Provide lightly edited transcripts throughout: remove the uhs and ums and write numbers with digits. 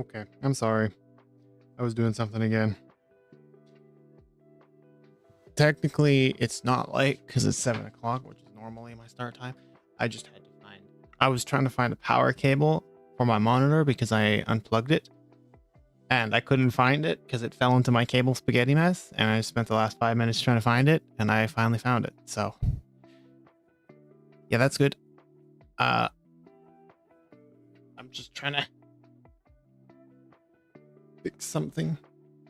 Okay, I'm sorry. I was doing something again. Technically, it's not late because it's 7 o'clock, which is normally my start time. I just had to find. I was trying to find a power cable for my monitor because I unplugged it, and I couldn't find it because it fell into my cable spaghetti mess. And I spent the last 5 minutes trying to find it, and I finally found it. So, yeah, that's good. I'm just trying to fix something.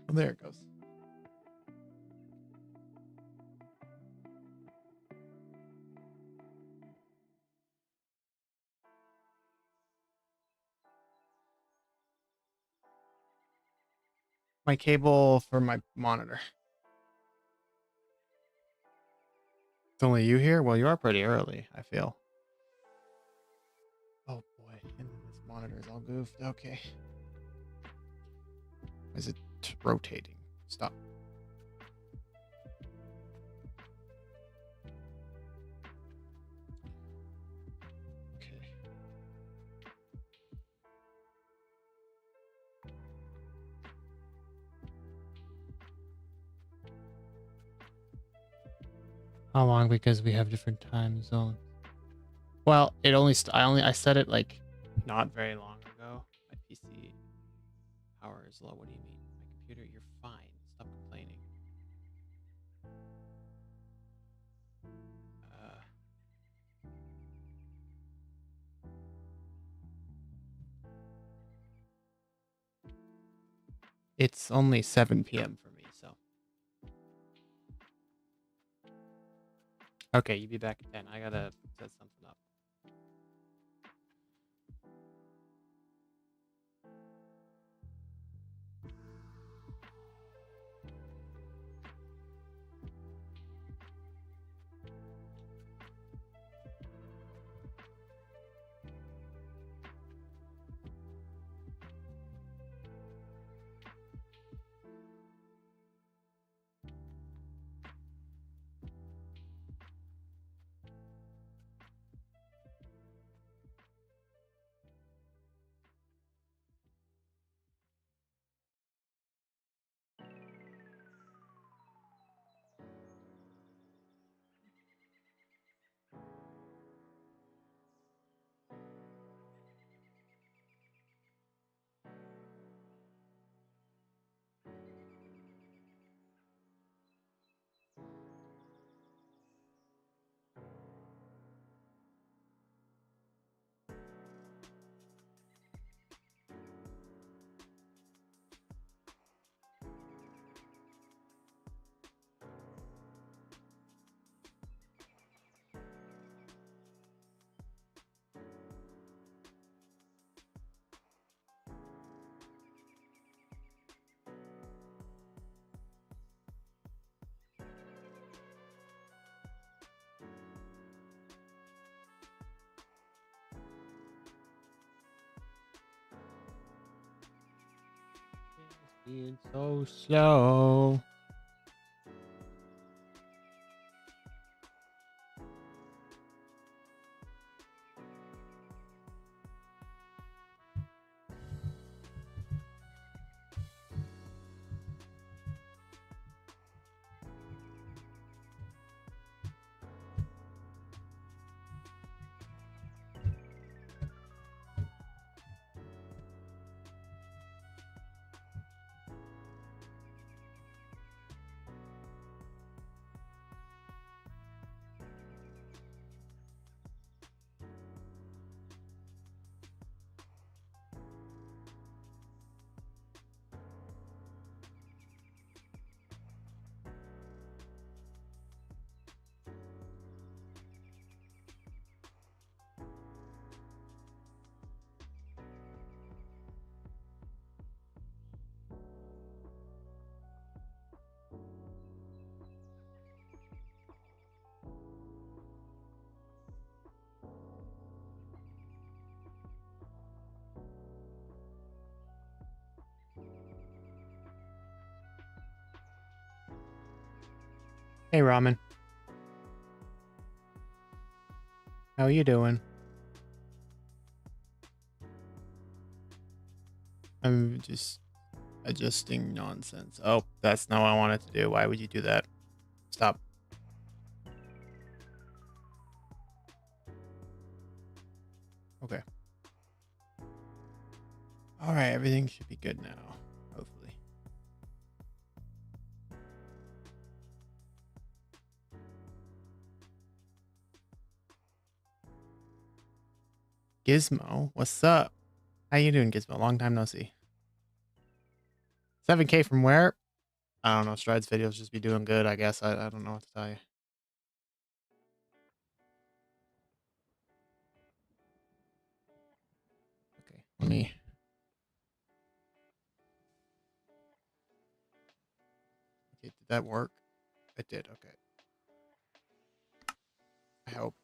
Oh, there it goes. My cable for my monitor. It's only you here? Well, you are pretty early, I feel. Oh boy, and then this monitor is all goofed. Okay. Is it rotating? Stop. Okay. How long? Because we have different time zones. Well, it only I set it like not very long ago. My PC power is low. What do you mean? My computer, you're fine. Stop complaining. Uh, it's only 7 p.m. for me, so. Okay, you be back at 10. I gotta set something up. It's being so slow. Hey, Ramen. How you doing? I'm just adjusting nonsense. Oh, that's not what I wanted to do. Why would you do that? Stop. Okay. All right, everything should be good now, hopefully. Gizmo, what's up? How you doing, Gizmo? Long time no see. 7K from where? I don't know. Stride's videos just be doing good, I guess. I don't know what to tell you. Okay, let me... Okay, did that work? It did, okay. I hope.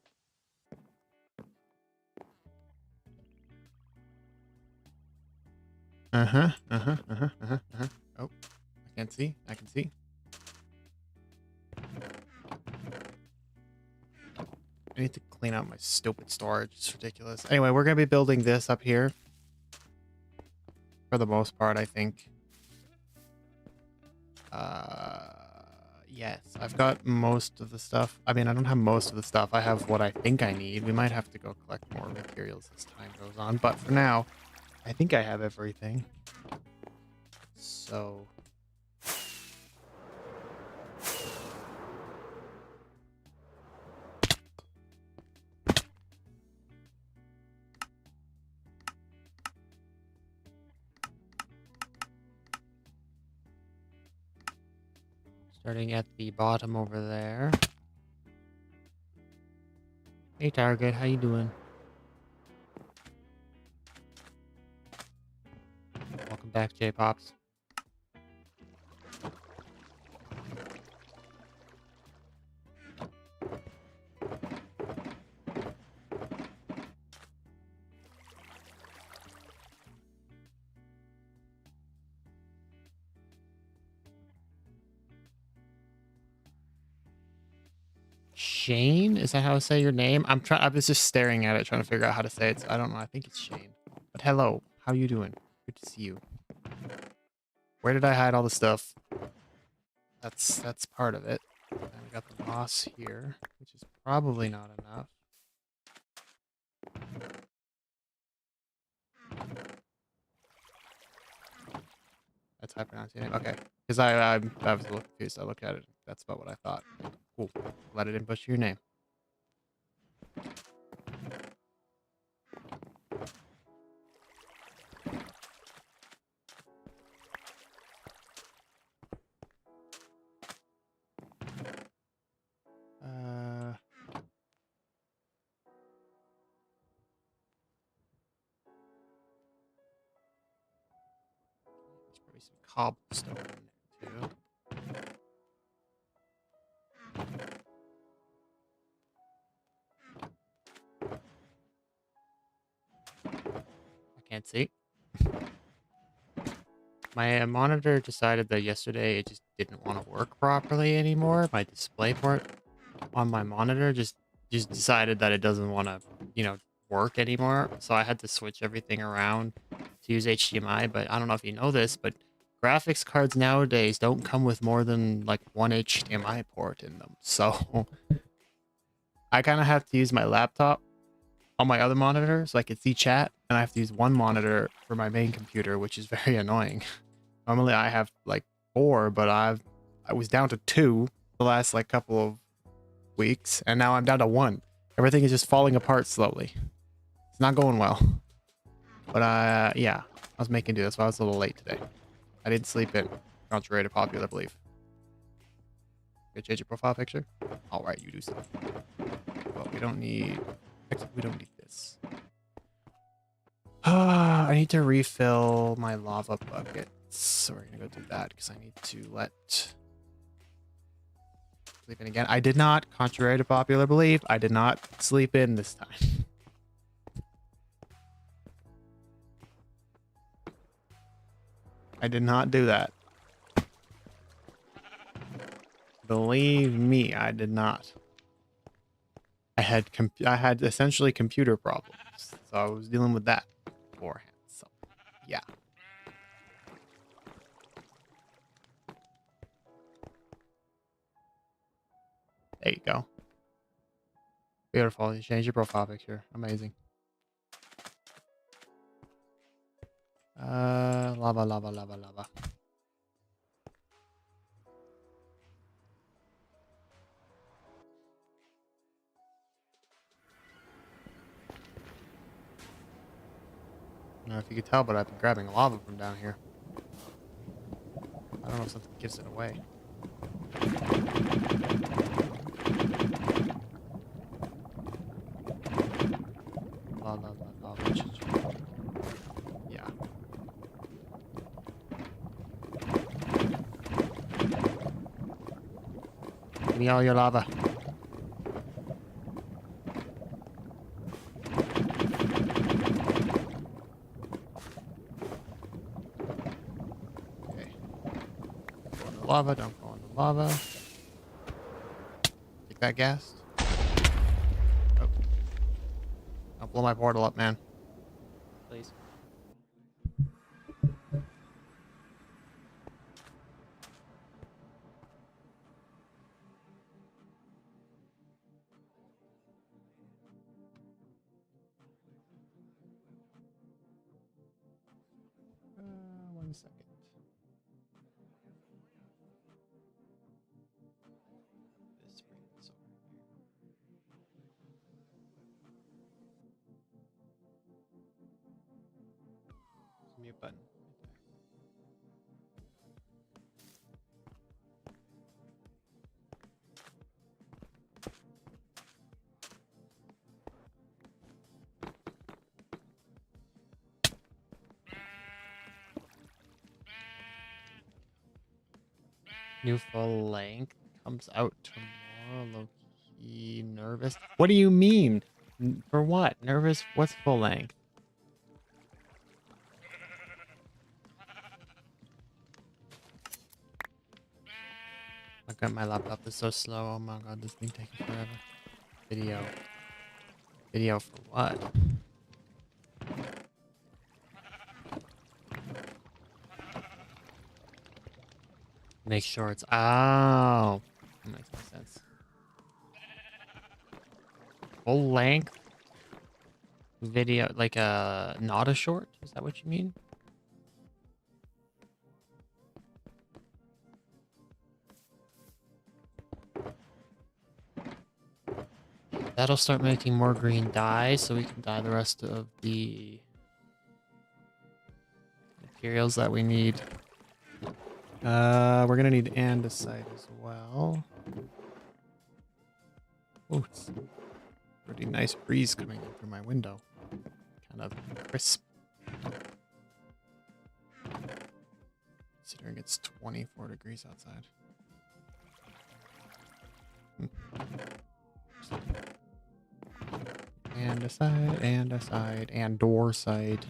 Uh-huh, uh-huh, uh-huh, uh-huh, uh-huh. Oh, I can't see. I can see. I need to clean out my stupid storage. It's ridiculous. Anyway, we're going to be building this up here. For the most part, I think. Yes, I've got most of the stuff. I mean, I don't have most of the stuff. I have what I think I need. We might have to go collect more materials as time goes on. But for now, I think I have everything. So... starting at the bottom over there. Hey, Target, how you doing? Welcome back, J-Pops. Shane? Is that how I say your name? I was just staring at it, trying to figure out how to say it. So I don't know. I think it's Shane. But hello. How you doing? Good to see you. Where did I hide all the stuff? That's part of it. And we got the moss here, which is probably not enough. That's how I pronounce your name. Okay. Because I was a little confused. I looked at it. That's about what I thought. Cool. Glad I didn't butcher your name. There's probably some cobblestone in there too. I can't see. My monitor decided that yesterday it just didn't want to work properly anymore. My display port on my monitor just decided that it doesn't want to, work anymore. So I had to switch everything around to use HDMI. But I don't know if you know this, but graphics cards nowadays don't come with more than like one HDMI port in them. So I kind of have to use my laptop on my other monitor so I can see chat, and I have to use one monitor for my main computer, which is very annoying. Normally I have like 4, but I was down to 2 the last like couple of weeks, and now I'm down to 1. Everything is just falling apart slowly. It's not going well. But yeah, I was making do. That's why I was a little late today. I didn't sleep in, contrary to popular belief. You change your profile picture? All right, you do so. Well, we don't need. Actually, we don't need this. I need to refill my lava bucket. So we're gonna go do that because I need to let sleep in again. I did not, contrary to popular belief, I did not sleep in this time. I did not do that. Believe me, I did not. I had essentially computer problems, so I was dealing with that beforehand. So, yeah. There you go. Beautiful. You changed your profile picture. Amazing. Lava, lava, lava, lava. I don't know if you could tell, but I've been grabbing lava from down here. I don't know if something gives it away. Lava, lava, lava. Yeah. Give me all your lava. Okay. Go into lava, don't go into lava. Take that gas. Oh. Don't blow my portal up, man. Please. One second. This brings over here. Mute button. New full length comes out tomorrow. Low-key nervous. What do you mean? For what? Nervous? What's full length? Look at my laptop is so slow. Oh my god, this thing taking forever. Video. Video for what? Make sure it's... Oh. That makes no sense. Full length video, like not a short? Is that what you mean? That'll start making more green dye so we can dye the rest of the materials that we need. We're gonna need andesite as well. Oh, it's a pretty nice breeze coming in through my window. Kind of crisp. Considering it's 24 degrees outside. Andesite, andesite, andesite.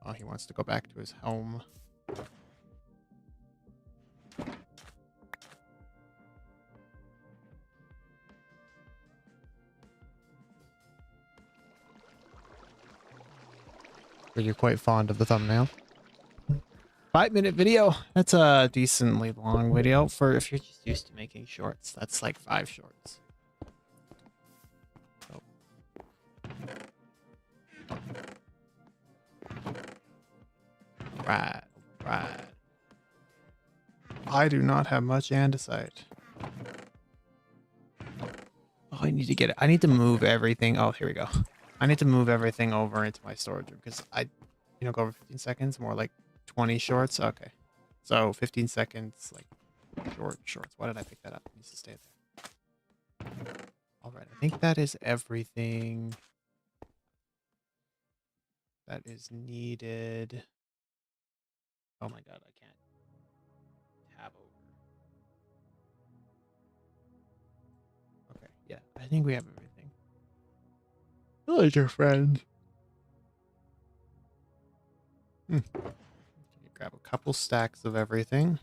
Oh, he wants to go back to his home. But you're quite fond of the thumbnail. 5-minute video. That's a decently long video for if you're just used to making shorts. That's like 5 shorts. Oh. Right, right. I do not have much andesite. Oh, I need to get it. I need to move everything. Oh, here we go. I need to move everything over into my storage room because go over 15 seconds, more like 20 shorts. Okay. So 15 seconds, like shorts. Why did I pick that up? It needs to stay there. All right. I think that is everything that is needed. Oh my god, I can't tab over. Okay, yeah, I think we have everything. Villager friend. Grab a couple stacks of everything.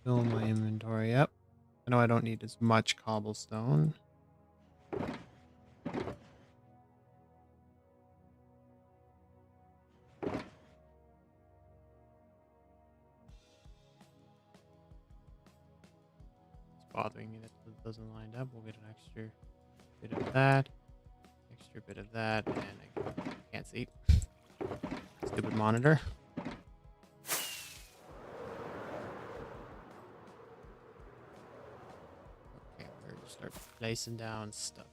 Fill my inventory up. I know I don't need as much cobblestone. bothering me that it doesn't line up. We'll get an extra bit of that, extra bit of that, and I can't see. Stupid monitor. Okay, we're gonna start placing down stuff.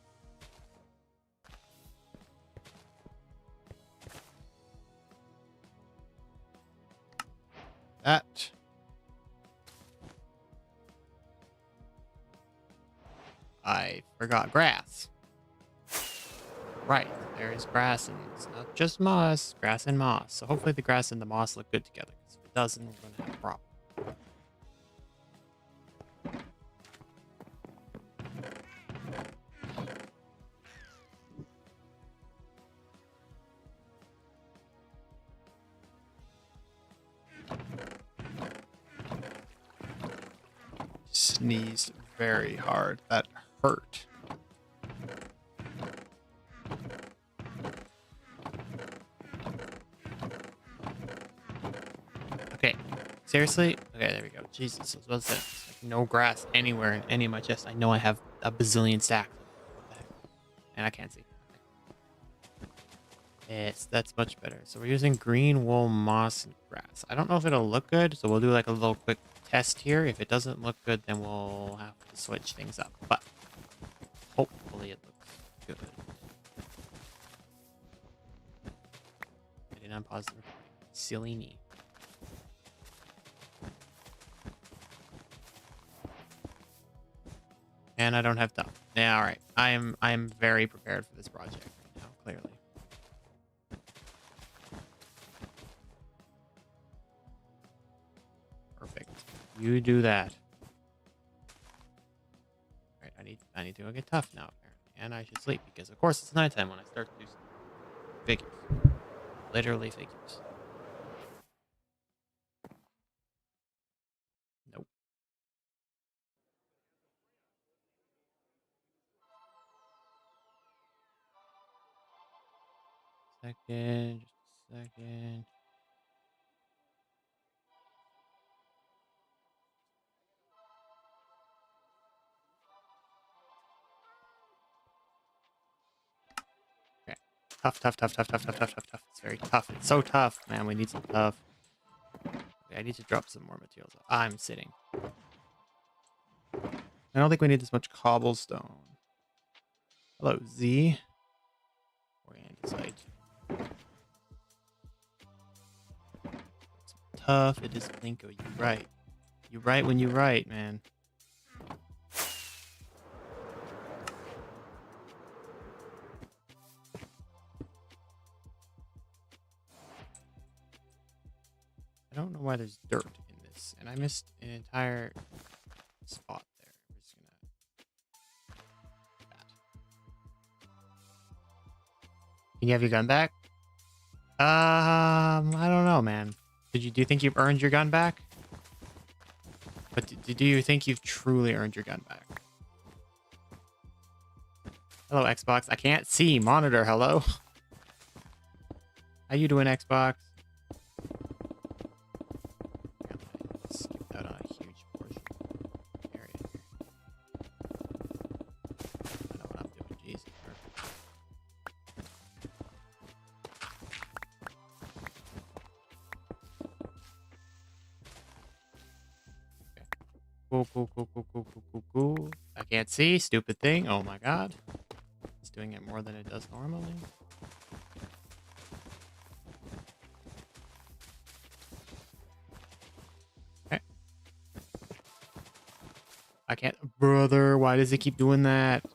That. I forgot grass. Right, there is grass, and it's not just moss, grass and moss. So hopefully the grass and the moss look good together. Because if it doesn't, we're gonna have a problem. Sneezed very hard. That hurt. Okay, seriously? Okay, there we go. Jesus, I was about to say, like no grass anywhere in any of my chests. I know I have a bazillion stacks. What the heck? And I can't see. That's much better. So we're using green wool, moss, and grass. I don't know if it'll look good, so we'll do like a little quick test here. If it doesn't look good, then we'll have to switch things up. But hopefully it looks good. I did not pause the recording. Silly me. And I don't have time. Yeah, all right. I am very prepared for this project right now, clearly. Perfect. You do that. All right, I need to go get tough now, apparently. And I should sleep because of course it's nighttime when I start to do figures. Literally figures. Nope. Second, just a second. Okay. Tough, tough, tough, tough, tough, tough, tough, tough, tough. It's very tough. It's so tough, man. We need some tough. Okay, I need to drop some more materials. I'm sitting. I don't think we need this much cobblestone. Hello, Z. Or andesite. It's tough. It is Plinko. You're right. You're right when you're right, man. I don't know why there's dirt in this, and I missed an entire spot there. We're just gonna that. Can you have your gun back? I don't know, man. Do you think you've earned your gun back? But do you think you've truly earned your gun back? Hello, Xbox. I can't see. Monitor, hello. How you doing, Xbox? Skipped out on a huge portion area here. I know what I'm doing. Jesus. Cool, cool, cool, cool, cool, cool, cool, cool. I can't see. Stupid thing. Oh my god. It's doing it more than it does normally. Okay. I can't. Brother, why does it keep doing that?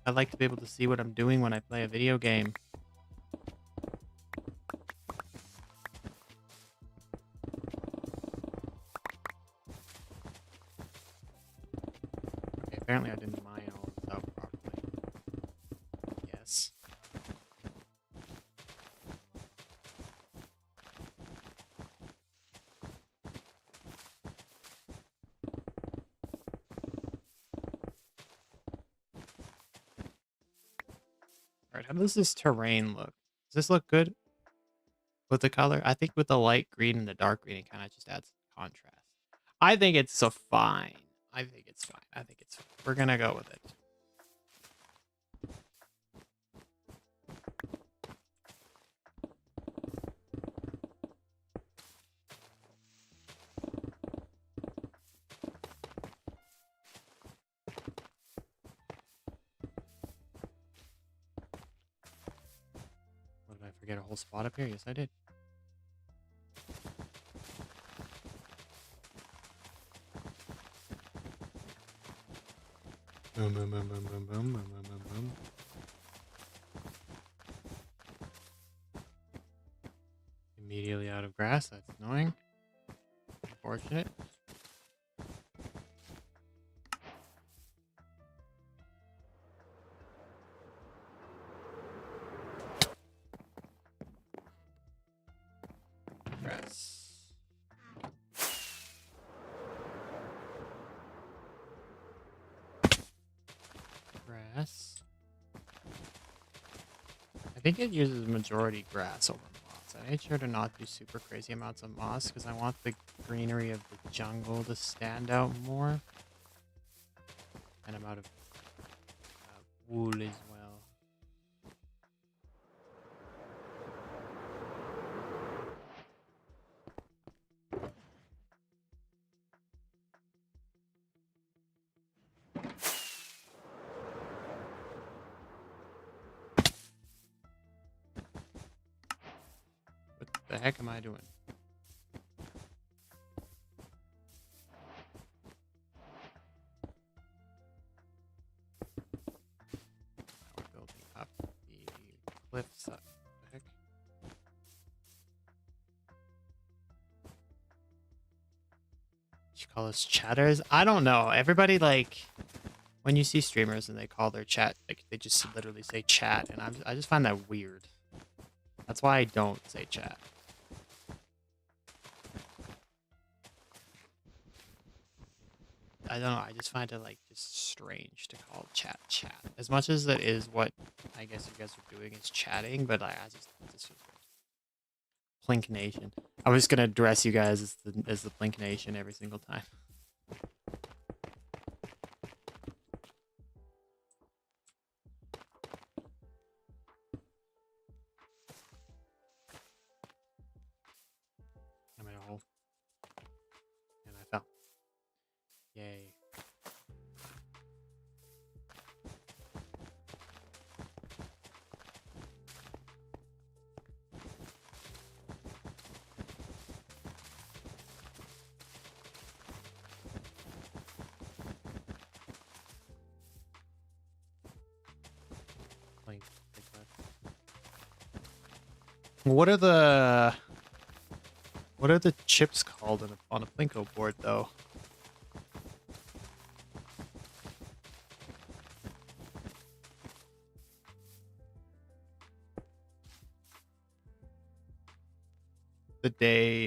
I'd like to be able to see what I'm doing when I play a video game. Okay, apparently I didn't mine all of this out properly. Yes. Alright, how does this terrain look? Does this look good with the color? I think with the light green and the dark green, it kind of just adds contrast. I think it's so fine. I think it's fine. I think it's fine. We're gonna go with it. What, did I forget a whole spot up here? Yes, I did. Boom, boom, boom, boom, boom, boom, boom, boom, boom, boom. Immediately out of grass. That's annoying. Unfortunate. Grass. Grass. I think it uses majority grass over moss. I made sure to not do super crazy amounts of moss because I want the greenery of the jungle to stand out more. And I'm out of wool as well. What the heck am I doing? Now we're building up the cliffs up. What the heck? You call us chatters? I don't know. Everybody, like, when you see streamers and they call their chat, like, they just literally say chat, and I just find that weird. That's why I don't say chat. I don't know. I just find it like just strange to call chat chat. As much as that is what I guess you guys are doing is chatting, but I just feels weird. Plink Nation. I was gonna address you guys as the Plink Nation every single time. I'm in a hole, and I fell. Yay! Plink. What are the chips called on a Plinko board though?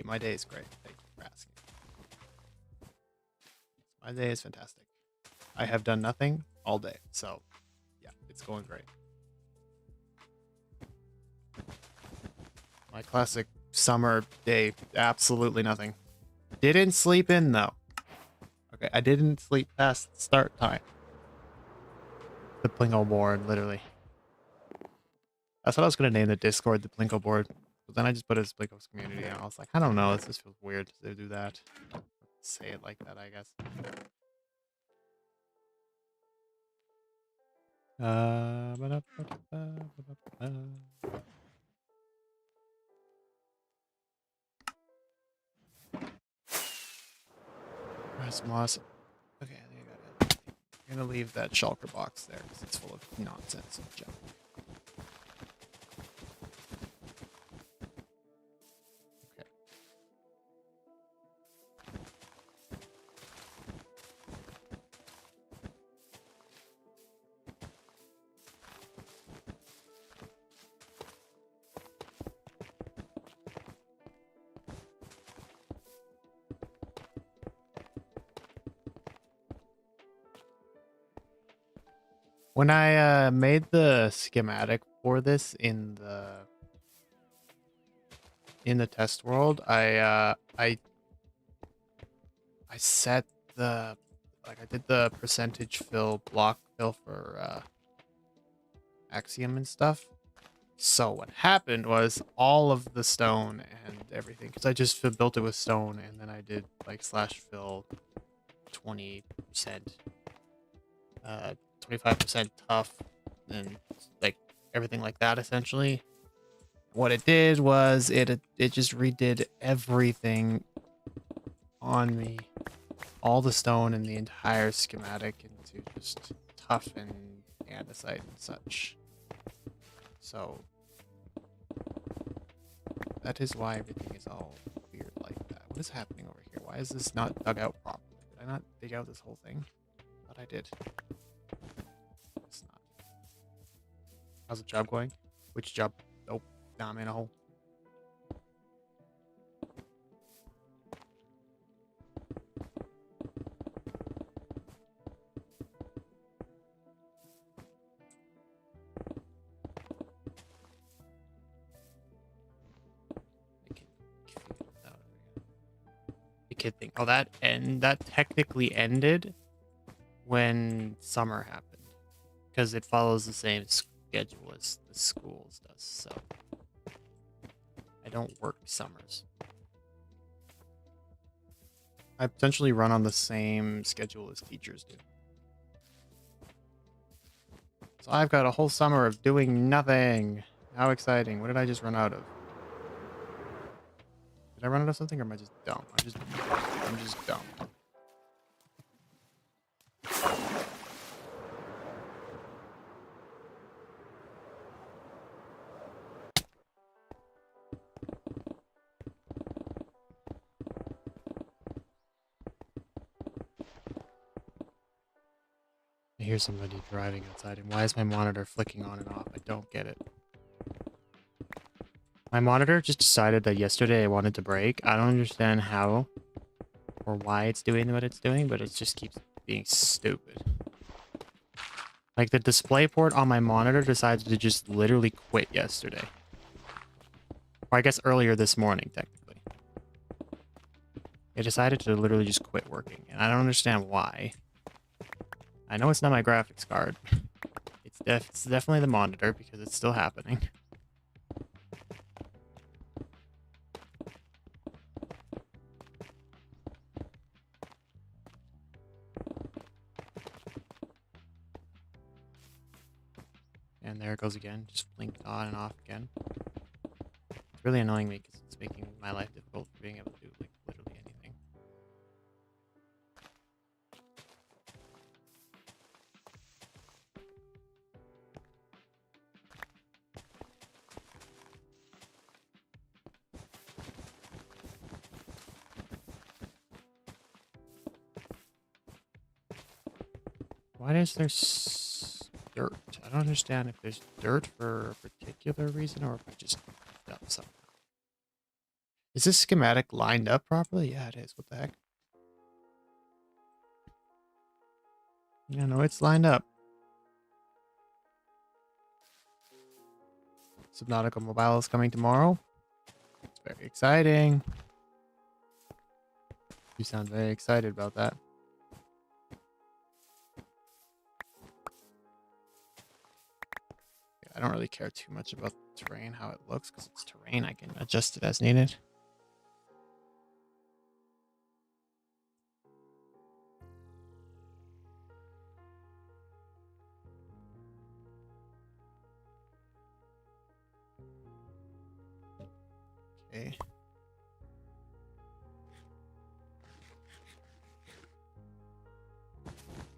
My day is great. Thank you for asking. My day is fantastic. I have done nothing all day, so yeah, it's going great. My classic summer day, absolutely nothing. Didn't sleep in though. Okay, I didn't sleep past start time. The Plinko board, literally. That's what I was gonna name the Discord, the Plinko board. But then I just put it as Plinko's community, and I was like, I don't know, this just feels weird to do that. Say it like that, I guess. Press moss. Okay, I think I got it. I'm gonna leave that shulker box there because it's full of nonsense and junk. Okay. When I made the schematic for this in the test world, I set the Like I did the percentage fill, block fill for Axiom and stuff. So what happened was all of the stone and everything, because I just built it with stone, and then I did like slash fill 20%, 25% tough, and like everything like that essentially. What it did was it just redid everything on me, all the stone and the entire schematic into just tough and andesite and such. So that is why everything is all weird like that. What is happening over here? Why is this not dug out properly? Did I not dig out this whole thing? Thought I did. It's not. How's the job going? Which job? Nope. Nah, I'm in a hole. The kid thing. Oh, that technically ended when summer happened, because it follows the same schedule as the schools does. So I don't work summers. I potentially run on the same schedule as teachers do. So I've got a whole summer of doing nothing. How exciting. What did I just run out of? Did I run out of something, or am I just dumb? I'm just dumb. I hear somebody driving outside, and why is my monitor flicking on and off? I don't get it. My monitor just decided that yesterday I wanted to break. I don't understand how or why it's doing what it's doing, but it just keeps being stupid. Like, the display port on my monitor decided to just literally quit yesterday. Or I guess earlier this morning, technically. It decided to literally just quit working, and I don't understand why. I know it's not my graphics card. It's definitely the monitor, because it's still happening. And there it goes again, just blinked on and off again. It's really annoying me because it's making my life difficult for being able to do like literally anything. Why is there dirt? I don't understand if there's dirt for a particular reason or if I just fucked up somehow. Is this schematic lined up properly? Yeah, it is. What the heck? Yeah, no, it's lined up. Subnautica Mobile is coming tomorrow. It's very exciting. You sound very excited about that. I don't really care too much about the terrain, how it looks, because it's terrain. I can adjust it as needed. Okay.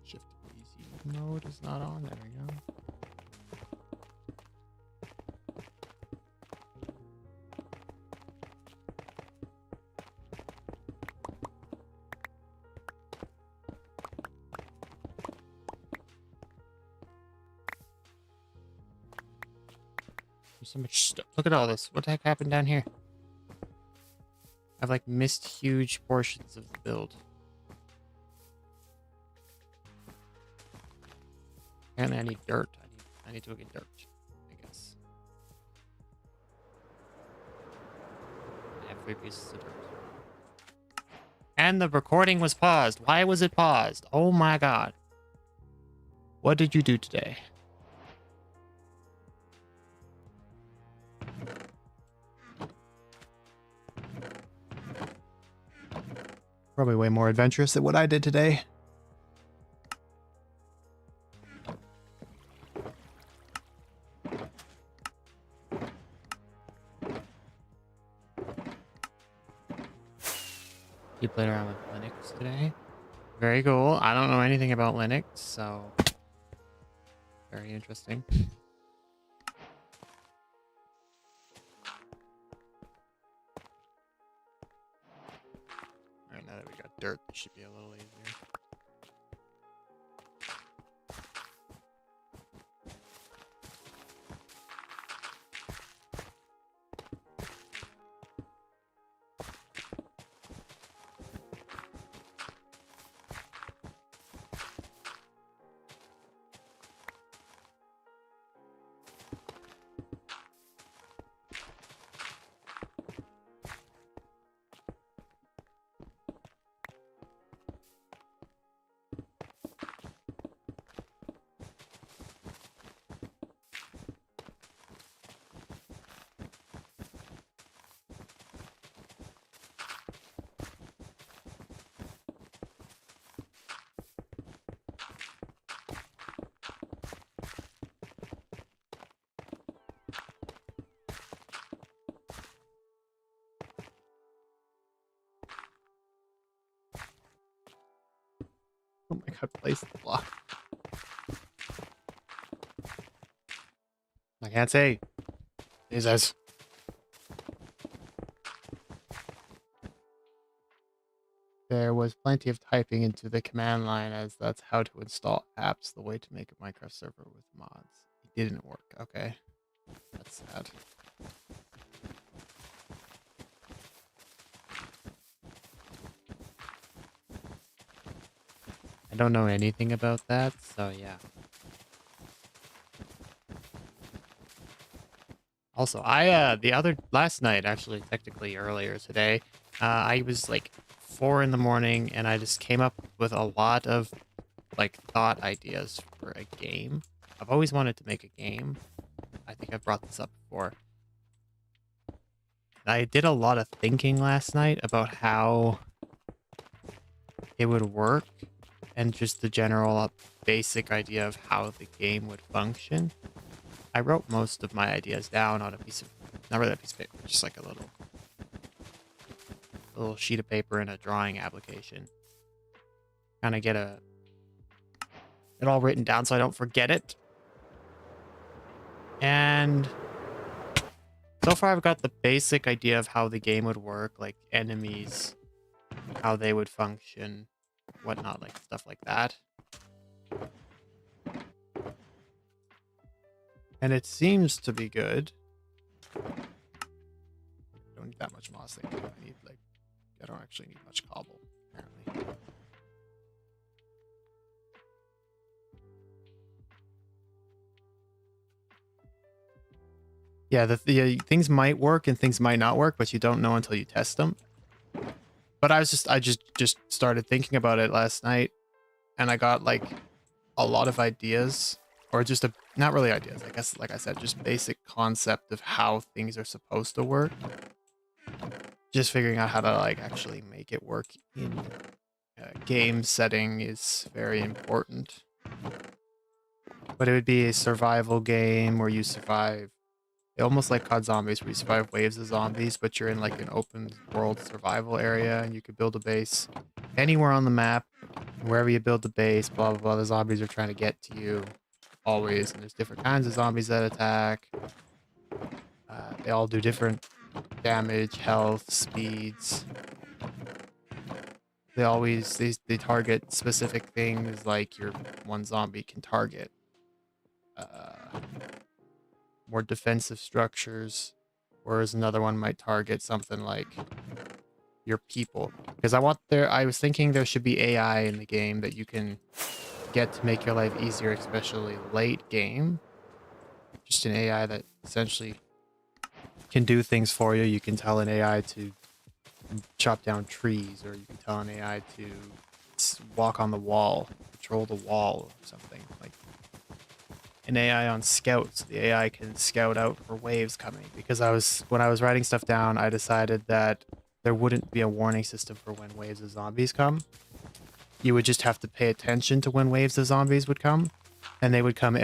Shift easy mode is not on. There we go. There's so much stuff. Look at all this. What the heck happened down here? I've like missed huge portions of the build. Apparently I need dirt. I need to go get dirt, I guess. I have 3 pieces of dirt. And the recording was paused. Why was it paused? Oh my god. What did you do today? Probably way more adventurous than what I did today. You played around with Linux today? Very cool. I don't know anything about Linux, so very interesting. Alright, now that we got dirt, this should be a little easier. Oh my god, place the block. I can't say. Jesus. There was plenty of typing into the command line as that's how to install apps, the way to make a Minecraft server with mods. It didn't work. Okay. That's sad. I don't know anything about that, so yeah. Also, last night, actually, technically earlier today, I was like 4 in the morning and I just came up with a lot of like thought ideas for a game. I've always wanted to make a game. I think I've brought this up before. I did a lot of thinking last night about how it would work and just the general basic idea of how the game would function. I wrote most of my ideas down on a piece of, not really a piece of paper, just like a little sheet of paper in a drawing application. Kind of get it all written down so I don't forget it. And so far I've got the basic idea of how the game would work, like enemies, how they would function, whatnot, like stuff like that. And it seems to be good. I don't need that much moss thing. I don't actually need much cobble, apparently. Yeah, the things might work and things might not work, but you don't know until you test them. But I just started thinking about it last night, and I got like a lot of ideas, or just not really ideas, I guess, like I said, just basic concept of how things are supposed to work. Just figuring out how to like actually make it work in a game setting is very important. But it would be a survival game where you survive, almost like COD Zombies, where you survive waves of zombies, but you're in like an open world survival area, and you could build a base anywhere on the map. Wherever you build the base, blah blah blah, the zombies are trying to get to you always, and there's different kinds of zombies that attack. They all do different damage, health, speeds. They target specific things, like your one zombie can target more defensive structures, whereas another one might target something like your people. Because I was thinking there should be AI in the game that you can get to make your life easier, especially late game. Just an AI that essentially can do things for you. You can tell an AI to can chop down trees, or you can tell an AI to walk on the wall, patrol the wall, or something. Like an AI on scouts, the AI can scout out for waves coming. Because when I was writing stuff down, I decided that there wouldn't be a warning system for when waves of zombies come. You would just have to pay attention to when waves of zombies would come, and they would come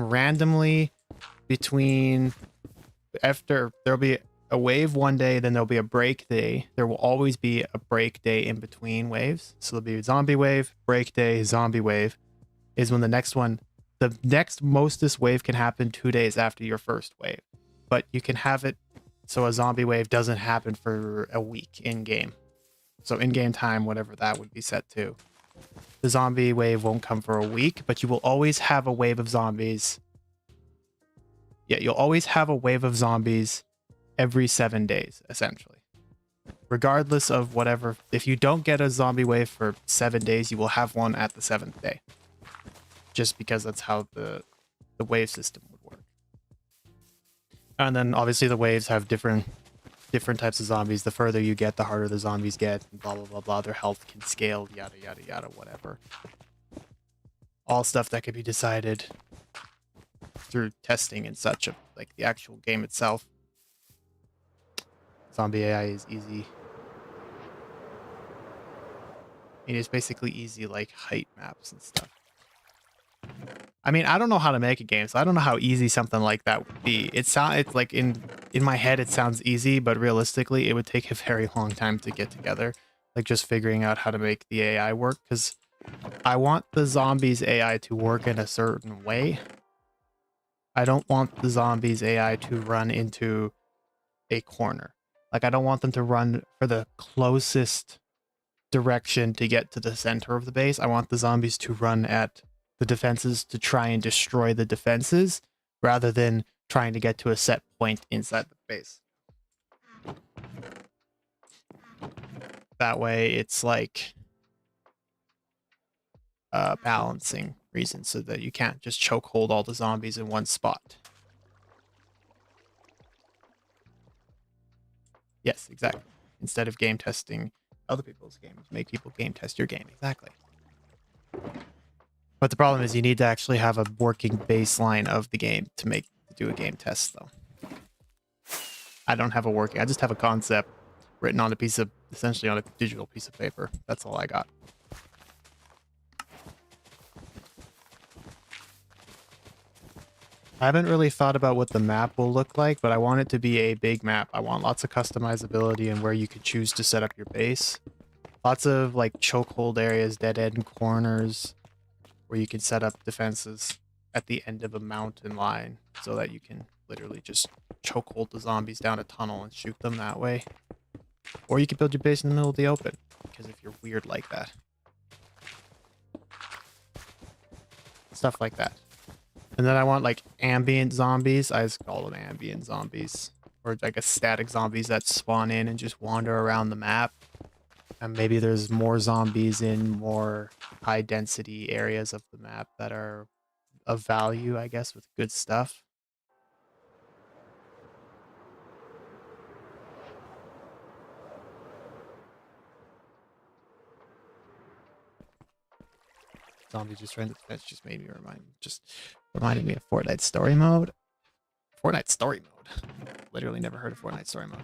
randomly between, after there'll be a wave one day, then there'll be a break day. There will always be a break day in between waves. So there'll be a zombie wave, break day, zombie wave is when the next mostest wave can happen 2 days after your first wave. But you can have it so a zombie wave doesn't happen for a week in game. So in game time, whatever that would be set to. The zombie wave won't come for a week, but you will always have a wave of zombies. Yeah, you'll always have a wave of zombies every 7 days, essentially. Regardless of whatever, if you don't get a zombie wave for 7 days, you will have one at the 7th day. Just because that's how the wave system would work. And then obviously the waves have different types of zombies. The further you get, the harder the zombies get, and blah blah blah blah. Their health can scale, yada yada yada, whatever. All stuff that could be decided through testing and such of like the actual game itself. Zombie AI is easy. It is basically easy like height maps and stuff. I mean, I don't know how to make a game, so I don't know how easy something like that would be. It's like in my head it sounds easy, but realistically it would take a very long time to get together. Like just figuring out how to make the AI work, because I want the zombies AI to work in a certain way. I don't want the zombies AI to run into a corner. Like I don't want them to run for the closest direction to get to the center of the base. I want the zombies to run at the defenses to try and destroy the defenses rather than trying to get to a set point inside the base. That way it's like a balancing reason so that you can't just chokehold all the zombies in one spot. Yes, exactly. Instead of game testing other people's games, make people game test your game. Exactly. But the problem is you need to actually have a working baseline of the game to do a game test, though. I don't have I just have a concept written on essentially on a digital piece of paper. That's all I got. I haven't really thought about what the map will look like, but I want it to be a big map. I want lots of customizability and where you could choose to set up your base. Lots of like chokehold areas, dead end corners, where you can set up defenses at the end of a mountain line so that you can literally just chokehold the zombies down a tunnel and shoot them that way. Or you could build your base in the middle of the open, because if you're weird like that. Stuff like that. And then I want like ambient zombies. I just call them ambient zombies. Or I guess static zombies that spawn in and just wander around the map. And maybe there's more zombies in more high density areas of the map that are of value, I guess, with good stuff. Zombies just trying to defense just made me reminded me of Fortnite story mode. Fortnite story mode. Literally never heard of Fortnite story mode.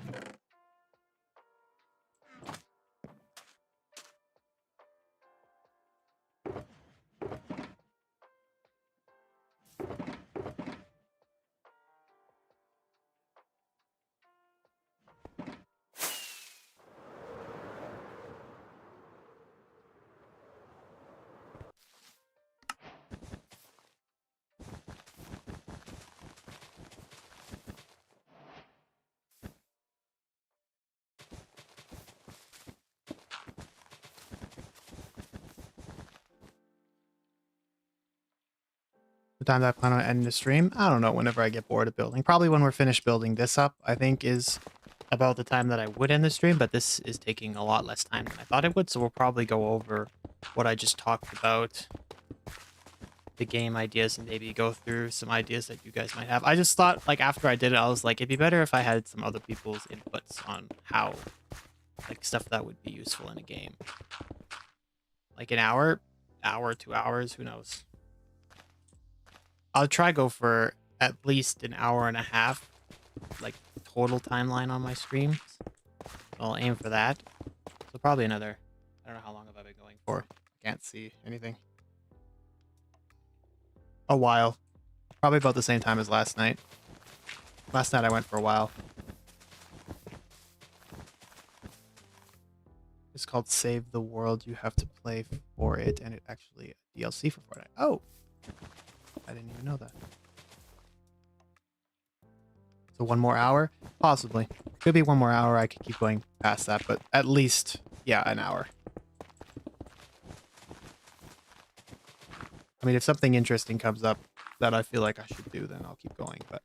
The time that I plan on ending the stream, I don't know, whenever I get bored of building. Probably when we're finished building this up, I think is about the time that I would end the stream, but this is taking a lot less time than I thought it would, so we'll probably go over what I just talked about the game ideas and maybe go through some ideas that you guys might have. I just thought, like, after I did it, I was like, it'd be better if I had some other people's inputs on how, like, stuff that would be useful in a game. Like an hour, 2 hours, who knows? I'll try go for at least an hour and a half, like, total timeline on my streams. I'll aim for that. So probably another, I don't know how long have I been going for. Can't see anything. A while. Probably about the same time as last night. Last night I went for a while. It's called Save the World. You have to play for it, and it actually DLC for Fortnite. Oh! I didn't even know that. So 1 more hour? Possibly. Could be 1 more hour. I could keep going past that, but at least, yeah, an hour. I mean, if something interesting comes up that I feel like I should do, then I'll keep going, but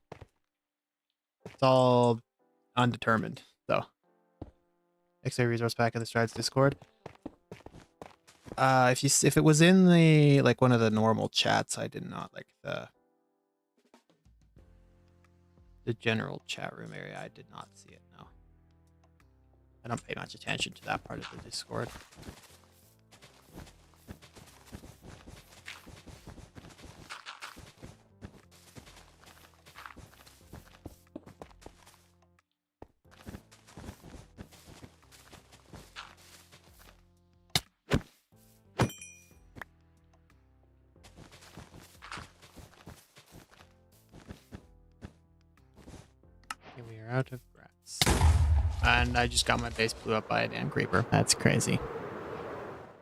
it's all undetermined, so. X-ray resource pack in the Strides Discord. If it was in the, like, one of the normal chats, I did not, like, the general chat room area, I did not see it, no. I don't pay much attention to that part of the Discord. Okay, we are out of grass. And I just got my base blew up by a damn creeper. That's crazy.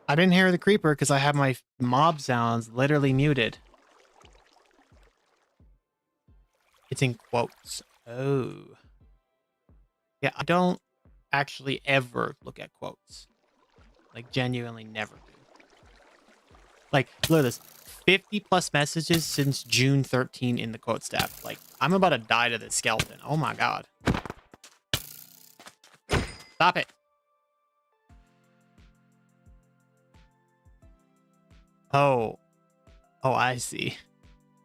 I didn't hear the creeper because I have my mob sounds literally muted. It's in quotes. Oh. Yeah, I don't actually ever look at quotes. Like, genuinely never do. Like, look at this. 50 plus messages since June 13 in the quotes tab. Like, I'm about to die to this skeleton. Oh my god. Stop it. Oh. Oh, I see.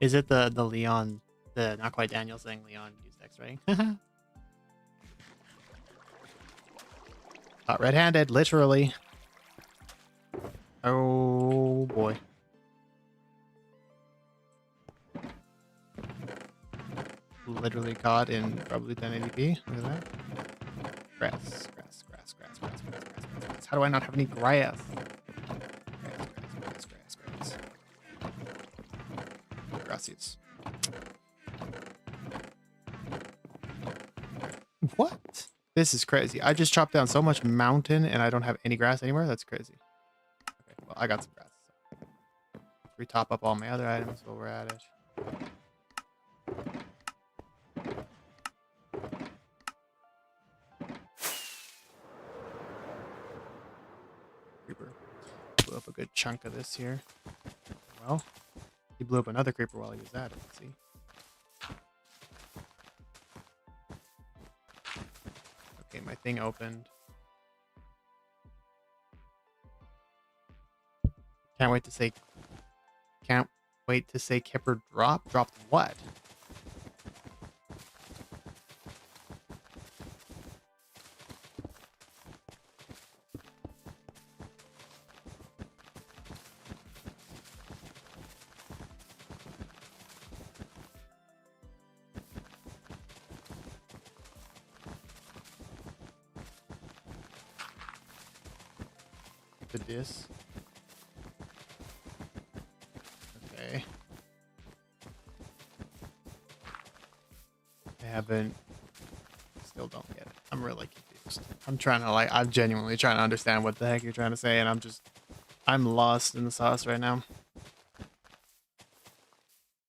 Is it the Leon, the not quite Daniel saying Leon used X-ray? Caught red-handed, literally. Oh boy. Literally caught in probably 1080p. Look at that. Grass. How do I not have any grass? Grass. Grass seeds. What? This is crazy. I just chopped down so much mountain and I don't have any grass anywhere. That's crazy. Okay, well, I got some grass. So. Retop up all my other items while we're at it. Creeper blew up a good chunk of this here. Well, he blew up another creeper while he was at it. Let's see. Okay, my thing opened. Can't wait to say Kipper dropped. Dropped what? The dis. Okay. I haven't. Still don't get it. I'm really confused. I'm genuinely trying to understand what the heck you're trying to say, and I'm lost in the sauce right now.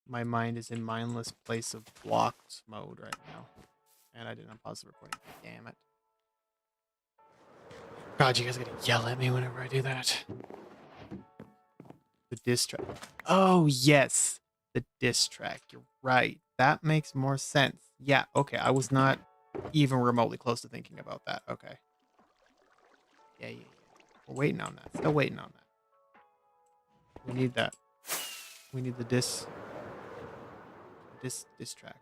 My mind is in mindless place of blocked mode right now. And I didn't pause the recording. Damn it. God, you guys are gonna yell at me whenever I do that. The diss track. Oh, yes. The diss track. You're right. That makes more sense. Yeah, okay. I was not even remotely close to thinking about that. Okay. Yeah. We're waiting on that. Still waiting on that. We need that. We need the distract.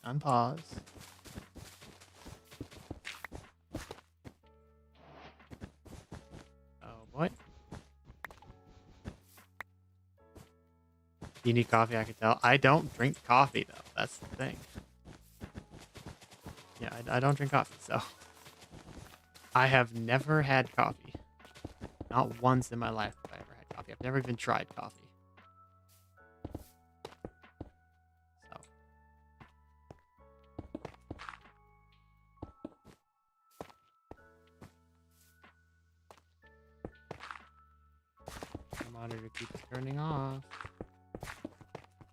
Unpause. Oh boy. You need coffee, I can tell. I don't drink coffee though. That's the thing. Yeah, I don't drink coffee, so I have never had coffee. Not once in my life have I ever had coffee. I've never even tried coffee. So the monitor keeps turning off.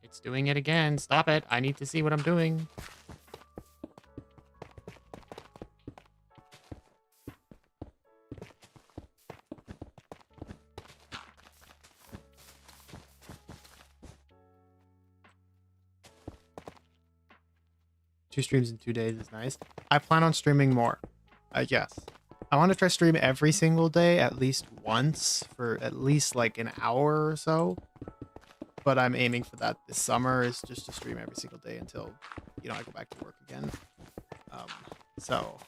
It's doing it again. Stop it. I need to see what I'm doing. Two streams in 2 days is nice. I plan on streaming more. Yes. I want to try stream every single day, at least once, for at least like an hour or so. But I'm aiming for that this summer, is just to stream every single day until, you know, I go back to work again. So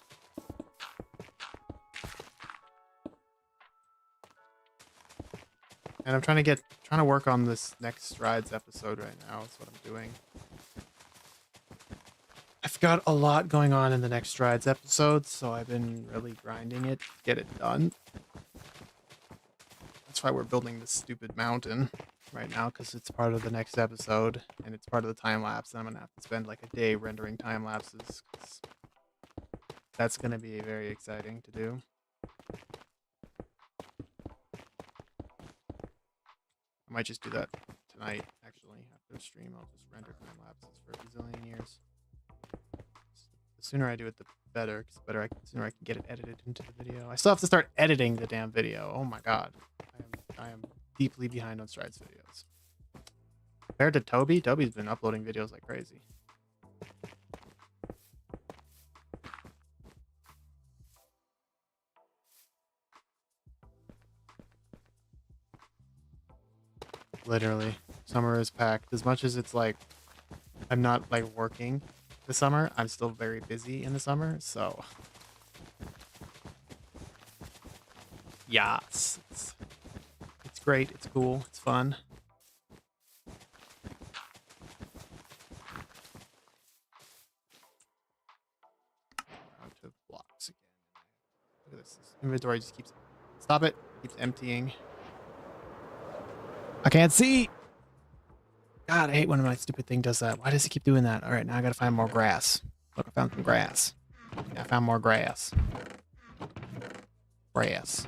and I'm trying to work on this next Strides episode right now. That's what I'm doing. I've got a lot going on in the next Strides episode, so I've been really grinding it to get it done. That's why we're building this stupid mountain right now, because it's part of the next episode, and it's part of the time lapse, and I'm gonna have to spend like a day rendering time lapses, 'cause that's gonna be very exciting to do. I might just do that tonight, actually, after the stream. I'll just render time lapses for a bazillion years. The sooner I do it, the better, because the sooner I can get it edited into the video. I still have to start editing the damn video. Oh my god. I am deeply behind on Strides videos. Compared to Toby's been uploading videos like crazy. Literally. Summer is packed. As much as it's like I'm not like working this summer, I'm still very busy in the summer, so yes. It's great, it's cool, it's fun. Out of blocks again. Look at this. This inventory just keeps stop it. Keeps emptying. I can't see. God, I hate when my stupid thing does that. Why does it keep doing that? All right, now I gotta find more grass. Look, I found some grass. Yeah, I found more grass. Grass.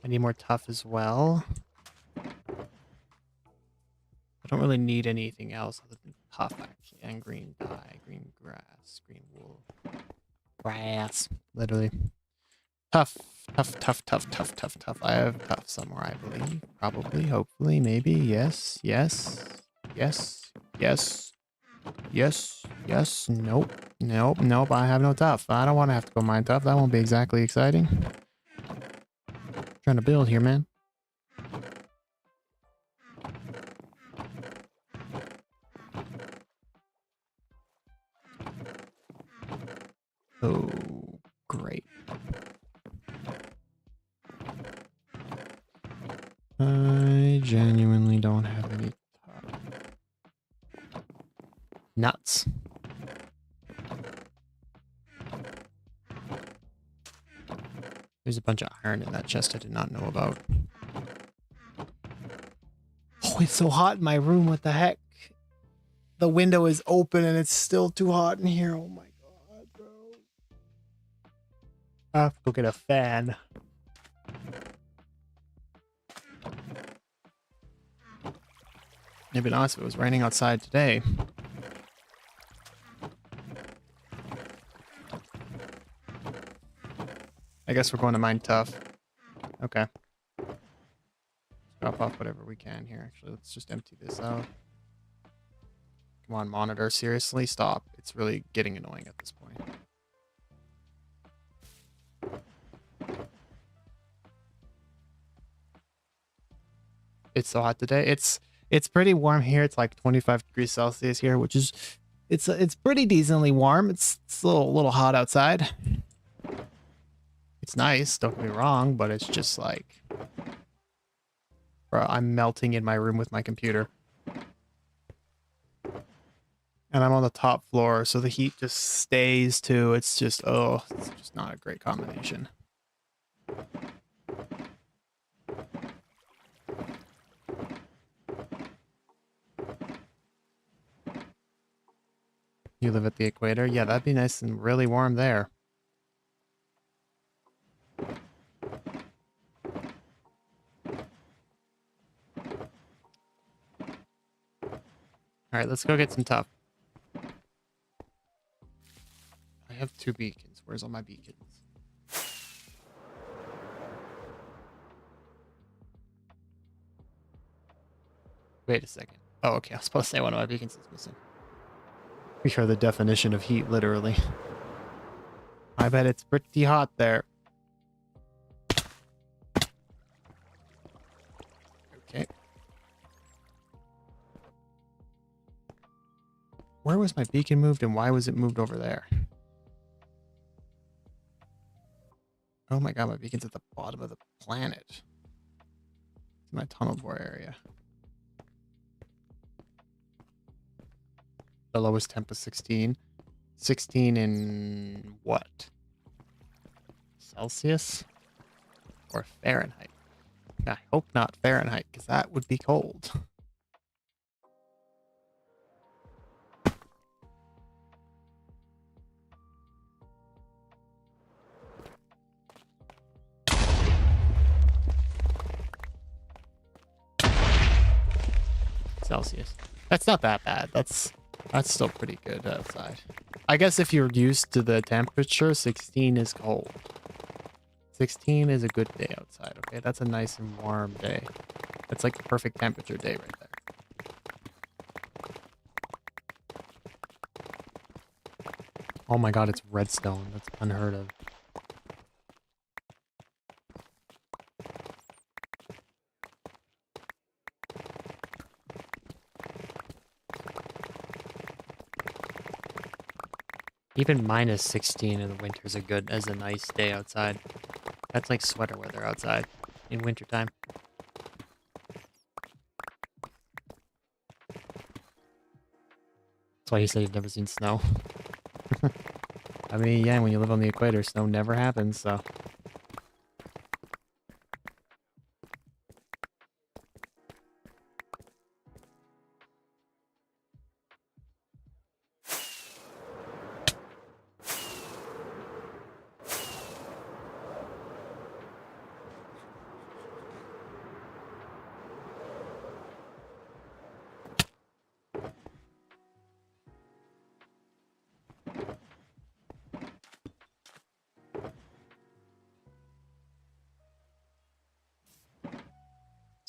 I need more tough as well. I don't really need anything else other than tough, actually, and green dye, green grass, green wool. Grass. Literally. Tough. Tough. I have tough somewhere, I believe. Probably, hopefully, maybe. Yes. Nope. I have no tough. I don't want to have to go mine tough. That won't be exactly exciting. Trying to build here, man. Oh, great. I genuinely don't have any nuts. There's a bunch of iron in that chest I did not know about. Oh, it's so hot in my room. What the heck? The window is open and it's still too hot in here. Oh my god, bro. I have to go get a fan. To be honest, if it was raining outside today. I guess we're going to mine tough. Okay. Drop off whatever we can here. Actually, let's just empty this out. Come on, monitor. Seriously, stop. It's really getting annoying at this point. it's so hot today. It's pretty warm here. It's like 25 degrees Celsius here, which is it's pretty decently warm. It's a little hot outside. It's nice, don't get me wrong, but it's just like, bro, I'm melting in my room with my computer. And I'm on the top floor, so the heat just stays too. It's just, oh, it's just not a great combination. You live at the equator? Yeah, that'd be nice and really warm there. All right, let's go get some tough. I have 2 beacons. Where's all my beacons? Wait a second. Oh, okay. I was supposed to say one of my beacons is missing. We hear the definition of heat, literally. I bet it's pretty hot there. Okay. Where was my beacon moved and why was it moved over there? Oh my god, my beacon's at the bottom of the planet. It's my tunnel bore area. The lowest temp is 16. 16 in what? Celsius? Or Fahrenheit? I hope not Fahrenheit, because that would be cold. Celsius. That's not that bad. That's still pretty good outside. I guess if you're used to the temperature, 16 is cold. 16 is a good day outside, okay? That's a nice and warm day. That's like the perfect temperature day right there. Oh my god, it's redstone. That's unheard of. Even minus 16 in the winter is as a nice day outside. That's like sweater weather outside in wintertime. That's why you say you've never seen snow. I mean, yeah, when you live on the equator, snow never happens, so.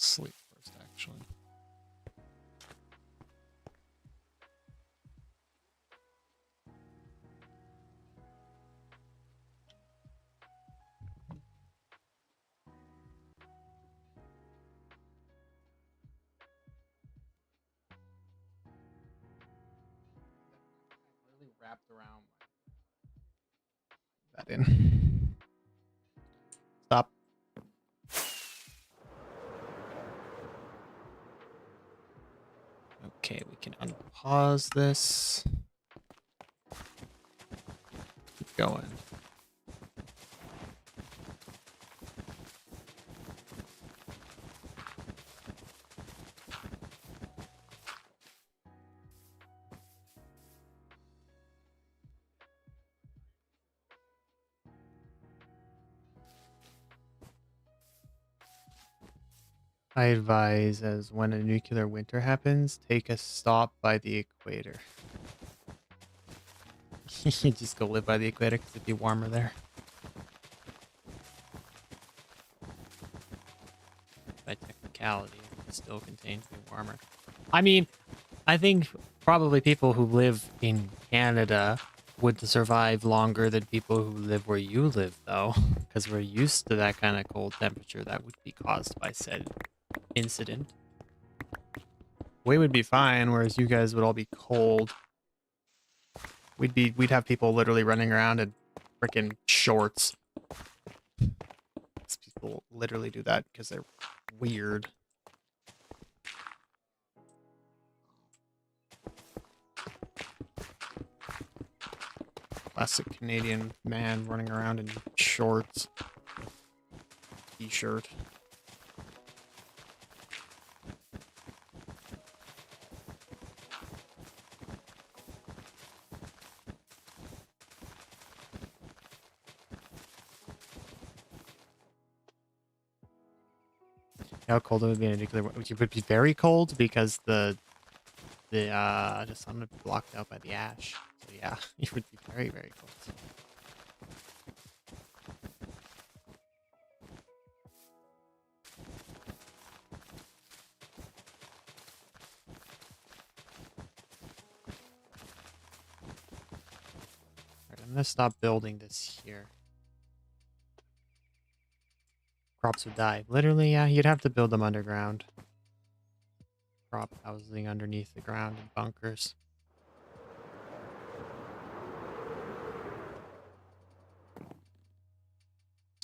Sleep first, actually. Really wrapped around that in. Stop. Okay, we can unpause this. Keep going. I advise, as when a nuclear winter happens, take a stop by the equator. You just go live by the equator because it'd be warmer there. By technicality, it still contains to be warmer. I mean, I think probably people who live in Canada would survive longer than people who live where you live, though, because we're used to that kind of cold temperature that would be caused by said incident. We would be fine, whereas you guys would all be cold. We'd have people literally running around in freaking shorts. These people literally do that because they're weird. Classic Canadian man running around in shorts. T-shirt. How cold it would be in a nuclear war? It would be very cold because the sun would be blocked out by the ash. So yeah, it would be very, very cold. Alright, I'm gonna stop building this here. Crops would die. Literally, yeah, you'd have to build them underground. Crop housing underneath the ground in bunkers.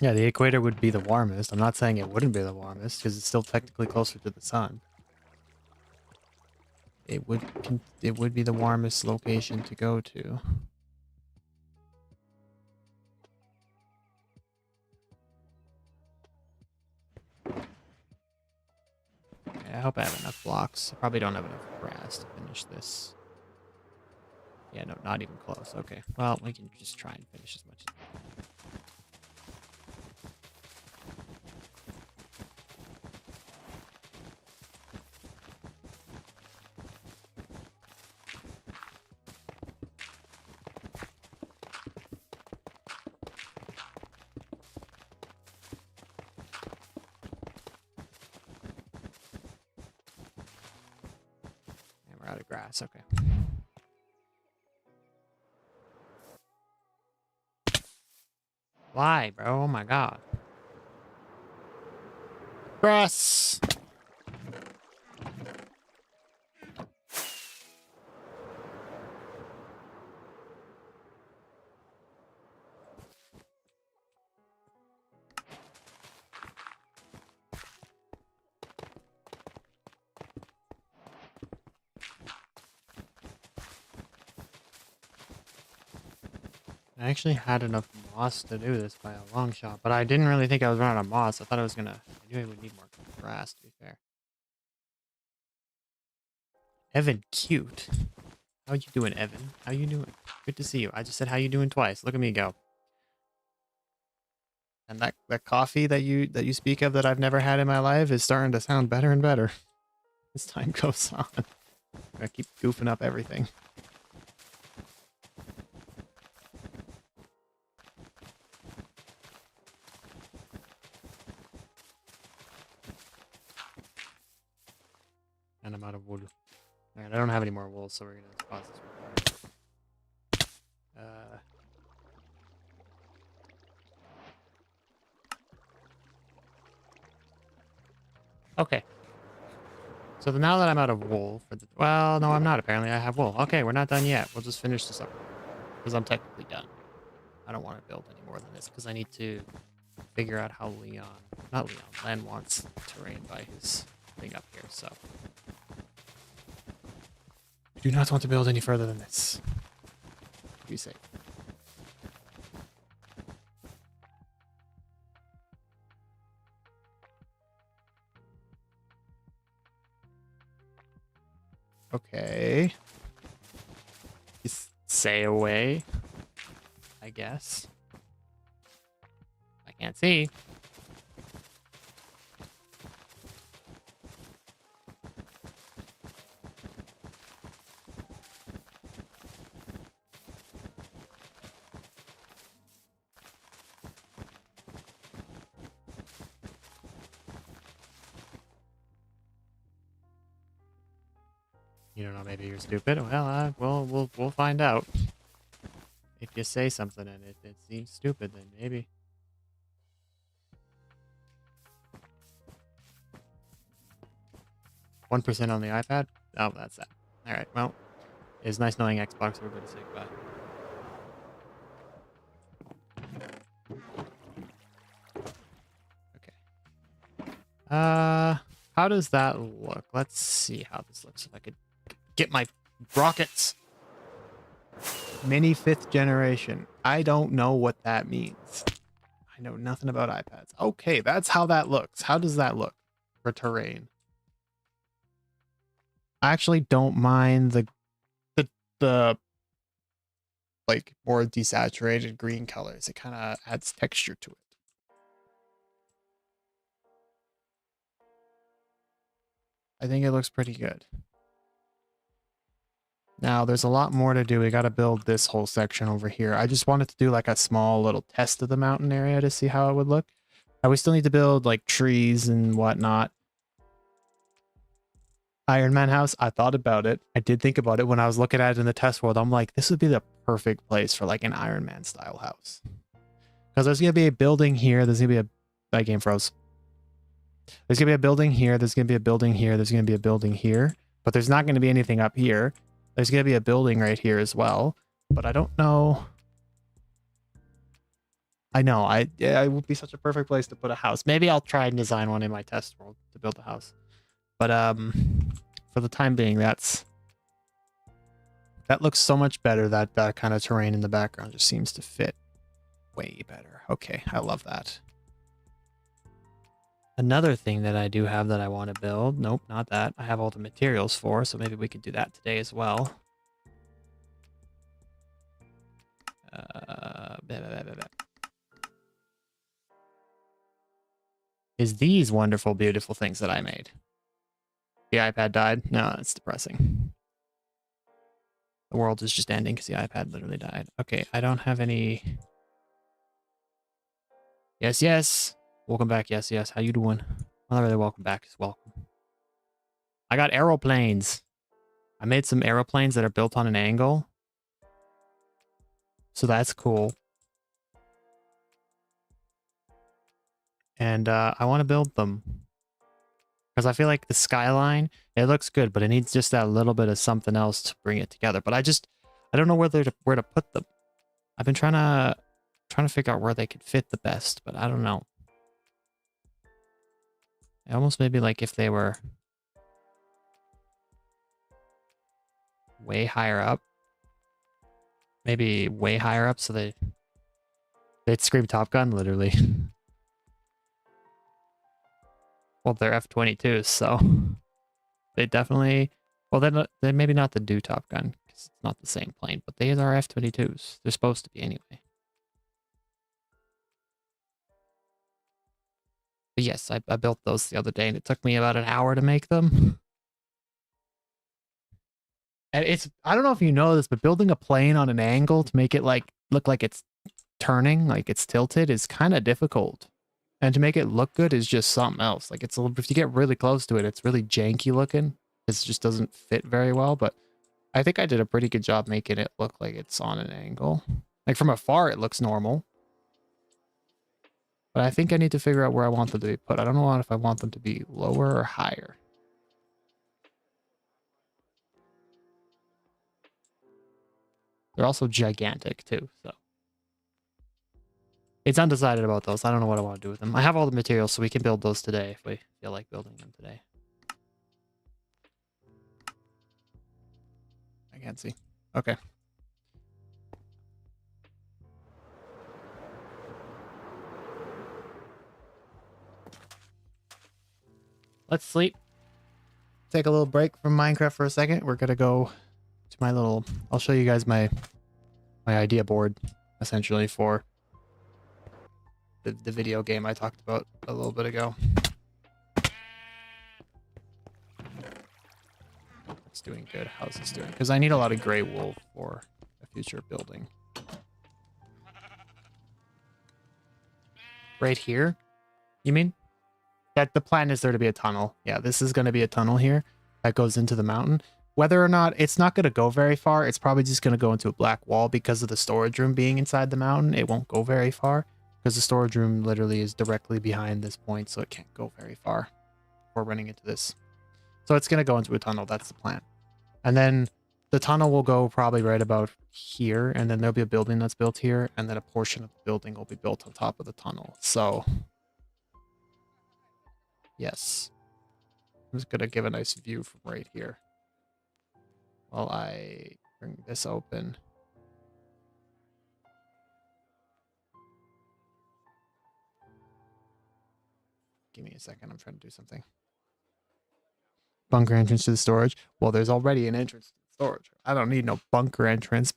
Yeah, the equator would be the warmest. I'm not saying it wouldn't be the warmest, because it's still technically closer to the sun. It would be the warmest location to go to. Okay, I hope I have enough blocks. I probably don't have enough grass to finish this. Yeah, no, not even close. Okay, well, we can just try and finish as much as we can. And we're out of grass. Okay. Why, bro? Oh my god. Grass! I actually had enough moss to do this by a long shot, but I didn't really think I was running out of moss. I thought I was gonna... I knew I would need more grass, to be fair. Evan, cute. How you doing, Evan? How you doing? Good to see you. I just said how you doing twice. Look at me go. And that coffee that you speak of that I've never had in my life is starting to sound better and better as time goes on. I keep goofing up everything. And I'm out of wool. Alright, I don't have any more wool, so we're gonna pause this recording. Okay. So now that I'm out of wool for the... Well, no, I'm not. Apparently, I have wool. Okay, we're not done yet. We'll just finish this up. Because I'm technically done. I don't want to build any more than this, because I need to figure out how Len wants terrain by his thing up here, so... I do not want to build any further than this. Be safe. Okay. Just say away, I guess. I can't see. You don't know, maybe you're stupid. Well, we'll find out. If you say something and it seems stupid, then maybe. 1% on the iPad? Oh, that's that. All right, well, it's nice knowing Xbox. We're going to say goodbye. Okay. How does that look? Let's see how this looks. If I could get my rockets. Mini 5th generation. I don't know what that means. I know nothing about iPads. Okay, that's how that looks. How does that look for terrain? I actually don't mind the like more desaturated green colors. It kind of adds texture to it. I think it looks pretty good. Now, there's a lot more to do. We got to build this whole section over here. I just wanted to do like a small little test of the mountain area to see how it would look. And we still need to build like trees and whatnot. Iron Man house, I thought about it. I did think about it when I was looking at it in the test world. I'm like, this would be the perfect place for like an Iron Man style house. Because there's going to be a building here. There's going to be that game froze. There's going to be a building here. There's going to be a building here. There's going to be a building here. But there's not going to be anything up here. There's going to be a building right here as well. But I don't know. I know. It would be such a perfect place to put a house. Maybe I'll try and design one in my test world to build a house. But for the time being, that looks so much better. That kind of terrain in the background just seems to fit way better. Okay, I love that. Another thing that I do have that I want to build. Nope, not that. I have all the materials for, so maybe we could do that today as well. Is these wonderful, beautiful things that I made. The iPad died? No, that's depressing. The world is just ending because the iPad literally died. Okay, I don't have any... Yes, yes. Welcome back. Yes, yes. How you doing? Not really welcome back. Just welcome. I got aeroplanes. I made some aeroplanes that are built on an angle. So that's cool. And I want to build them. Because I feel like the skyline, it looks good, but it needs just that little bit of something else to bring it together. But I don't know where to put them. I've been trying to figure out where they could fit the best, but I don't know. Almost maybe like if they were way higher up. Maybe way higher up so they'd scream Top Gun, literally. Well, they're F-22s, so they definitely... Well, they're maybe not the do Top Gun, because it's not the same plane, but they are F-22s. They're supposed to be anyway. But yes, I built those the other day, and it took me about an hour to make them. And I don't know if you know this, but building a plane on an angle to make it look like it's turning, like it's tilted, is kind of difficult. And to make it look good is just something else. Like if you get really close to it, it's really janky looking. It just doesn't fit very well, but I think I did a pretty good job making it look like it's on an angle. Like from afar, it looks normal. But I think I need to figure out where I want them to be put. I don't know if I want them to be lower or higher. They're also gigantic too, so. It's undecided about those. I don't know what I want to do with them. I have all the materials, so we can build those today if we feel like building them today. I can't see. Okay. Let's sleep. Take a little break from Minecraft for a second. We're gonna go to my little... I'll show you guys my idea board, essentially, for the video game I talked about a little bit ago. It's doing good. How's this doing? Because I need a lot of gray wool for a future building. Right here? You mean? That the plan is there to be a tunnel. Yeah, this is going to be a tunnel here that goes into the mountain. Whether or not it's not going to go very far, it's probably just going to go into a black wall because of the storage room being inside the mountain. It won't go very far because the storage room literally is directly behind this point, so it can't go very far before running into this. So it's going to go into a tunnel. That's the plan. And then the tunnel will go probably right about here. And then there'll be a building that's built here. And then a portion of the building will be built on top of the tunnel. So, yes. I'm just going to give a nice view from right here. While I bring this open. Give me a second. I'm trying to do something. Bunker entrance to the storage. Well, there's already an entrance to the storage. I don't need no bunker entrance.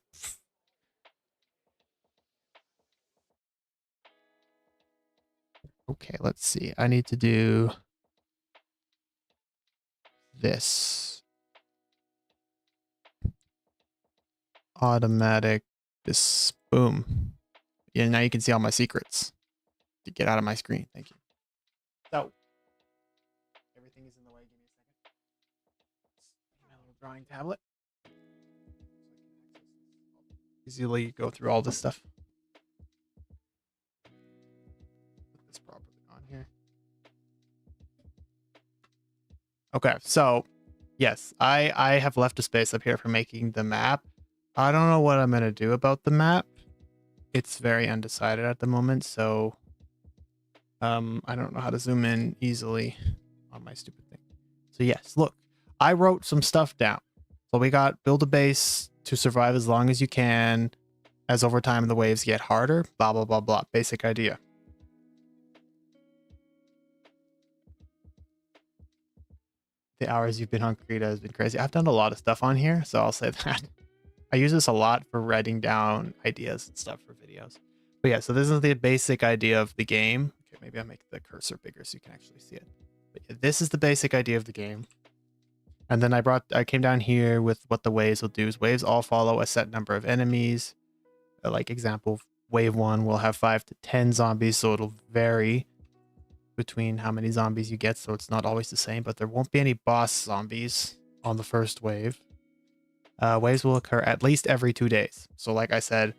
Okay, let's see. I need to do this. Automatic. This. Boom. Yeah, now you can see all my secrets. To get out of my screen. Thank you. So, everything is in the way. Give me a second. My little drawing tablet. Easily go through all this stuff. Put this properly on here. Okay, so yes, I have left a space up here for making the map. I don't know what I'm gonna do about the map. It's very undecided at the moment, so I don't know how to zoom in easily on my stupid thing. So yes, look, I wrote some stuff down. So we got build a base to survive as long as you can, as over time the waves get harder, blah, blah, blah, blah. Basic idea. The hours you've been on Krita has been crazy. I've done a lot of stuff on here, so I'll say that. I use this a lot for writing down ideas and stuff for videos. But yeah, so this is the basic idea of the game. Okay, maybe I'll make the cursor bigger so you can actually see it. But yeah, this is the basic idea of the game. And then I came down here with what the waves will do. Is waves all follow a set number of enemies. Like example, wave 1 will have 5 to 10 zombies, so it'll vary between how many zombies you get, so it's not always the same, but there won't be any boss zombies on the first wave. Waves will occur at least every 2 days. So like I said,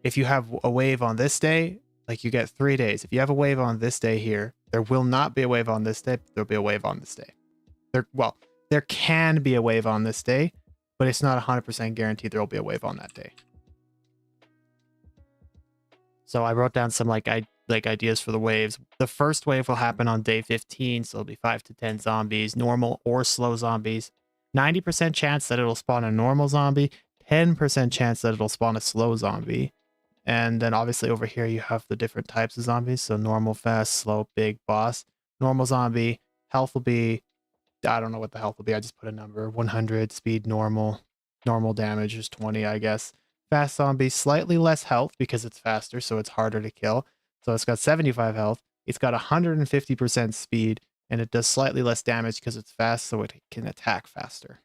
if you have a wave on this day, like you get 3 days. If you have a wave on this day here, there will not be a wave on this day, but there'll be a wave on this day. There can be a wave on this day, but it's not 100% guaranteed there will be a wave on that day. So I wrote down some like ideas for the waves. The first wave will happen on day 15, so it'll be 5 to 10 zombies, normal or slow zombies. 90% chance that it'll spawn a normal zombie, 10% chance that it'll spawn a slow zombie. And then obviously over here you have the different types of zombies. So normal, fast, slow, big, boss. Normal zombie, health will be, I don't know what the health will be. I just put a number, 100, speed normal. Normal damage is 20, I guess. Fast zombie, slightly less health because it's faster, so it's harder to kill. So it's got 75 health. It's got 150% speed, and it does slightly less damage because it's fast, so it can attack faster.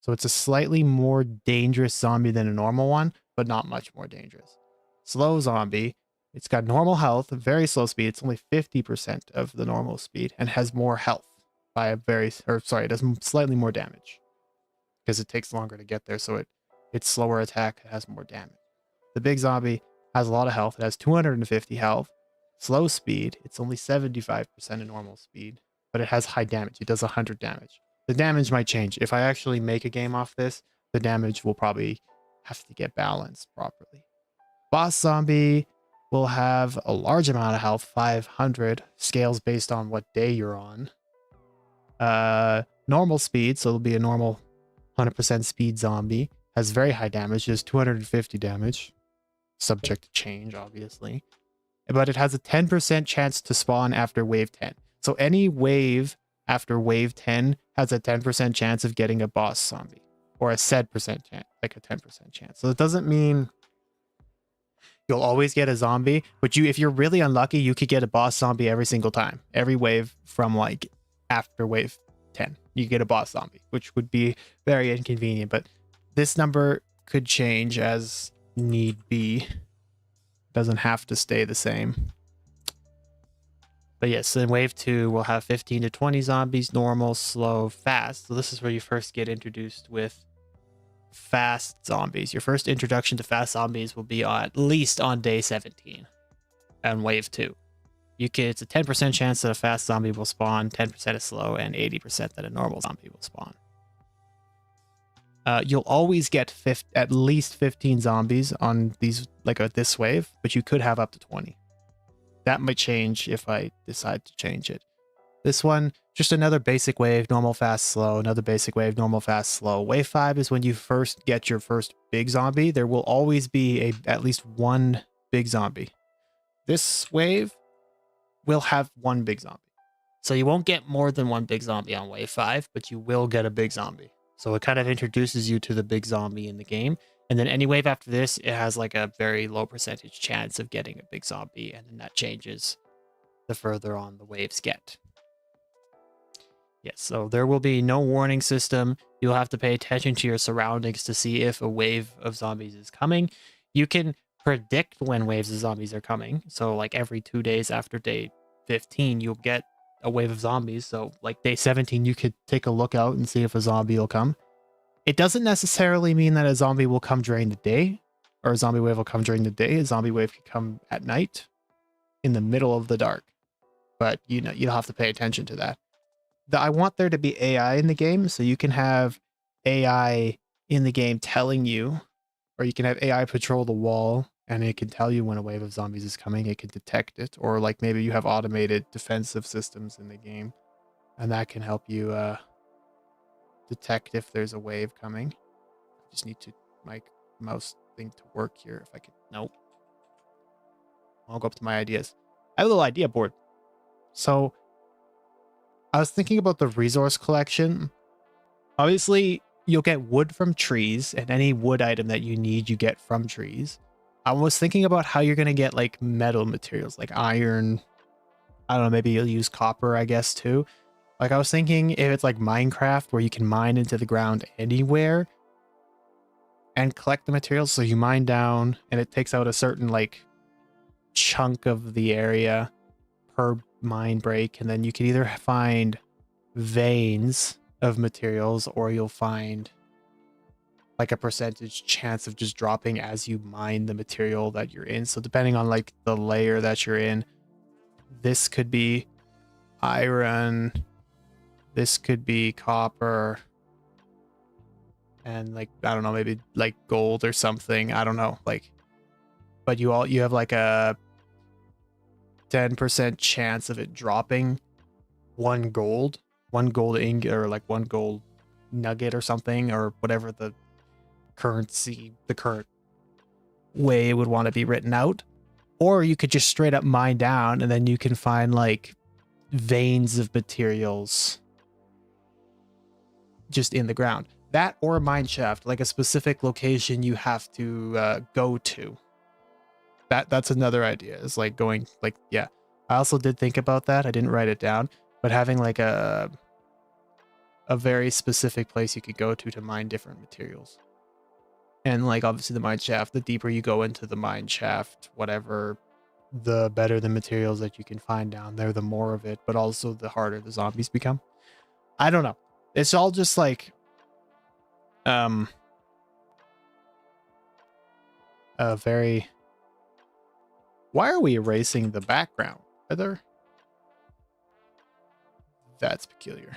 So it's a slightly more dangerous zombie than a normal one, but not much more dangerous. Slow zombie, it's got normal health, very slow speed. It's only 50% of the normal speed and has more health by a it does slightly more damage because it takes longer to get there. So its slower attack has more damage. The big zombie has a lot of health. It has 250 health. Slow speed, it's only 75% of normal speed, but it has high damage. It does 100 damage. The damage might change. If I actually make a game off this, the damage will probably have to get balanced properly. Boss zombie will have a large amount of health, 500, scales based on what day you're on. Normal speed, so it'll be a normal 100% speed zombie. Has very high damage, just 250 damage. Subject to change, obviously. But it has a 10% chance to spawn after wave 10. So any wave after wave 10 has a 10% chance of getting a boss zombie. Or a said percent chance, like a 10% chance. So it doesn't mean you'll always get a zombie, but if you're really unlucky, you could get a boss zombie every single time. Every wave from like after wave 10, you get a boss zombie, which would be very inconvenient. But this number could change as need be. Doesn't have to stay the same. But yes, in wave 2, we'll have 15 to 20 zombies, normal, slow, fast. So this is where you first get introduced with fast zombies. Your first introduction to fast zombies will be at least on day 17 and wave 2. It's a 10% chance that a fast zombie will spawn, 10% is slow, and 80% that a normal zombie will spawn. You'll always get at least 15 zombies on these, like this wave, but you could have up to 20. That might change if I decide to change it. This one, just another basic wave, normal, fast, slow, another basic wave, normal, fast, slow. Wave 5 is when you first get your first big zombie. There will always be at least one big zombie. This wave will have one big zombie. So you won't get more than one big zombie on wave 5, but you will get a big zombie. So it kind of introduces you to the big zombie in the game. And then any wave after this, it has like a very low percentage chance of getting a big zombie. And then that changes the further on the waves get. Yes, so there will be no warning system. You'll have to pay attention to your surroundings to see if a wave of zombies is coming. You can predict when waves of zombies are coming. So like every 2 days after day 15, you'll get a wave of zombies. So like day 17, you could take a look out and see if a zombie will come. It doesn't necessarily mean that a zombie will come during the day or a zombie wave will come during the day. A zombie wave could come at night in the middle of the dark. But you'll have to pay attention to that. I want there to be AI in the game, so you can have AI in the game telling you, or you can have AI patrol the wall and it can tell you when a wave of zombies is coming. It can detect it, or like maybe you have automated defensive systems in the game and that can help you detect if there's a wave coming. I just need my mouse thing to work here. If I could, nope. I'll go up to my ideas. I have a little idea board. So I was thinking about the resource collection. Obviously, you'll get wood from trees, and any wood item that you need, you get from trees. I was thinking about how you're going to get like metal materials, like iron. I don't know, maybe you'll use copper, I guess, too. Like I was thinking if it's like Minecraft where you can mine into the ground anywhere and collect the materials. So you mine down and it takes out a certain like chunk of the area per mine break, and then you can either find veins of materials or you'll find like a percentage chance of just dropping as you mine the material that you're in. So depending on like the layer that you're in, this could be iron, this could be copper, and like I don't know, maybe like gold or something. I don't know, like, but you have like a 10% chance of it dropping one gold ingot or like one gold nugget or something, or whatever the current way it would want to be written out. Or you could just straight up mine down and then you can find like veins of materials just in the ground. That or a mine shaft, like a specific location you have to go to. That's another idea, is like going like, yeah. I also did think about that. I didn't write it down, but having like a very specific place you could go to mine different materials. And like obviously the mine shaft, the deeper you go into the mine shaft, whatever, the better the materials that you can find down there, the more of it, but also the harder the zombies become. I don't know. It's all just like a very... Why are we erasing the background? Are That's peculiar.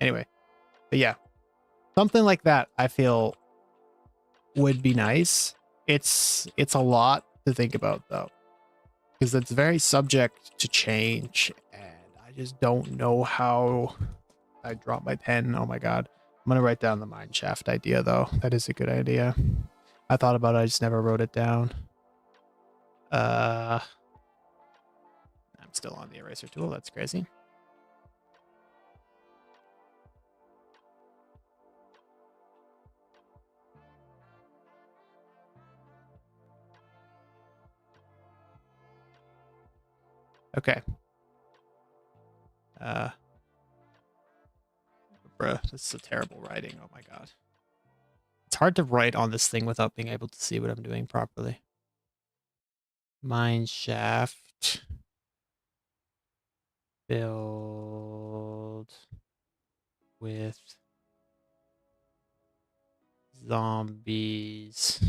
Anyway, but yeah, something like that I feel would be nice. It's a lot to think about though, because it's very subject to change, and I just don't know how. I dropped my pen. Oh my god. I'm gonna write down the mine shaft idea though. That is a good idea. I thought about it, I just never wrote it down. I'm still on the eraser tool. That's crazy. Okay. Bruh, this is a terrible writing. Oh my god. It's hard to write on this thing without being able to see what I'm doing properly. Mine shaft. Build with zombies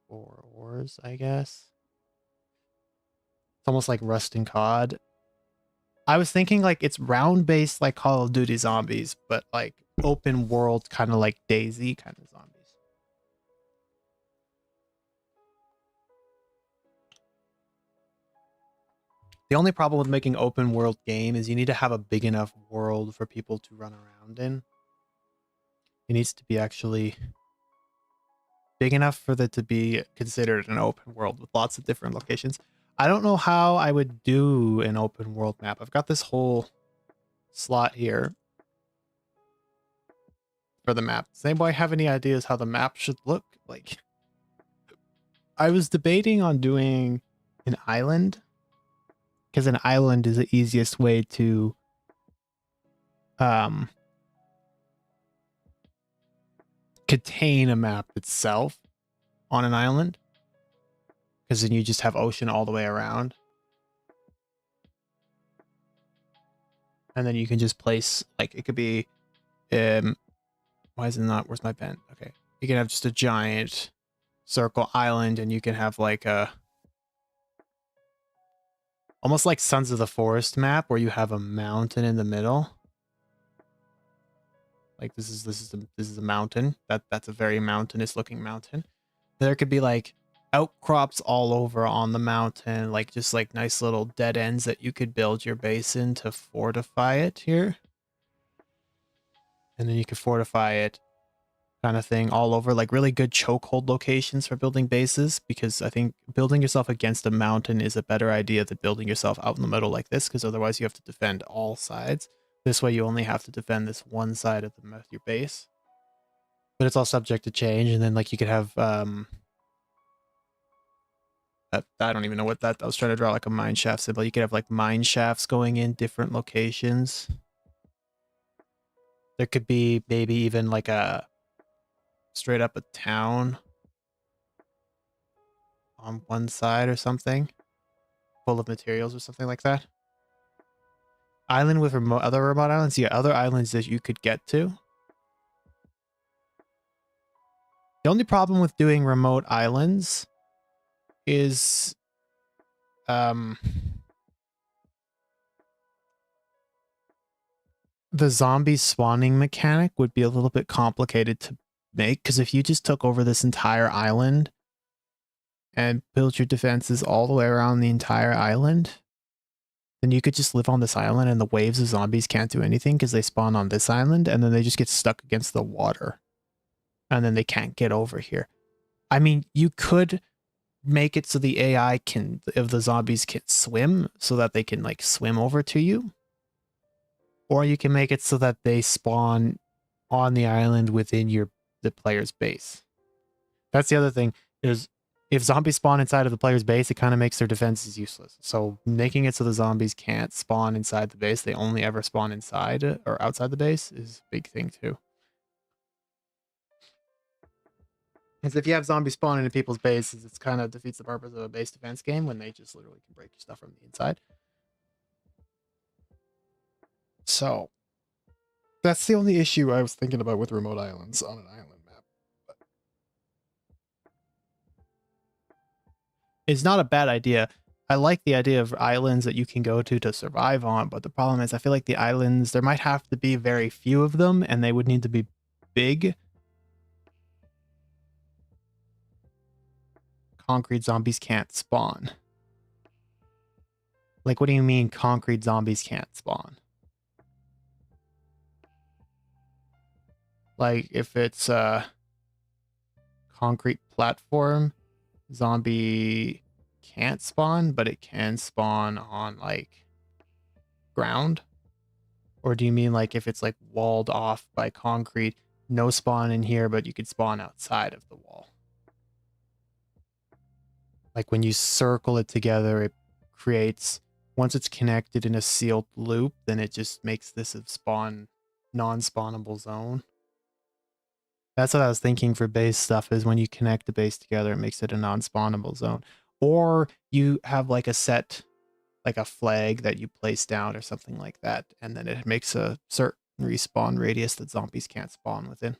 or ores, I guess. It's almost like Rust and COD. I was thinking like it's round based like Call of Duty Zombies, but like open world kind of like Daisy kind of zombies. The only problem with making open world game is you need to have a big enough world for people to run around in. It needs to be actually big enough for that to be considered an open world with lots of different locations. I don't know how I would do an open world map. I've got this whole slot here for the map. Does anybody have any ideas how the map should look? Like, I was debating on doing an island, because an island is the easiest way to contain a map itself on an island, because then you just have ocean all the way around, and then you can just place, like, it could be why is it not, where's my pen? Okay, you can have just a giant circle island, and you can have like a almost like Sons of the Forest map where you have a mountain in the middle. Like this is a mountain. That's a very mountainous looking mountain. There could be like outcrops all over on the mountain, like just like nice little dead ends that you could build your base in to fortify it here. And then you could fortify it kind of thing all over, like really good chokehold locations for building bases, because I think building yourself against a mountain is a better idea than building yourself out in the middle like this, because otherwise you have to defend all sides. This way you only have to defend this one side of your base. But it's all subject to change, and then like you could have I don't even know what that, I was trying to draw like a mine shaft symbol. You could have like mine shafts going in different locations. There could be maybe even like a straight up a town on one side or something, full of materials or something like that. Island with other remote islands. Yeah, other islands that you could get to. The only problem with doing remote islands is the zombie spawning mechanic would be a little bit complicated to make, because if you just took over this entire island and built your defenses all the way around the entire island, then you could just live on this island and the waves of zombies can't do anything because they spawn on this island and then they just get stuck against the water and then they can't get over here. I mean, you could make it so the AI can, if the zombies can swim, so that they can like swim over to you. Or you can make it so that they spawn on the island within the player's base. That's the other thing, is if zombies spawn inside of the player's base, it kind of makes their defenses useless. So making it so the zombies can't spawn inside the base, they only ever spawn inside or outside the base, is a big thing too. Because if you have zombies spawning in people's bases, it's kind of defeats the purpose of a base defense game when they just literally can break your stuff from the inside. So that's the only issue I was thinking about with remote islands on an island map. But it's not a bad idea. I like the idea of islands that you can go to survive on, but the problem is I feel like the islands, there might have to be very few of them, and they would need to be big. Concrete zombies can't spawn. Like, what do you mean concrete zombies can't spawn? Like, if it's a concrete platform, zombie can't spawn, but it can spawn on, like, ground? Or do you mean, like, if it's, like, walled off by concrete, no spawn in here, but you could spawn outside of the wall? Like, when you circle it together, it creates, once it's connected in a sealed loop, then it just makes this a non-spawnable zone. That's what I was thinking for base stuff, is when you connect the base together, it makes it a non-spawnable zone. Or you have like a set, like a flag that you place down or something like that, and then it makes a certain respawn radius that zombies can't spawn within.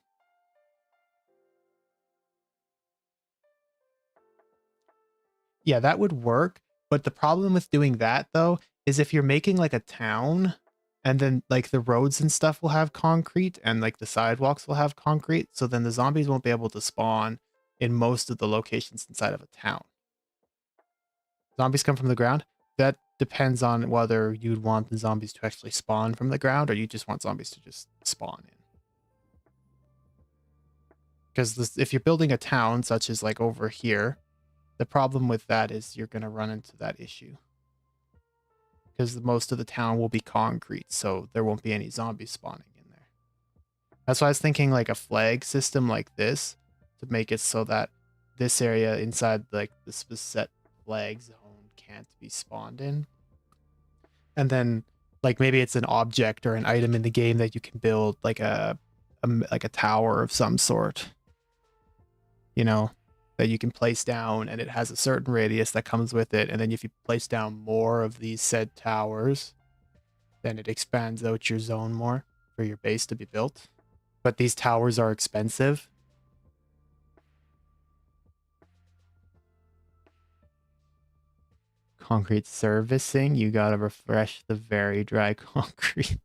Yeah, that would work, But the problem with doing that though is if you're making like a town and then like the roads and stuff will have concrete and like the sidewalks will have concrete, so then the zombies won't be able to spawn in most of the locations inside of a town. Zombies come from the ground. That depends on whether you'd want the zombies to actually spawn from the ground or you just want zombies to just spawn in. Because if you're building a town, such as like over here, the problem with that is you're going to run into that issue. Because most of the town will be concrete, so there won't be any zombies spawning in there. That's why I was thinking like a flag system like this to make it so that this area inside like this set flag zone can't be spawned in. And then like maybe it's an object or an item in the game that you can build like a tower of some sort, you know, that you can place down, and it has a certain radius that comes with it. And then if you place down more of these said towers, then it expands out your zone more for your base to be built. But these towers are expensive. Concrete servicing, you gotta refresh the very dry concrete.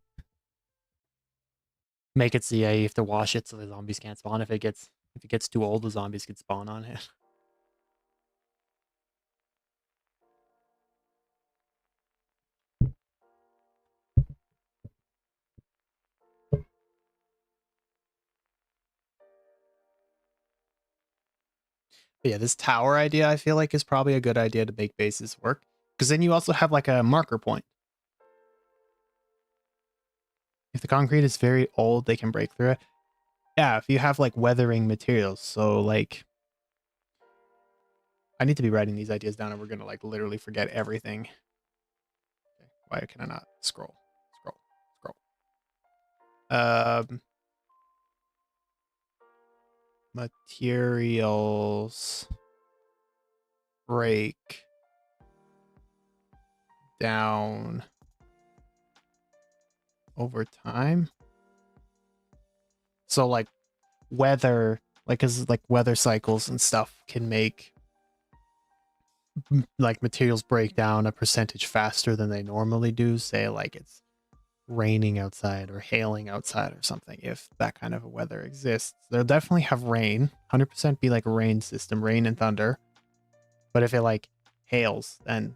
Make it so yeah, you have to wash it so the zombies can't spawn. If it gets too old, the zombies can spawn on it. But yeah, this tower idea I feel like is probably a good idea to make bases work, because then you also have like a marker point. If the concrete is very old, they can break through it. Yeah, if you have like weathering materials, so like I need to be writing these ideas down, and we're gonna like literally forget everything. Okay, why can I not scroll? Materials break down over time. So like weather, like cause like weather cycles and stuff can make like materials break down a percentage faster than they normally do. Say like it's raining outside or hailing outside or something. If that kind of a weather exists, they'll definitely have rain. 100% be like a rain system, rain and thunder. But if it like hails, then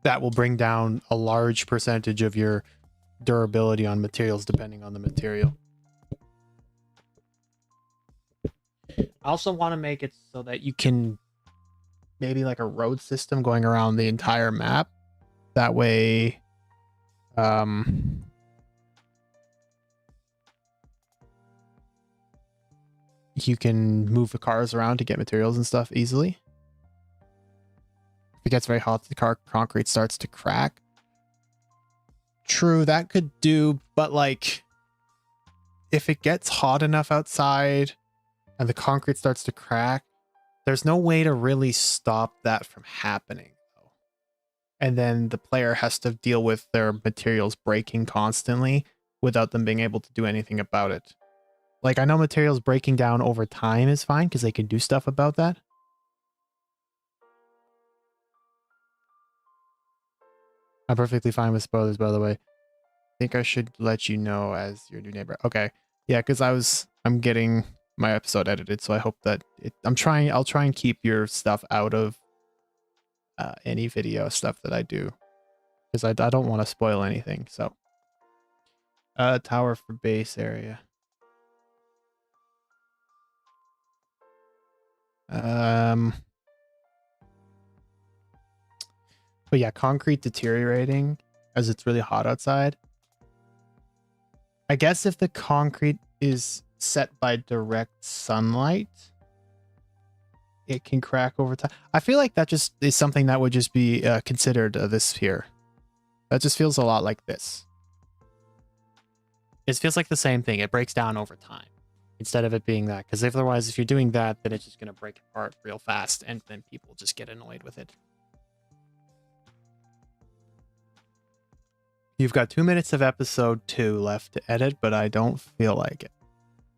that will bring down a large percentage of your durability on materials depending on the material. I also want to make it so that you can maybe like a road system going around the entire map. That way, you can move the cars around to get materials and stuff easily. If it gets very hot, the concrete starts to crack. True, that could do, but like if it gets hot enough outside and the concrete starts to crack, there's no way to really stop that from happening. And then the player has to deal with their materials breaking constantly without them being able to do anything about it. Like, I know materials breaking down over time is fine because they can do stuff about that. I'm perfectly fine with spoilers, by the way. I think I should let you know as your new neighbor. Okay. Yeah, because I'm getting my episode edited, so I hope that I'll try and keep your stuff out of any video stuff that I do, because I don't want to spoil anything. So tower for base area. But yeah, concrete deteriorating as it's really hot outside. I guess if the concrete is set by direct sunlight, it can crack over time. I feel like that just is something that would just be considered this here. That just feels a lot like this. It feels like the same thing. It breaks down over time instead of it being that. Because otherwise, if you're doing that, then it's just going to break apart real fast, and then people just get annoyed with it. You've got 2 minutes of episode 2 left to edit, but I don't feel like it.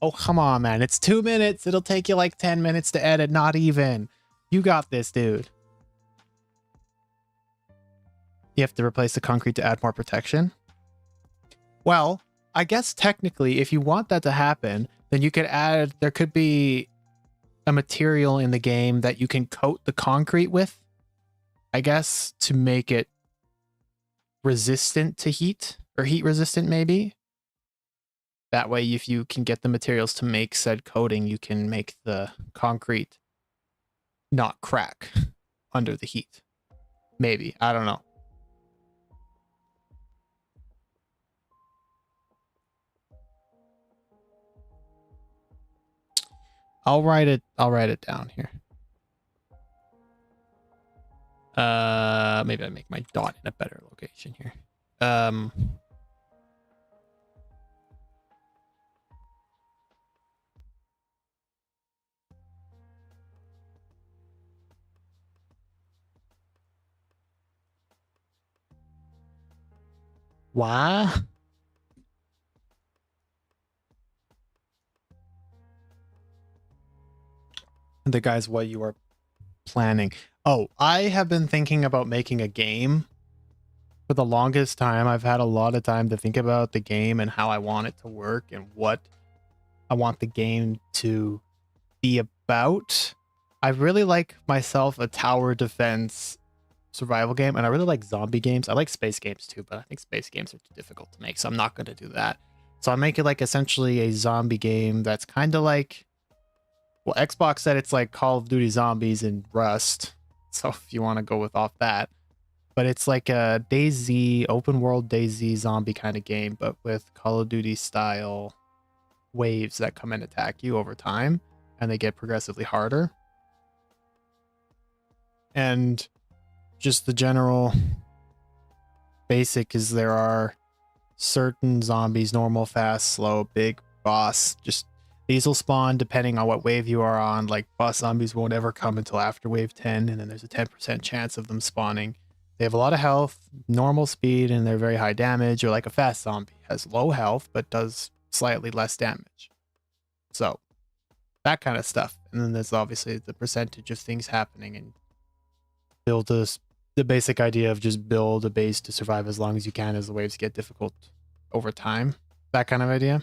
Oh, come on, man. It's 2 minutes. It'll take you like 10 minutes to edit. Not even. You got this, dude. You have to replace the concrete to add more protection. Well, I guess technically, if you want that to happen, then you could add, there could be a material in the game that you can coat the concrete with, I guess, to make it resistant to heat, or heat resistant maybe. That way, if you can get the materials to make said coating, you can make the concrete not crack under the heat. Maybe, I don't know. I'll write it down here. Maybe I make my dot in a better location here. Why? The guys, what you are planning. Oh, I have been thinking about making a game. For the longest time, I've had a lot of time to think about the game and how I want it to work and what I want the game to be about. I really like myself a tower defense survival game, and I really like zombie games. I like space games too, but I think space games are too difficult to make, so I'm not going to do that. So I'll make it like essentially a zombie game that's kind of like, well, Xbox said it's like Call of Duty Zombies and Rust. So if you want to go with off that, but it's like a DayZ, open world DayZ zombie kind of game, but with Call of Duty style waves that come and attack you over time, and they get progressively harder. And just the general basic is there are certain zombies, normal, fast, slow, big, boss. Just these will spawn depending on what wave you are on. Like boss zombies won't ever come until after wave 10, and then there's a 10% chance of them spawning. They have a lot of health, normal speed, and they're very high damage. Or like a fast zombie has low health but does slightly less damage. So that kind of stuff. And then there's obviously the percentage of things happening, and build the basic idea of just build a base to survive as long as you can as the waves get difficult over time. That kind of idea.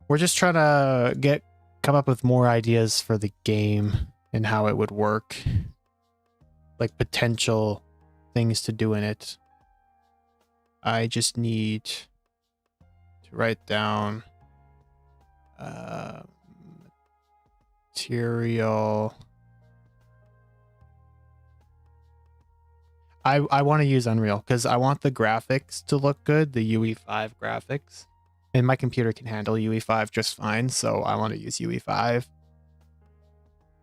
We're just trying to come up with more ideas for the game and how it would work. Like potential things to do in it. I just need to write down material. I want to use Unreal because I want the graphics to look good, the UE5 graphics. And my computer can handle UE5 just fine, so I want to use UE5.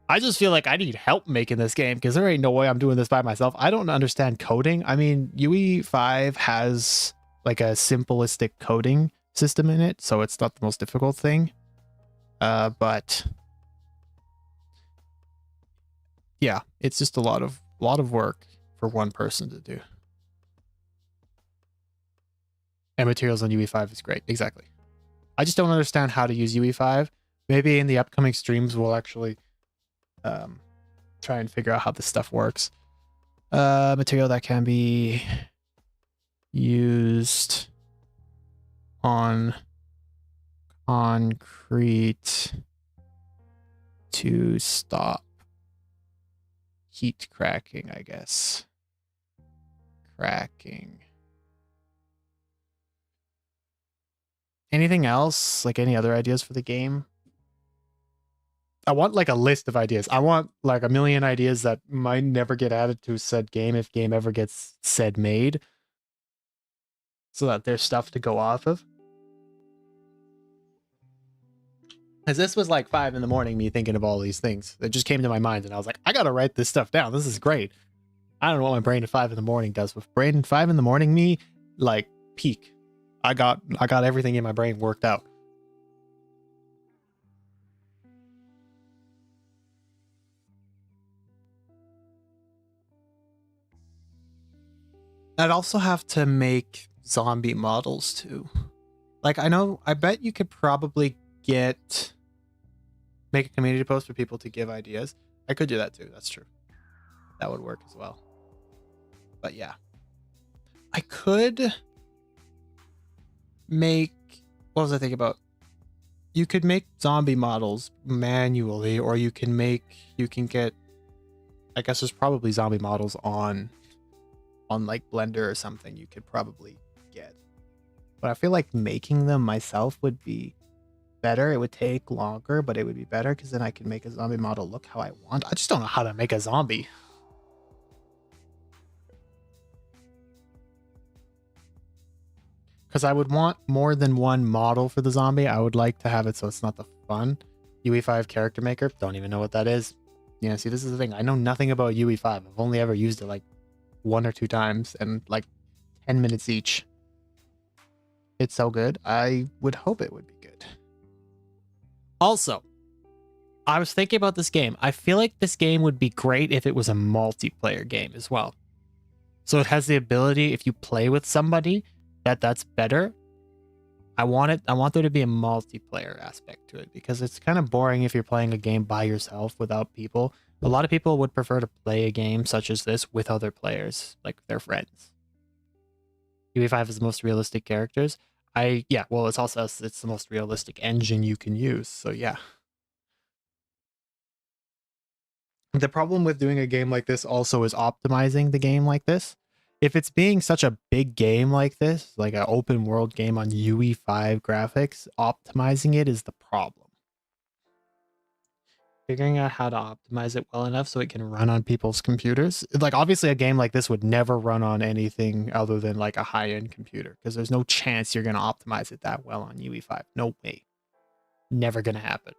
I just feel like I need help making this game because there ain't no way I'm doing this by myself. I don't understand coding. I mean, UE5 has like a simplistic coding system in it, so it's not the most difficult thing. But yeah, it's just a lot of work for one person to do. And materials on UE5 is great. Exactly. I just don't understand how to use UE5. Maybe in the upcoming streams we'll actually try and figure out how this stuff works. Material that can be used on concrete to stop heat cracking, I guess. Cracking. Anything else? Like any other ideas for the game? I want like a list of ideas. I want like a million ideas that might never get added to said game if game ever gets said made. So that there's stuff to go off of. Because this was like 5 in the morning, me thinking of all these things. It just came to my mind and I was like, I gotta write this stuff down. This is great. I don't know what my brain at 5 in the morning does. With brain 5 in the morning, me, like peak. I got everything in my brain worked out. I'd also have to make zombie models too. Like I bet you could probably make a community post for people to give ideas. I could do that too. That's true. That would work as well. But yeah. I could make, what was I thinking about? You could make zombie models manually, or you can get, I guess there's probably zombie models on like Blender or something you could probably get. But I feel like making them myself would be better. It would take longer, but it would be better because then I could make a zombie model look how I want. I just don't know how to make a zombie. Because I would want more than one model for the zombie. I would like to have it so it's not the fun. UE5 character maker, don't even know what that is. Yeah, see, this is the thing. I know nothing about UE5. I've only ever used it like 1 or 2 times and like 10 minutes each. It's so good. I would hope it would be good. Also, I was thinking about this game. I feel like this game would be great if it was a multiplayer game as well. So it has the ability, if you play with somebody, that's better. I want there to be a multiplayer aspect to it because it's kind of boring if you're playing a game by yourself without people. A lot of people would prefer to play a game such as this with other players, like their friends. UE5 is the most realistic characters. Well, it's also it's the most realistic engine you can use. So yeah. The problem with doing a game like this also is optimizing the game like this. If it's being such a big game like this, like an open world game on UE5 graphics, optimizing it is the problem. Figuring out how to optimize it well enough so it can run on people's computers. Like, obviously a game like this would never run on anything other than like a high-end computer because there's no chance you're going to optimize it that well on UE5. No way. Never going to happen.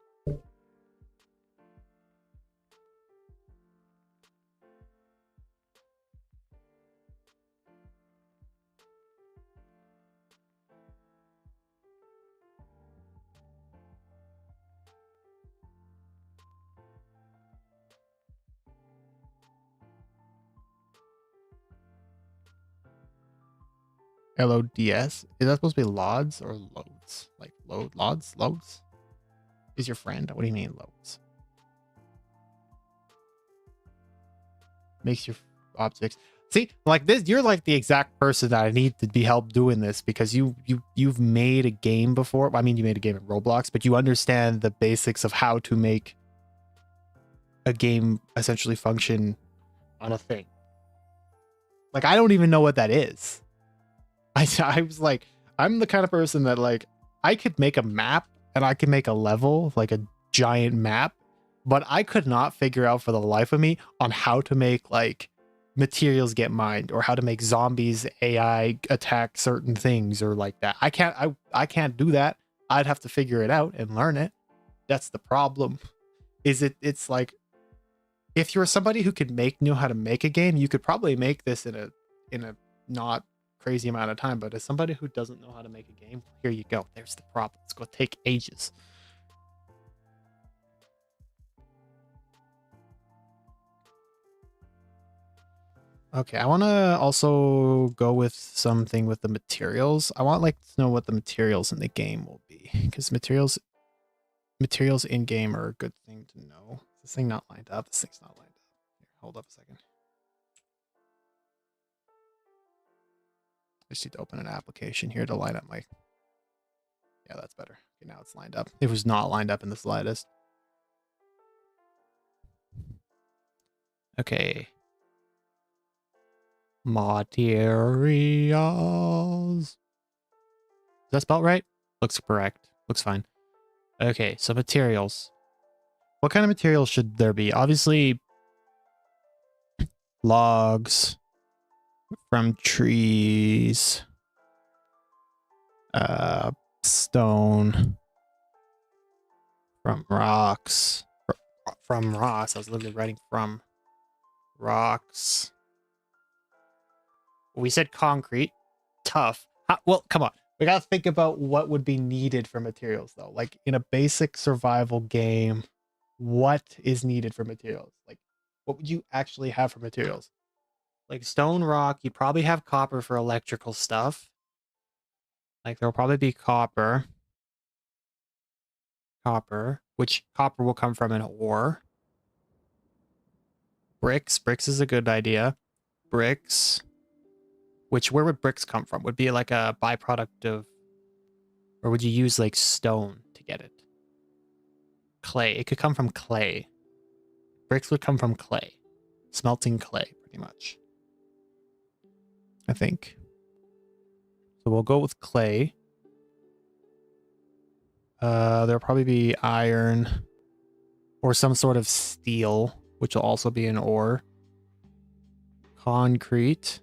LODS? Is that supposed to be LODs or loads? Like LODs? Loads? Is your friend? What do you mean loads? Makes your objects. See, like this, you're like the exact person that I need to be help doing this because you've made a game before. I mean, you made a game in Roblox, but you understand the basics of how to make a game essentially function on a thing. Like, I don't even know what that is. I was like, I'm the kind of person that like, I could make a map and I could make a level, like a giant map, but I could not figure out for the life of me on how to make like materials get mined or how to make zombies AI attack certain things or like that. I can't do that. I'd have to figure it out and learn it. That's the problem. It's like, if you're somebody who could know how to make a game, you could probably make this in a not crazy amount of time. But as somebody who doesn't know how to make a game, here you go. There's the problem. It's going to take ages. Okay, I want to also go with something with the materials. I want like to know what the materials in the game will be, because materials in game are a good thing to know. Is this thing not lined up? This thing's not lined up. Here, hold up a second. I just need to open an application here to line up my... Yeah, that's better. Okay, now it's lined up. It was not lined up in the slightest. Okay. Materials. Is that spelled right? Looks correct. Looks fine. Okay, so materials. What kind of materials should there be? Obviously, logs from trees. Stone from rocks. From rocks. I was literally writing from rocks. We said concrete. Tough. Well, come on. We gotta think about what would be needed for materials, though. Like, in a basic survival game, what is needed for materials? Like, what would you actually have for materials? Like stone, rock, you'd probably have copper for electrical stuff. Like, there'll probably be copper. Which copper will come from an ore. Bricks is a good idea. Bricks. where would bricks come from? Would be like a byproduct of, or would you use like stone to get it? Clay. It could come from clay. Bricks would come from clay. Smelting clay, pretty much. I think. So we'll go with clay. There'll probably be iron or some sort of steel, which will also be an ore. Concrete.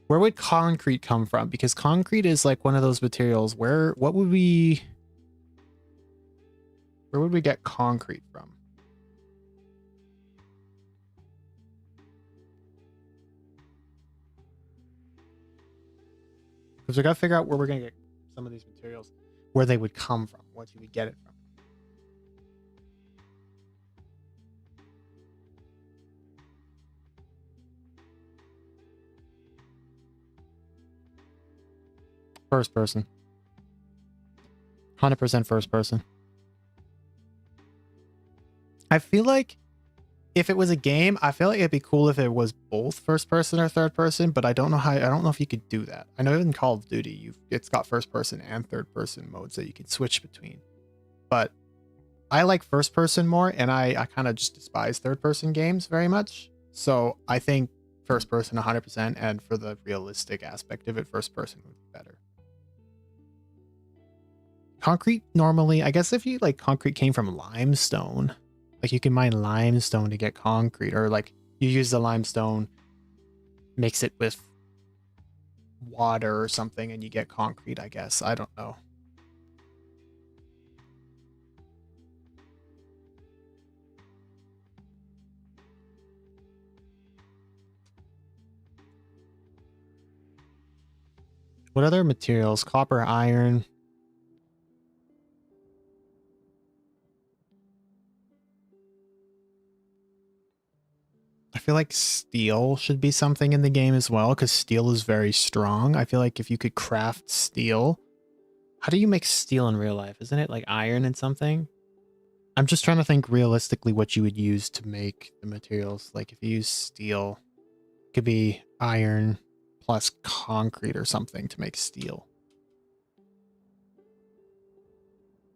Where would concrete come from? Because concrete is like one of those materials where, where would we get concrete from? Because we got to figure out where we're going to get some of these materials, where they would come from, what you would get it from. First person. 100% first person. I feel like if it was a game, I feel like it'd be cool if it was both first person or third person, but I don't know if you could do that. I know in Call of Duty, it's got first person and third person modes that you can switch between. But I like first person more, and I kind of just despise third person games very much. So I think first person 100%, and for the realistic aspect of it, first person would be better. Concrete normally, I guess if you like concrete came from limestone, like you can mine limestone to get concrete, or like you use the limestone, mix it with water or something, and you get concrete, I guess. I don't know. What other materials? Copper, iron. I feel like steel should be something in the game as well, because steel is very strong. I feel like if you could craft steel... How do you make steel in real life? Isn't it like iron and something? I'm just trying to think realistically what you would use to make the materials. Like if you use steel, it could be iron plus concrete or something to make steel.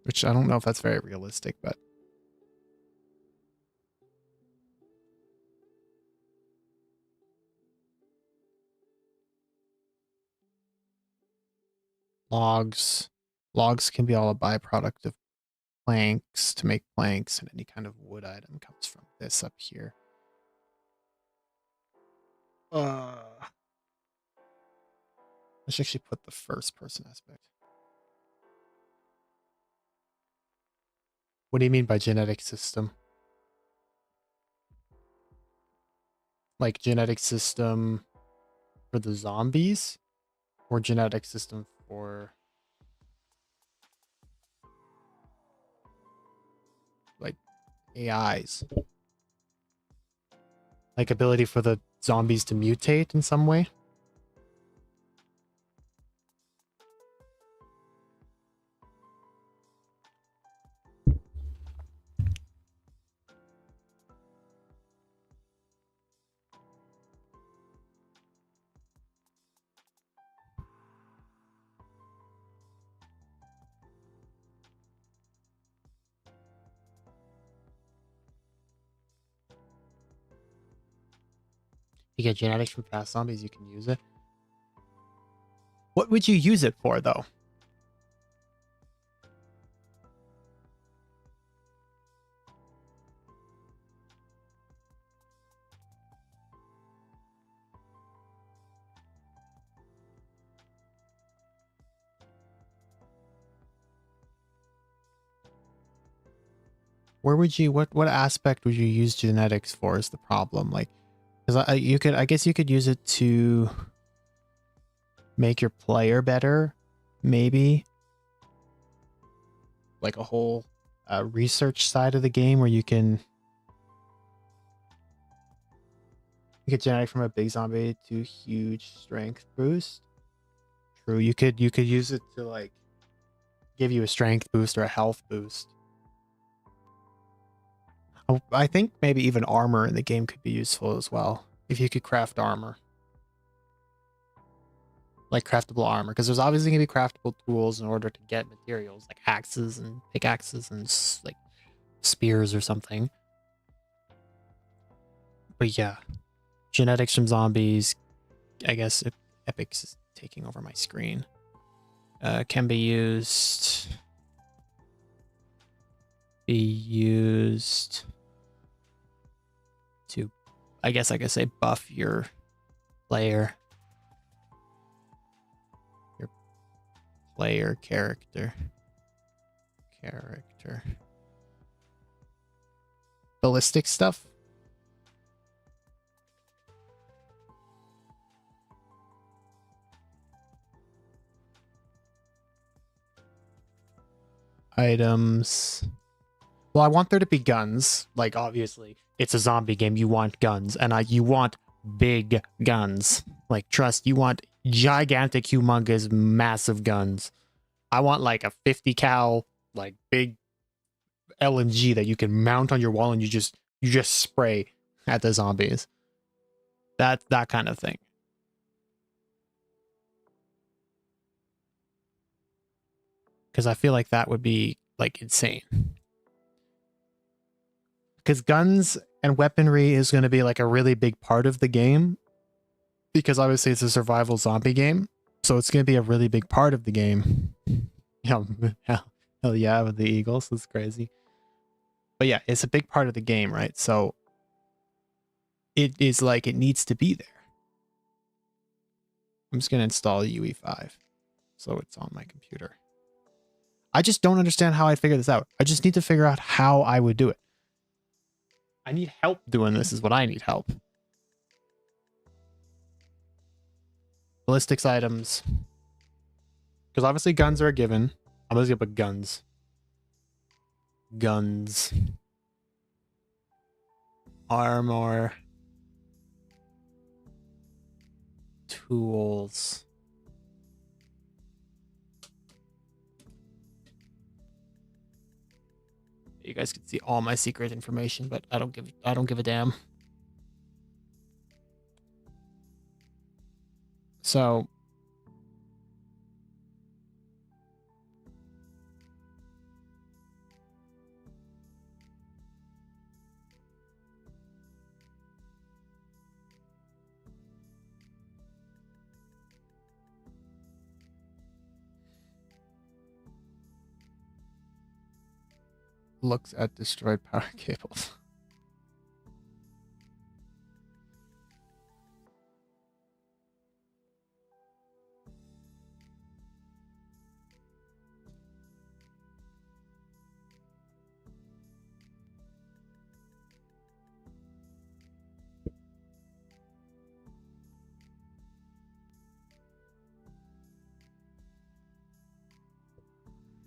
Which I don't know if that's very realistic, but... Logs. Logs can be all a byproduct of planks to make planks, and any kind of wood item comes from this up here. Let's actually put the first person aspect. What do you mean by genetic system? Like genetic system for the zombies? Or genetic system for like AIs? Like ability for the zombies to mutate in some way? You get genetics from past zombies, you can use it. What would you use it for, though? Where would you, what aspect would you use genetics for is the problem? Like, because I guess you could use it to make your player better, maybe. Like a whole research side of the game where you can get genetic from a big zombie to huge strength boost. True, you could use it to like give you a strength boost or a health boost. I think maybe even armor in the game could be useful as well. If you could craft armor. Like craftable armor, because there's obviously gonna be craftable tools in order to get materials like axes and pickaxes and like spears or something. But yeah, genetics from zombies. I guess Epic's is taking over my screen. Can be used. To, I guess I could say, buff your player. Player character. Ballistic stuff. Items. Well, I want there to be guns. Like, obviously, it's a zombie game. You want guns. And you want big guns. Like, trust, you want gigantic, humongous, massive guns. I want like a 50 cal, like big LMG that you can mount on your wall and you just spray at the zombies. That kind of thing. Because I feel like that would be like insane. Because guns and weaponry is going to be like a really big part of the game. Because obviously it's a survival zombie game. So it's going to be a really big part of the game. Hell yeah, with the Eagles. That's crazy. But yeah, it's a big part of the game, right? So it is like it needs to be there. I'm just going to install UE5. So it's on my computer. I just don't understand how I'd figure this out. I just need to figure out how I would do it. I need help doing this is what I need help. Ballistics items. Because obviously guns are a given. I'm just going to put guns. Guns. Armor. Tools. You guys can see all my secret information, but I don't give a damn. So looks at destroyed power cables.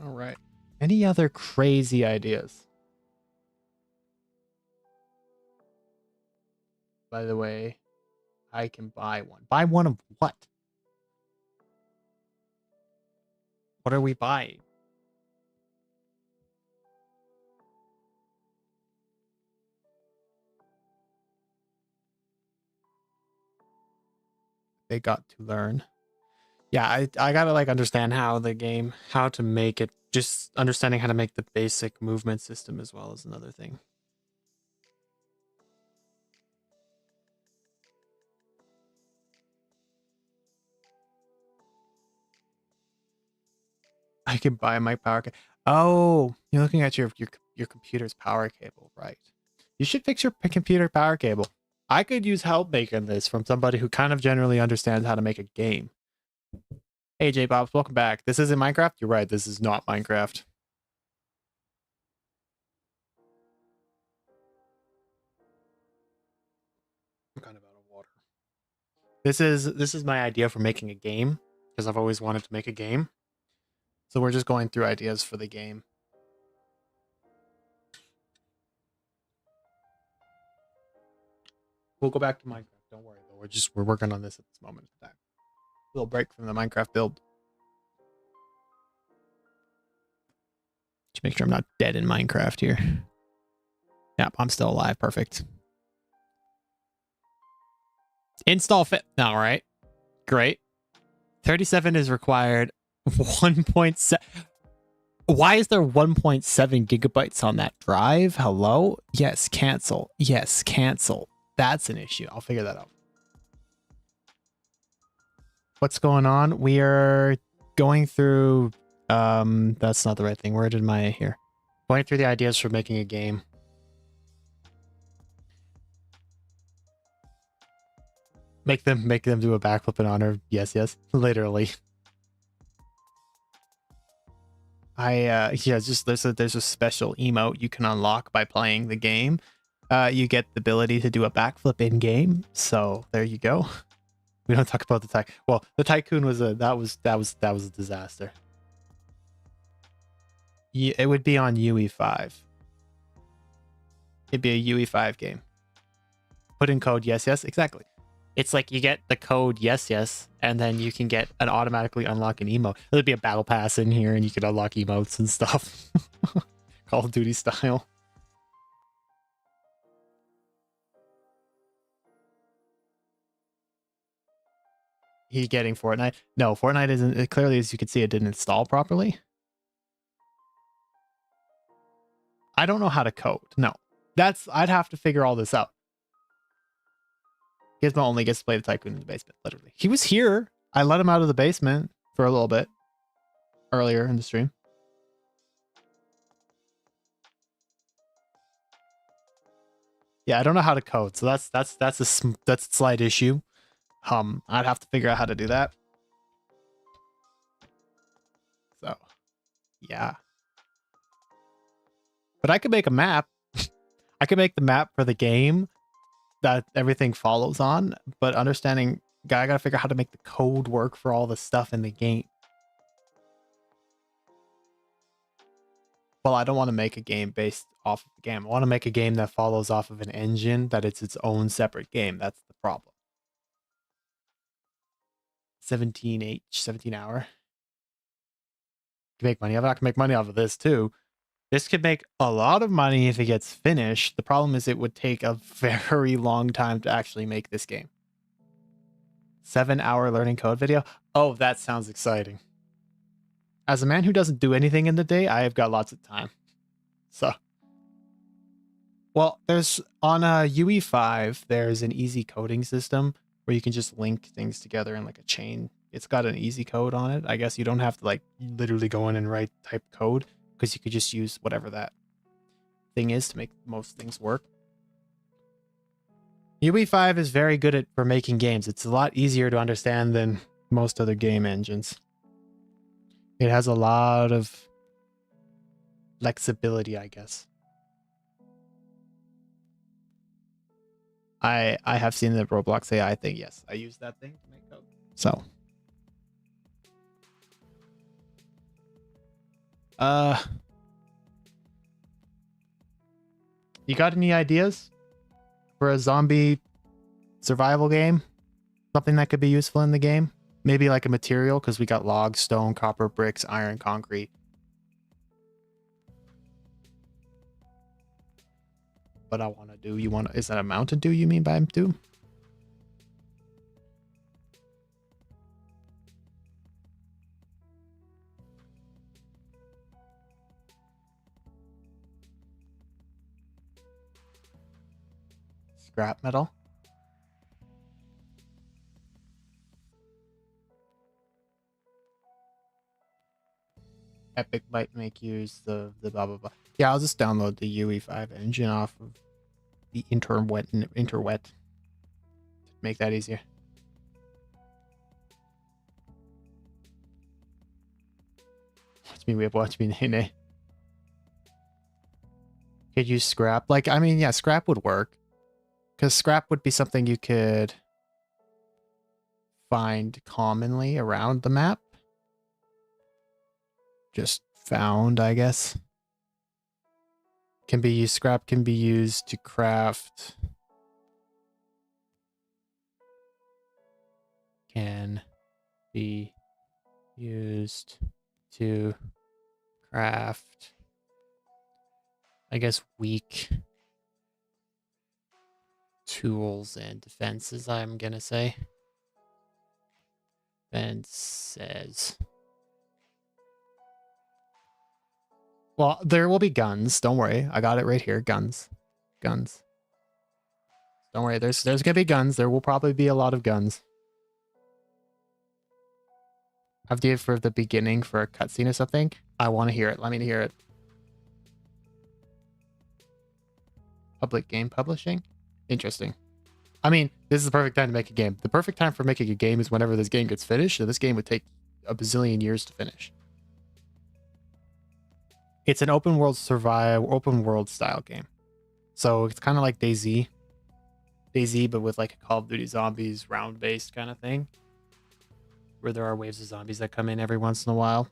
All right. Any other crazy ideas? By the way, I can buy one. Buy one of what? What are we buying? They got to learn. Yeah, I gotta like understand how to make it. Just understanding how to make the basic movement system as well as another thing. I can buy my power cable. Oh, you're looking at your computer's power cable, right? You should fix your computer power cable. I could use help making this from somebody who kind of generally understands how to make a game. Hey, J Bobs, welcome back. This isn't Minecraft? You're right, this is not Minecraft. I'm kind of out of water. This is my idea for making a game, because I've always wanted to make a game. So we're just going through ideas for the game. We'll go back to Minecraft. Don't worry though. We're working on this at this moment in time. A little break from the Minecraft build. Just make sure I'm not dead in Minecraft here. Yep, I'm still alive. Perfect. Install fit. All right. Great. 37 is required. 1.7. Why is there 1.7 gigabytes on that drive? Hello? Yes, cancel. Yes, cancel. That's an issue. I'll figure that out. What's going on? We are going through that's not the right thing. Where did my here? Going through the ideas for making a game. Make them do a backflip in honor. Yes, yes. Literally. Yeah, just there's a special emote you can unlock by playing the game. You get the ability to do a backflip in game. So there you go. We don't talk about the tycoon. Well, the tycoon was a disaster. Yeah, it would be on UE5. It'd be a UE5 game. Put in code yes, yes, exactly. It's like you get the code yes, yes, and then you can get an automatically unlock an emote. There'd be a battle pass in here, and you could unlock emotes and stuff. Call of Duty style. He getting Fortnite? No, Fortnite isn't. Clearly, as you can see, it didn't install properly. I don't know how to code. No, I'd have to figure all this out. Gizmo only gets to play the tycoon in the basement. Literally, he was here. I let him out of the basement for a little bit earlier in the stream. Yeah, I don't know how to code, so that's a slight issue. I'd have to figure out how to do that. So, yeah. But I could make a map. I could make the map for the game that everything follows on, but I gotta figure out how to make the code work for all the stuff in the game. Well, I don't want to make a game based off of the game. I want to make a game that follows off of an engine that it's its own separate game. That's the problem. 17 hour. Can make money off it. I can make money off of this too. This could make a lot of money if it gets finished. The problem is it would take a very long time to actually make this game. 7-hour learning code video. Oh, that sounds exciting. As a man who doesn't do anything in the day, I have got lots of time. So, well, there's on a UE5, there's an easy coding system where you can just link things together in like a chain. It's got an easy code on it. I guess you don't have to like literally go in and type code, because you could just use whatever that thing is to make most things work. UE5 is very good for making games. It's a lot easier to understand than most other game engines. It has a lot of flexibility, I guess. I have seen the Roblox AI thing. Yes, I use that thing to make code. So, you got any ideas for a zombie survival game? Something that could be useful in the game? Maybe like a material, because we got logs, stone, copper, bricks, iron, concrete. What I want to do, is that a Mountain Dew you mean by Dew? Scrap metal? Epic might make use the blah blah blah. Yeah, I'll just download the UE5 engine off of the interwet to make that easier. Watch me, Nene. Could use scrap. Like, I mean, yeah, scrap would work. Because scrap would be something you could find commonly around the map. Just found, I guess. Scrap can be used to craft. Can be used to craft, I guess, weak tools and defenses, I'm gonna say. Fences. Well, there will be guns. Don't worry. I got it right here. Guns. Guns. Don't worry. There's gonna be guns. There will probably be a lot of guns. Have to for the beginning for a cutscene or something. I want to hear it. Let me hear it. Public game publishing? Interesting. I mean, this is the perfect time to make a game. The perfect time for making a game is whenever this game gets finished. So this game would take a bazillion years to finish. It's an open world style game. So it's kind of like DayZ, but with like a Call of Duty Zombies round based kind of thing, where there are waves of zombies that come in every once in a while.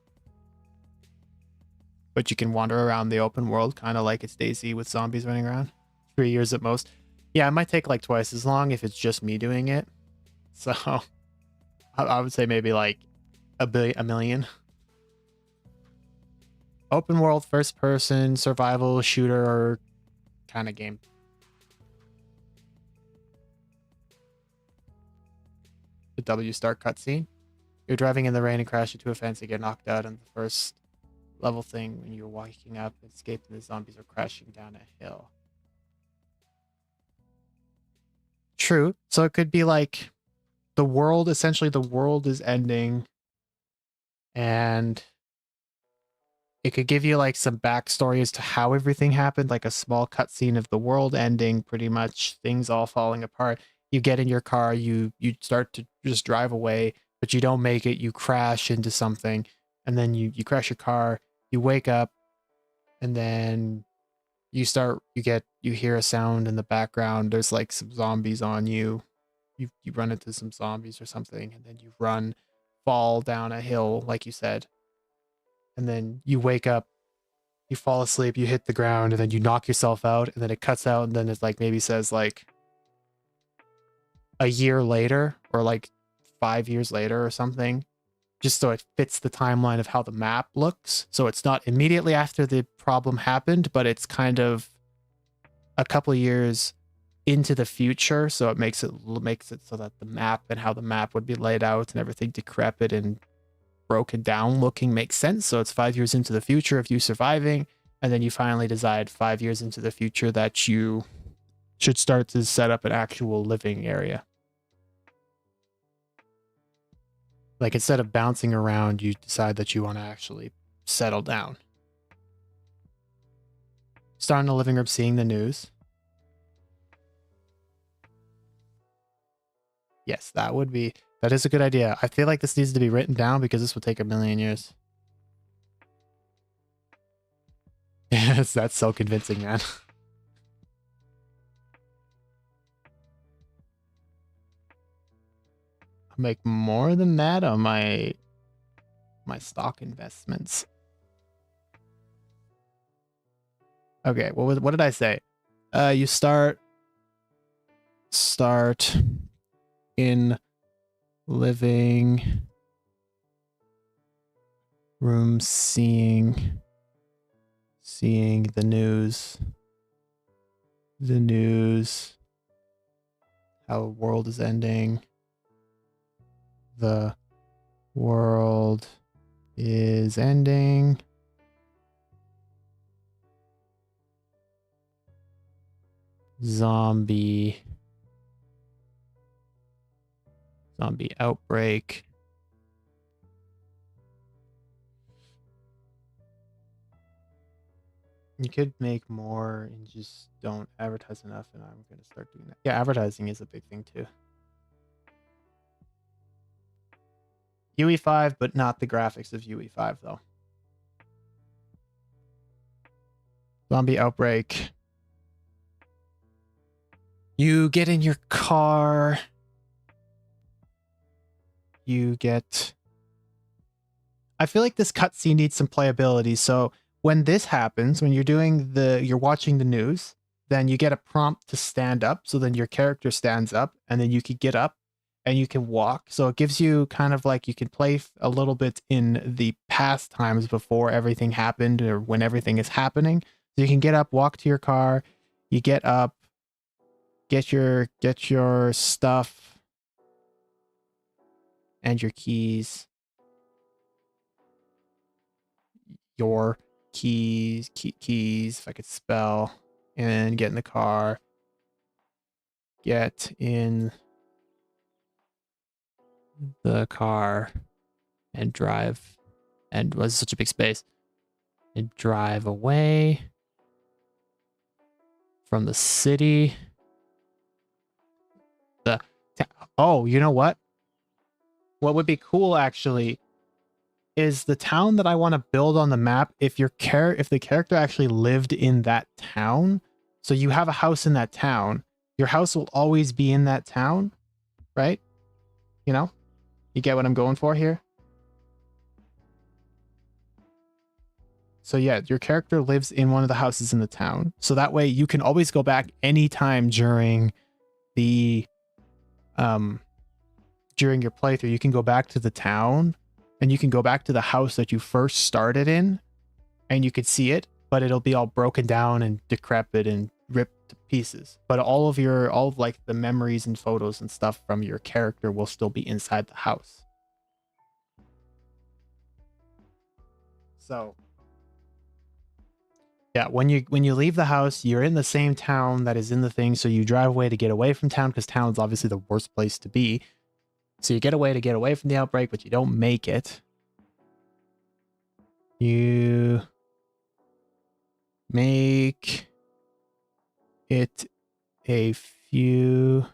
But you can wander around the open world, kind of like it's DayZ with zombies running around. 3 years at most. Yeah, it might take like twice as long if it's just me doing it. So I would say maybe like a million. Open world, first person, survival, shooter kind of game. The W start cutscene. You're driving in the rain and crash into a fence and get knocked out on the first level thing when you're walking up, escaping the zombies or crashing down a hill. True. So it could be like the world, essentially the world is ending, and it could give you like some backstory as to how everything happened, like a small cutscene of the world ending, pretty much things all falling apart. You get in your car, you start to just drive away, but you don't make it, you crash into something, and then you crash your car, you wake up, and then you hear a sound in the background. There's like some zombies on you. You run into some zombies or something, and then you fall down a hill, like you said. And then you wake up, you fall asleep, you hit the ground, and then you knock yourself out, and then it cuts out, and then it like maybe says like a year later or like 5 years later or something, just so it fits the timeline of how the map looks. So it's not immediately after the problem happened, but it's kind of a couple of years into the future. So it makes it so that the map and how the map would be laid out and everything decrepit and broken down looking makes sense. So it's 5 years into the future of you surviving, and then you finally decide 5 years into the future that you should start to set up an actual living area. Like instead of bouncing around, you decide that you want to actually settle down. Start in the living room, seeing the news. Yes, that is a good idea. I feel like this needs to be written down because this would take a million years. Yes, that's so convincing, man. I'll make more than that on my stock investments. Okay, what did I say? You start in living room, seeing the news, how the world is ending. The world is ending. Zombie outbreak. You could make more and just don't advertise enough, and I'm going to start doing that. Yeah, advertising is a big thing too. UE5, but not the graphics of UE5 though. Zombie outbreak. You get in your car. I feel like this cutscene needs some playability. So when this happens, when you're watching the news, then you get a prompt to stand up. So then your character stands up, and then you can get up and you can walk. So it gives you kind of like you can play a little bit in the past times before everything happened or when everything is happening. So you can get up, walk to your car, you get up, get your stuff and your keys. Your keys, if I could spell, and get in the car. Get in the car and drive. And was such a big space. And drive away from the city. Oh, you know what? What would be cool actually is the town that I want to build on the map. If the character actually lived in that town, so you have a house in that town, your house will always be in that town, right? You know, you get what I'm going for here. So yeah, your character lives in one of the houses in the town. So that way you can always go back anytime during the during your playthrough. You can go back to the town and you can go back to the house that you first started in and you could see it, but it'll be all broken down and decrepit and ripped to pieces. But all of like the memories and photos and stuff from your character will still be inside the house. So yeah, when you leave the house, you're in the same town that is in the thing. So you drive away to get away from town because town's obviously the worst place to be. So you get away from the outbreak, but you don't make it. You make it a few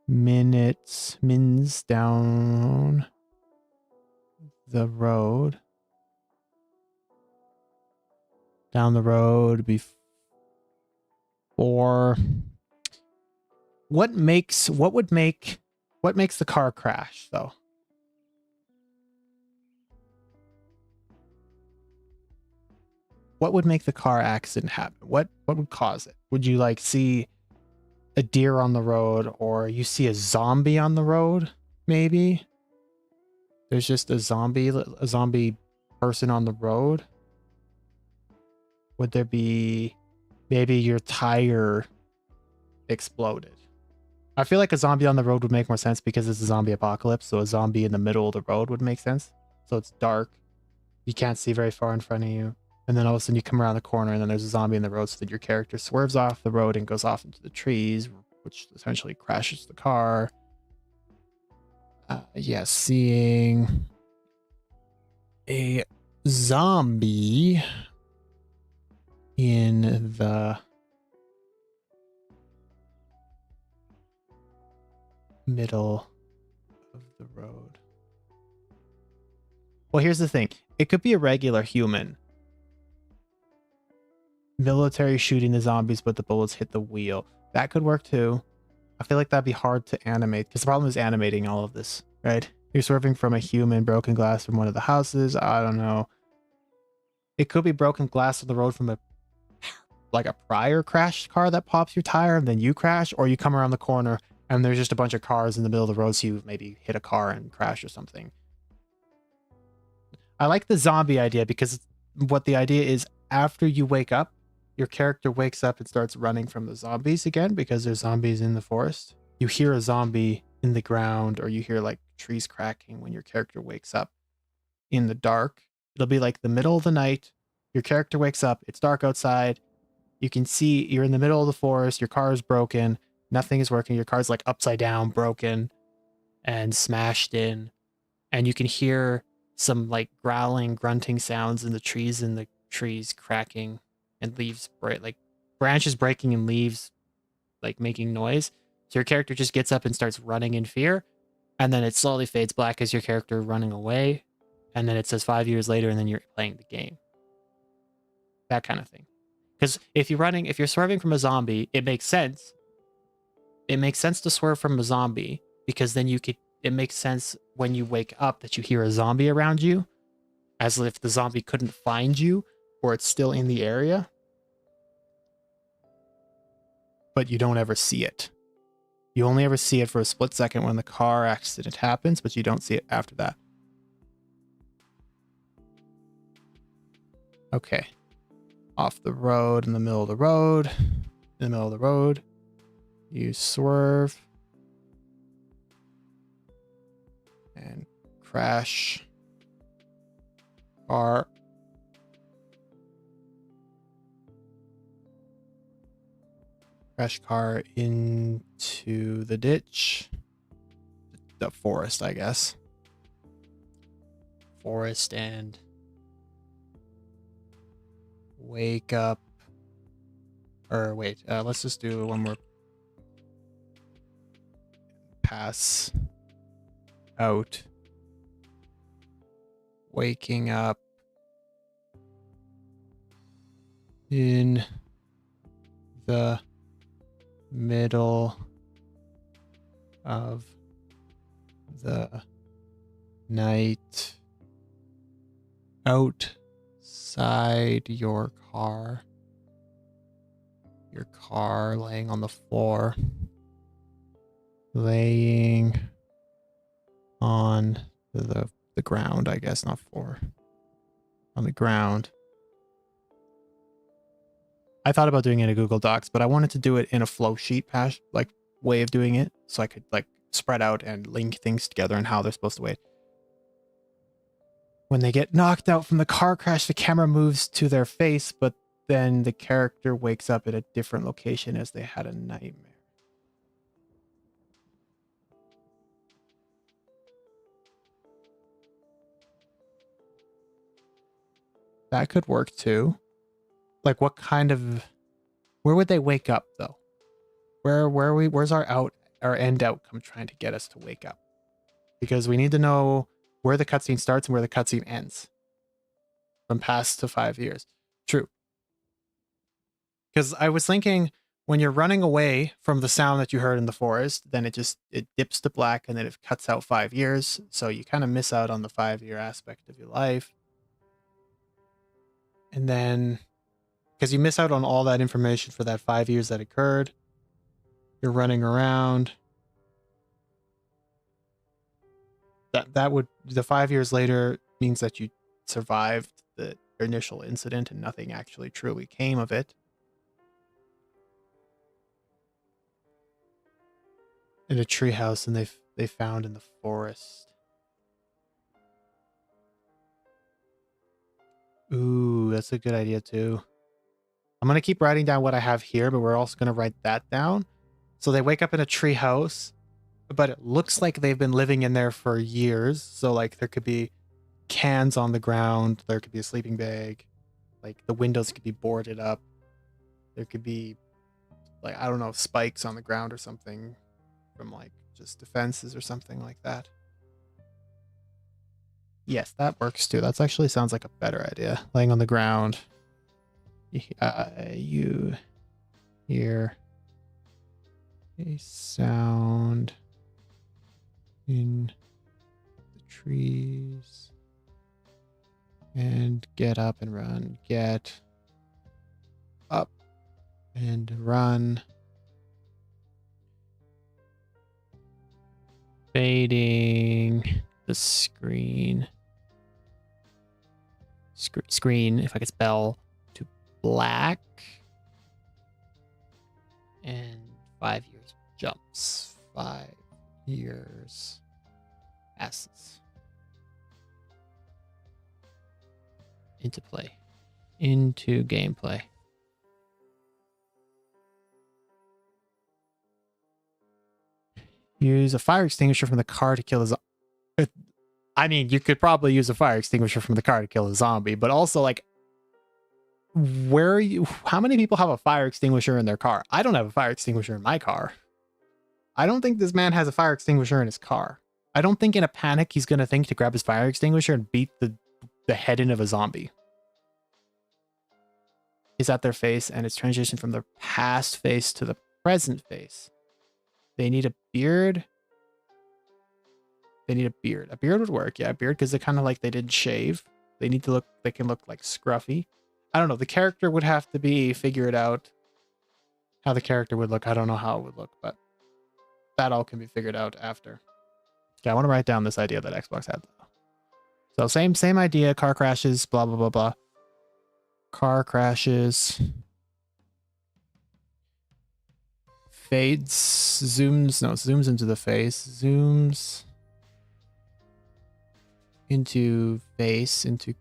mins down the road. Down the road before. What makes the car crash though? What would make the car accident happen? What would cause it? Would you like see a deer on the road, or you see a zombie on the road? Maybe there's just a zombie person on the road. Would there be maybe your tire exploded? I feel like a zombie on the road would make more sense because it's a zombie apocalypse. So a zombie in the middle of the road would make sense. So it's dark. You can't see very far in front of you. And then all of a sudden you come around the corner and then there's a zombie in the road, so that your character swerves off the road and goes off into the trees, which essentially crashes the car. Yeah, seeing a zombie in the middle of the road. Well, here's the thing. It could be a regular human. Military shooting the zombies, but the bullets hit the wheel. That could work too. I feel like that'd be hard to animate because the problem is animating all of this, right? You're swerving from a human, broken glass from one of the houses. I don't know. It could be broken glass on the road from a prior crashed car that pops your tire and then you crash, or you come around the corner and there's just a bunch of cars in the middle of the road, so you maybe hit a car and crash or something. I like the zombie idea because what the idea is, after you wake up, your character wakes up and starts running from the zombies again because there's zombies in the forest. You hear a zombie in the ground, or you hear like trees cracking when your character wakes up in the dark. It'll be like the middle of the night. Your character wakes up. It's dark outside. You can see you're in the middle of the forest. Your car is broken. Nothing is working. Your car's like upside down, broken, and smashed in. And you can hear some like growling, grunting sounds in the trees cracking and leaves like branches breaking and leaves like making noise. So your character just gets up and starts running in fear. And then it slowly fades black as your character running away. And then it says 5 years later, and then you're playing the game. That kind of thing. Because if you're swerving from a zombie, it makes sense. It makes sense to swerve from a zombie because then it makes sense when you wake up that you hear a zombie around you, as if the zombie couldn't find you or it's still in the area. But you don't ever see it. You only ever see it for a split second when the car accident happens, but you don't see it after that. Okay. Off the road, in the middle of the road. In the middle of the road. You swerve and crash car. Crash car into the ditch. The forest, I guess. Forest and wake up. Or wait, let's just do one more. Pass out. Waking up in the middle of the night outside your car laying on the floor, laying on the ground, I guess, not floor, on the ground. I thought about doing it in a Google Docs, but I wanted to do it in a flow sheet like way of doing it, so I could like spread out and link things together and how they're supposed to wait. When they get knocked out from the car crash, the camera moves to their face, but then the character wakes up at a different location as they had a nightmare. That could work too. Like what kind of, where would they wake up though? Where's our end outcome trying to get us to wake up? Because we need to know where the cutscene starts and where the cutscene ends. From past to 5 years. True. Because I was thinking when you're running away from the sound that you heard in the forest, then it dips to black and then it cuts out 5 years. So you kind of miss out on the 5-year aspect of your life. And then, because you miss out on all that information for that 5 years that occurred, you're running around. That would, the 5 years later means that you survived the initial incident and nothing actually truly came of it. In a treehouse, and they found in the forest. Ooh, that's a good idea too. I'm gonna keep writing down what I have here, but we're also gonna write that down. So they wake up in a treehouse, but it looks like they've been living in there for years. So like there could be cans on the ground, there could be a sleeping bag, like the windows could be boarded up. There could be like, I don't know, spikes on the ground or something from like just defenses or something like that. Yes, that works too. That's actually sounds like a better idea. Laying on the ground. You hear a sound in the trees and get up and run. Get up and run. Fading the screen. Screen, if I could spell, to black. And 5 years jumps. 5 years passes. Into play. Into gameplay. Use a fire extinguisher from the car to kill a zombie. I mean, you could probably use a fire extinguisher from the car to kill a zombie, but also like, where are you? How many people have a fire extinguisher in their car? I don't have a fire extinguisher in my car. I don't think this man has a fire extinguisher in his car. I don't think in a panic he's going to think to grab his fire extinguisher and beat the head in of a zombie. Is at their face and it's transitioned from the past face to the present face. They need a beard. They need a beard. A beard would work. Yeah, a beard, because they're kind of like they didn't shave. They need to look, they can look like scruffy. I don't know. The character would have to be figured out how the character would look. I don't know how it would look, but that all can be figured out after. Okay, I want to write down this idea that Xbox had. So same idea. Car crashes, blah, blah, blah, blah. Car crashes. fades, zooms into the face, zooms into face, into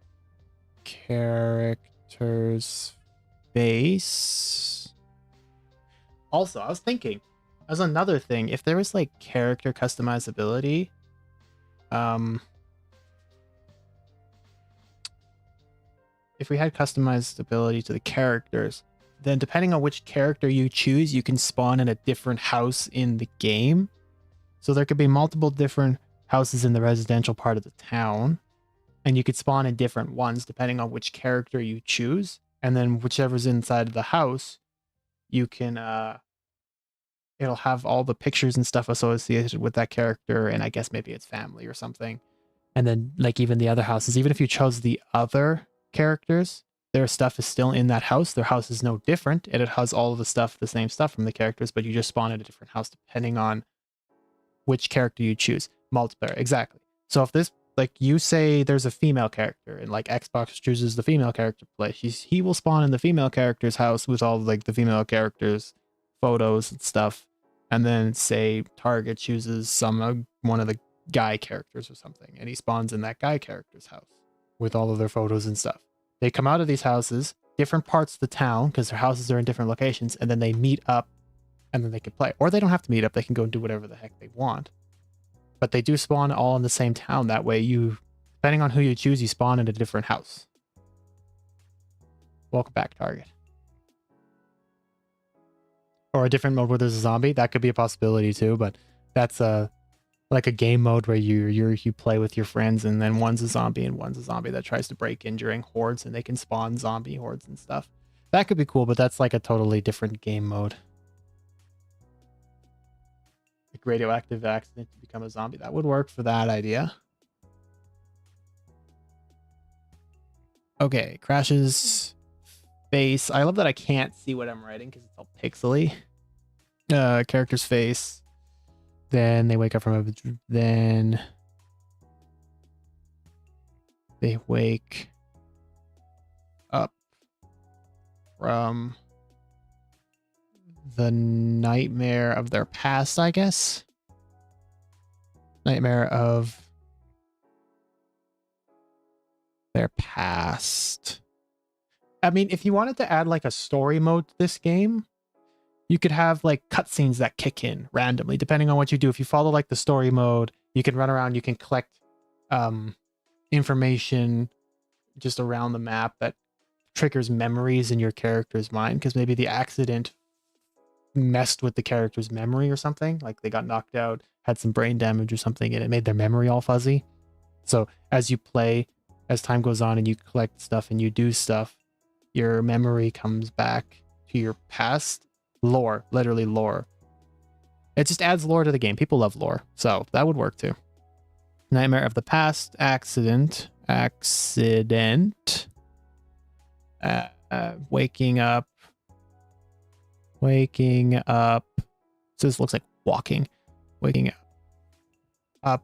character's face. Also, I was thinking, as another thing, if there was like character customizability, if we had customizability to the characters, then depending on which character you choose, you can spawn in a different house in the game. So there could be multiple different houses in the residential part of the town, and you could spawn in different ones depending on which character you choose. And then whichever's inside of the house, you can it'll have all the pictures and stuff associated with that character, and I guess maybe it's family or something. And then like even the other houses, even if you chose the other characters, their stuff is still in that house. Their house is no different, and it has all of the same stuff from the characters, but you just spawn in a different house depending on which character you choose. Multiplayer, exactly. So if this, like you say there's a female character and like Xbox chooses the female character to play, he will spawn in the female character's house with all like the female characters' photos and stuff. And then say Target chooses one of the guy characters or something, and he spawns in that guy character's house with all of their photos and stuff. They come out of these houses, different parts of the town, because their houses are in different locations, and then they meet up, and then they can play. Or they don't have to meet up, they can go and do whatever the heck they want. But they do spawn all in the same town. That way you, depending on who you choose, you spawn in a different house. Welcome back, Target. Or a different mode where there's a zombie. That could be a possibility too, but that's like a game mode where you play with your friends, and then one's a zombie and one's a zombie that tries to break in during hordes, and they can spawn zombie hordes and stuff. That could be cool, but that's like a totally different game mode. Like radioactive accident to become a zombie. That would work for that idea. Okay, crashes face. I love that I can't see what I'm writing because it's all pixely. Character's face. Then they wake up from a... Then... They wake up from the nightmare of their past, I guess. Nightmare of their past. I mean, if you wanted to add like a story mode to this game, you could have like cutscenes that kick in randomly, depending on what you do. If you follow like the story mode, you can run around, you can collect information just around the map that triggers memories in your character's mind, because maybe the accident messed with the character's memory or something. Like they got knocked out, had some brain damage or something, and it made their memory all fuzzy. So as you play, as time goes on and you collect stuff and you do stuff, your memory comes back to your past. Lore, literally lore. It just adds lore to the game. People love lore, so that would work too. Nightmare of the past, accident, waking up. So this looks like walking. Waking up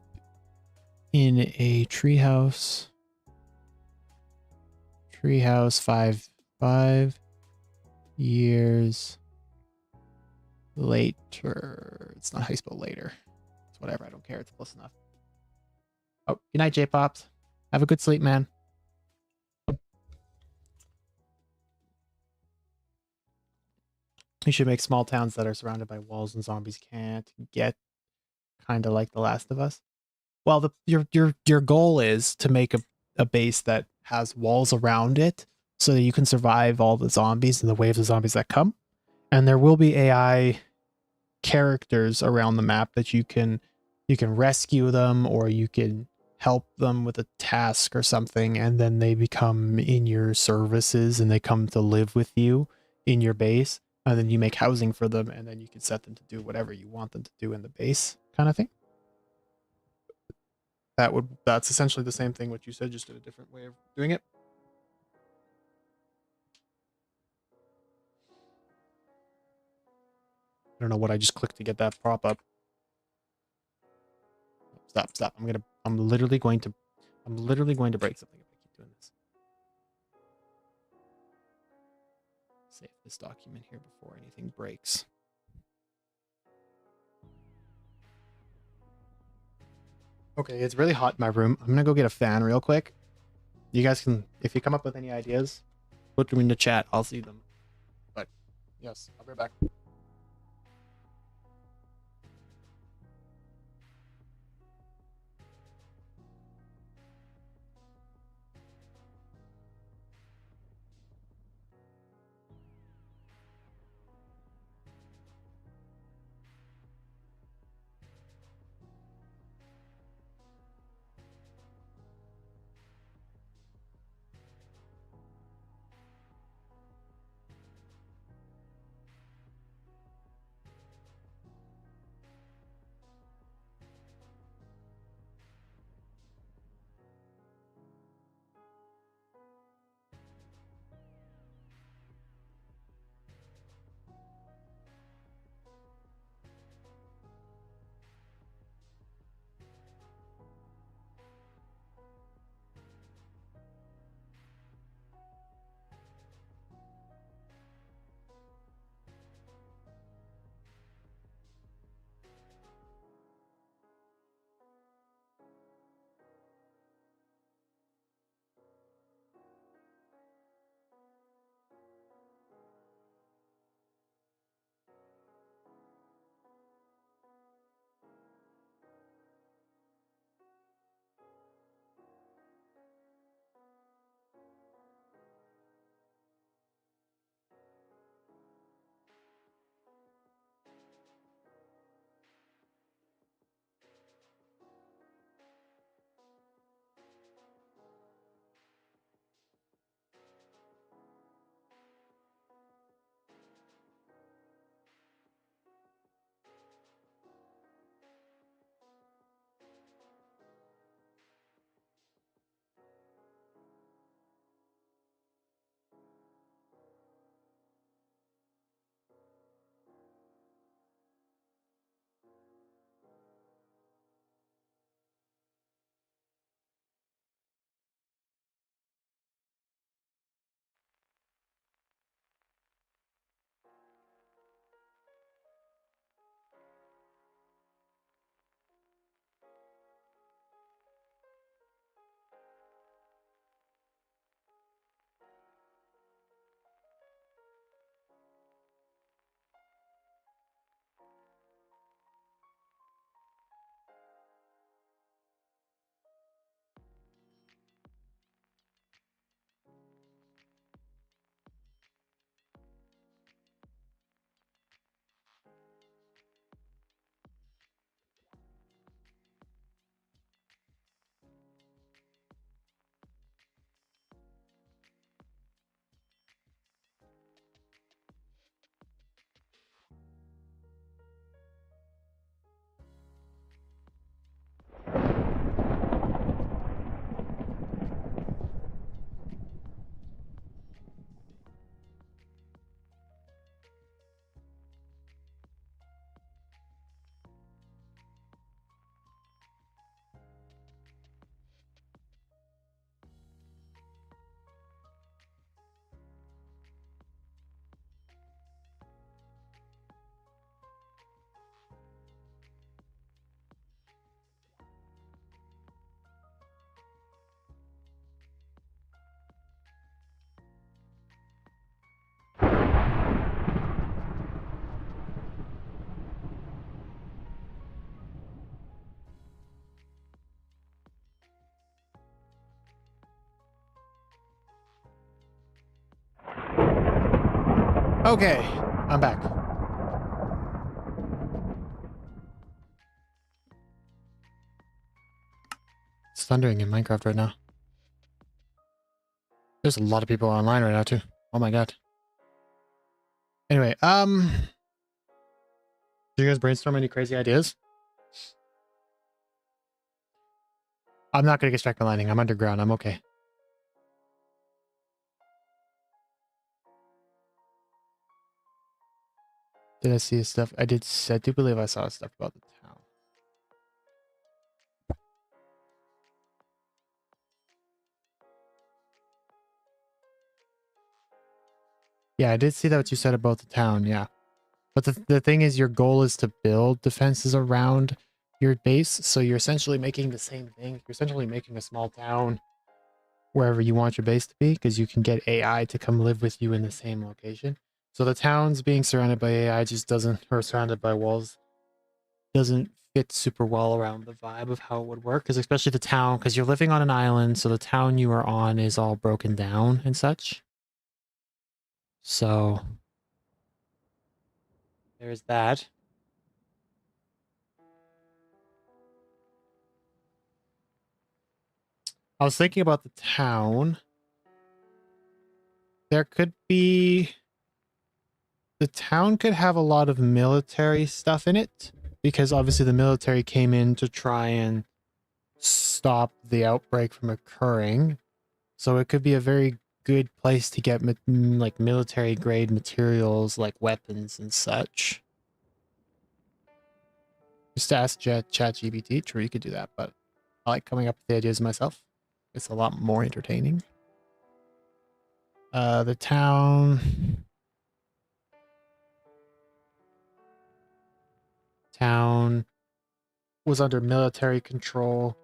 in a treehouse. Treehouse 5 years later. It's not how you spell later. It's whatever. I don't care. It's close enough. Oh, good night, J-Pops. Have a good sleep, man. You should make small towns that are surrounded by walls and zombies can't get, kind of like The Last of Us. Well, your goal is to make a base that has walls around it so that you can survive all the zombies and the waves of zombies that come. And there will be AI characters around the map that you can rescue them, or you can help them with a task or something, and then they become in your services and they come to live with you in your base, and then you make housing for them, and then you can set them to do whatever you want them to do in the base, kind of thing. That's essentially the same thing what you said, just in a different way of doing it. I don't know what I just clicked to get that prop up. Stop. I'm literally going to break something if I keep doing this. Save this document here before anything breaks. Okay, it's really hot in my room. I'm gonna go get a fan real quick. You guys can, if you come up with any ideas, put them in the chat. I'll see them. But yes, I'll be right back. Okay, I'm back. It's thundering in Minecraft right now. There's a lot of people online right now too. Oh my god. Anyway, do you guys brainstorm any crazy ideas? I'm not gonna get struck by lightning. I'm underground. I'm okay. Did I see stuff? I did. I do believe I saw stuff about the town. Yeah, I did see that what you said about the town. Yeah, but the thing is, your goal is to build defenses around your base, so you're essentially making the same thing. You're essentially making a small town wherever you want your base to be, because you can get AI to come live with you in the same location. So the town's being surrounded by AI just doesn't, or surrounded by walls, doesn't fit super well around the vibe of how it would work. Because especially the town, because you're living on an island, so the town you are on is all broken down and such. So there's that. I was thinking about the town. There could be... The town could have a lot of military stuff in it, because obviously the military came in to try and stop the outbreak from occurring. So it could be a very good place to get like military grade materials like weapons and such. Just ask ChatGPT. True, you could do that, but I like coming up with the ideas myself. It's a lot more entertaining. The town was under military control.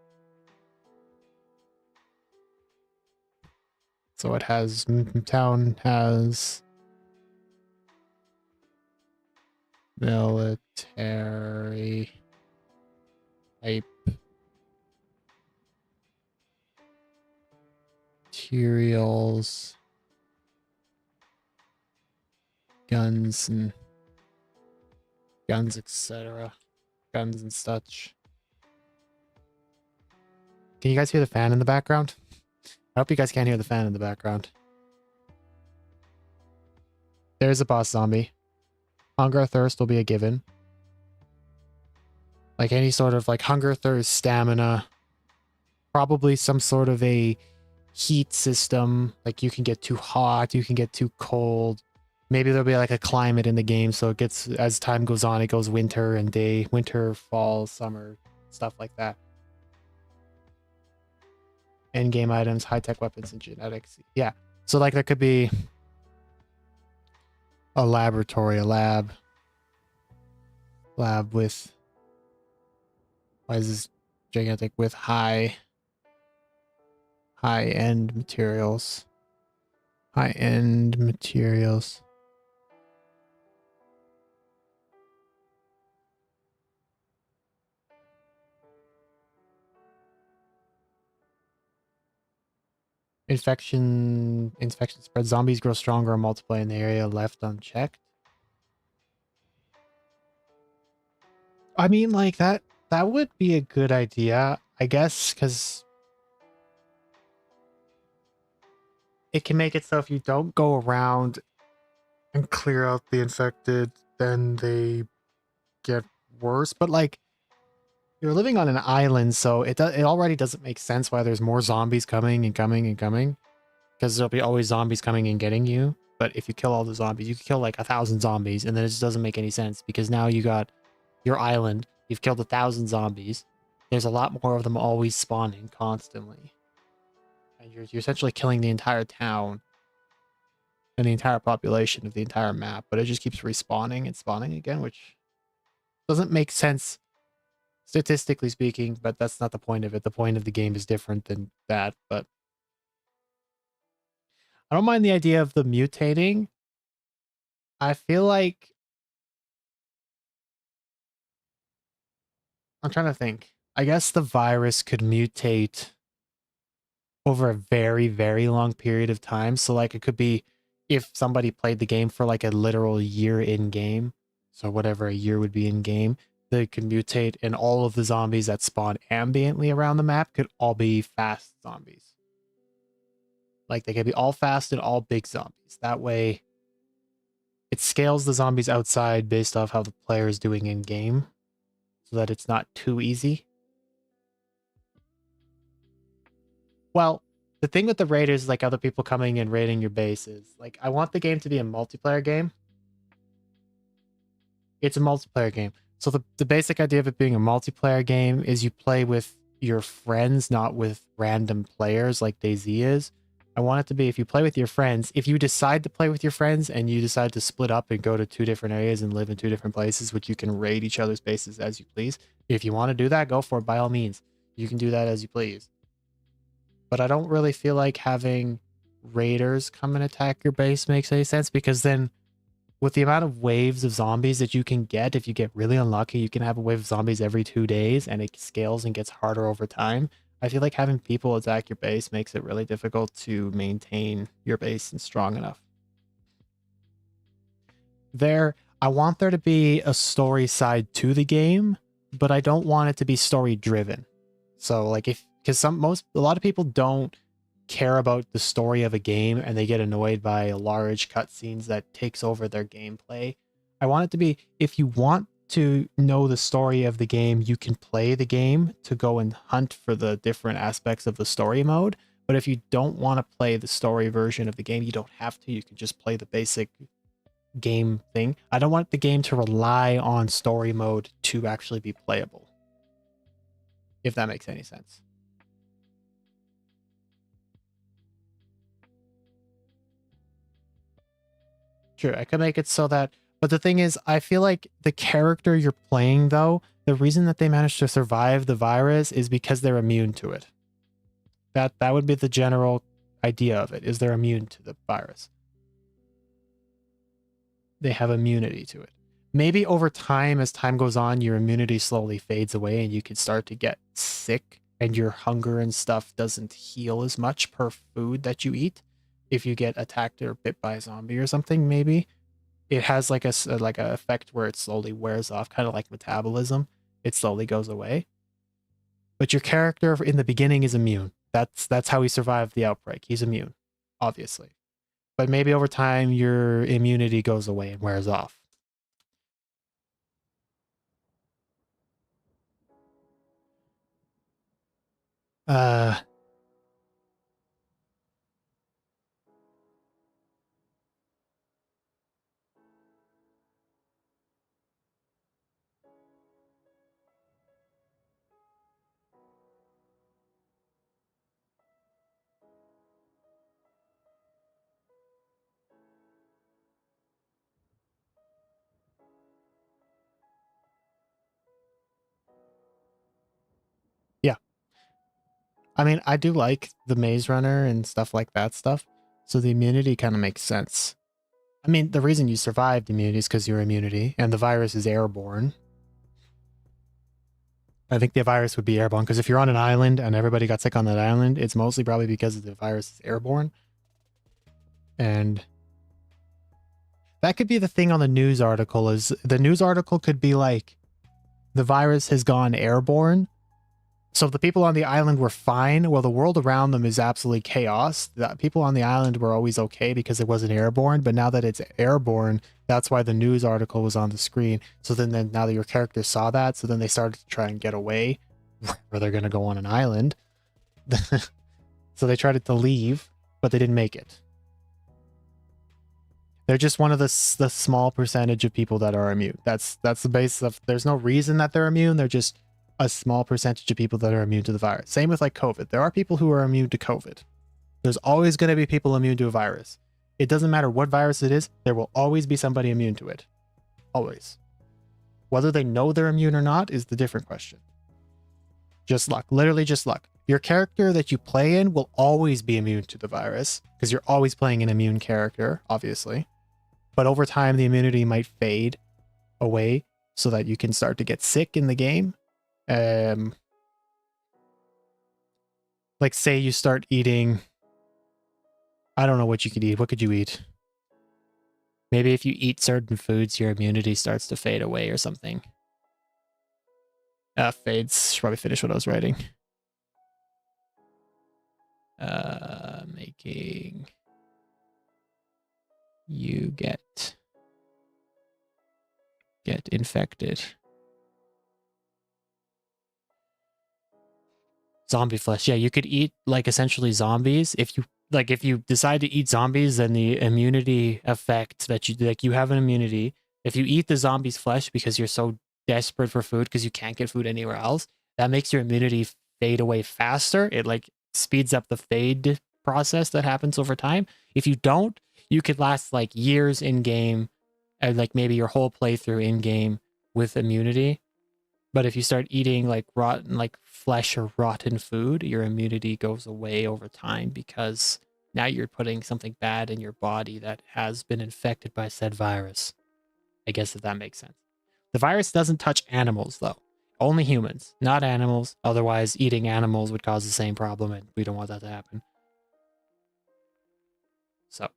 So it has, town has military type materials, guns, etc. Guns and such. Can you guys hear the fan in the background? I hope you guys can't hear the fan in the background. There's a boss zombie. Hunger, thirst will be a given. Like any sort of like hunger, thirst, stamina. Probably some sort of a heat system. Like you can get too hot, you can get too cold. Maybe there'll be like a climate in the game, so it gets, as time goes on, it goes winter and day, winter, fall, summer, stuff like that. End game items, high-tech weapons, and genetics. Yeah. So like there could be a laboratory, a lab with, why is this gigantic, with high-end materials. High-end materials. Infection spread. Zombies grow stronger and multiply in the area left unchecked. I mean, like that would be a good idea, I guess, because it can make it so if you don't go around and clear out the infected, then they get worse. But like, you're living on an island, so it already doesn't make sense why there's more zombies coming and coming and coming, because there'll be always zombies coming and getting you. But if you kill all the zombies, you can kill like 1,000 zombies, and then it just doesn't make any sense, because now you got your island, you've killed 1,000 zombies. There's a lot more of them always spawning constantly. And you're essentially killing the entire town and the entire population of the entire map, but it just keeps respawning and spawning again, which doesn't make sense statistically speaking, but that's not the point of it. The point of the game is different than that, but I don't mind the idea of the mutating. I feel like I'm trying to think. I guess the virus could mutate over a very, very long period of time. So like it could be if somebody played the game for like a literal year in game, so whatever a year would be in game, they could mutate and all of the zombies that spawn ambiently around the map could all be fast zombies. Like they could be all fast and all big zombies. That way it scales the zombies outside based off how the player is doing in game, so that it's not too easy. Well, the thing with the raiders, like other people coming and raiding your base, is like I want the game to be a multiplayer game. It's a multiplayer game. So the basic idea of it being a multiplayer game is you play with your friends, not with random players like DayZ is. I want it to be if you play with your friends, if you decide to play with your friends and you decide to split up and go to 2 different areas and live in 2 different places, which you can raid each other's bases as you please. If you want to do that, go for it by all means. You can do that as you please. But I don't really feel like having raiders come and attack your base makes any sense, because then with the amount of waves of zombies that you can get, if you get really unlucky, you can have a wave of zombies every 2 days and it scales and gets harder over time. I feel like having people attack your base makes it really difficult to maintain your base and strong enough. I want there to be a story side to the game, but I don't want it to be story driven. So like because a lot of people don't care about the story of a game and they get annoyed by large cutscenes that takes over their gameplay. I want it to be, if you want to know the story of the game, you can play the game to go and hunt for the different aspects of the story mode. But if you don't want to play the story version of the game, you don't have to. You can just play the basic game thing. I don't want the game to rely on story mode to actually be playable, if that makes any sense. Sure, I could make it so that, but the thing is, I feel like the character you're playing, though, the reason that they managed to survive the virus is because they're immune to it. That would be the general idea of it, is they're immune to the virus. They have immunity to it. Maybe over time, as time goes on, your immunity slowly fades away and you can start to get sick and your hunger and stuff doesn't heal as much per food that you eat. If you get attacked or bit by a zombie or something, maybe it has like a effect where it slowly wears off, kind of like metabolism. It slowly goes away. But your character in the beginning is immune. That's how he survived the outbreak. He's immune, obviously. But maybe over time your immunity goes away and wears off. Yeah. I mean, I do like the Maze Runner and stuff like that stuff. So the immunity kind of makes sense. I mean, the reason you survived immunity is because your immunity, and the virus is airborne. I think the virus would be airborne because if you're on an island and everybody got sick on that island, it's mostly probably because the virus is airborne. And that could be the thing on the news article, is the news article could be like, the virus has gone airborne. So the people on the island were fine. Well, the world around them is absolutely chaos. The people on the island were always okay because it wasn't airborne. But now that it's airborne, that's why the news article was on the screen. So then now that your character saw that, so then they started to try and get away, where they're going to go on an island. So they tried to leave, but they didn't make it. They're just one of the small percentage of people that are immune. That's the base of. There's no reason that they're immune. They're just a small percentage of people that are immune to the virus. Same with like COVID. There are people who are immune to COVID. There's always going to be people immune to a virus. It doesn't matter what virus it is. There will always be somebody immune to it. Always. Whether they know they're immune or not is the different question. Just luck. Literally just luck. Your character that you play in will always be immune to the virus because you're always playing an immune character, obviously. But over time, the immunity might fade away so that you can start to get sick in the game. Like say you start eating, I don't know what you could eat. What could you eat? Maybe if you eat certain foods, your immunity starts to fade away or something. Fades. Should probably finish what I was writing. Making you get infected. Zombie flesh. Yeah, you could eat like essentially zombies. If you decide to eat zombies, then the immunity effect that you have an immunity. If you eat the zombie's flesh because you're so desperate for food because you can't get food anywhere else, that makes your immunity fade away faster. It like speeds up the fade process that happens over time. If you don't, you could last like years in game, and like maybe your whole playthrough in game with immunity. But if you start eating like rotten, like flesh or rotten food, your immunity goes away over time because now you're putting something bad in your body that has been infected by said virus. I guess if that makes sense. The virus doesn't touch animals though. Only humans, not animals. Otherwise, eating animals would cause the same problem, and we don't want that to happen. So.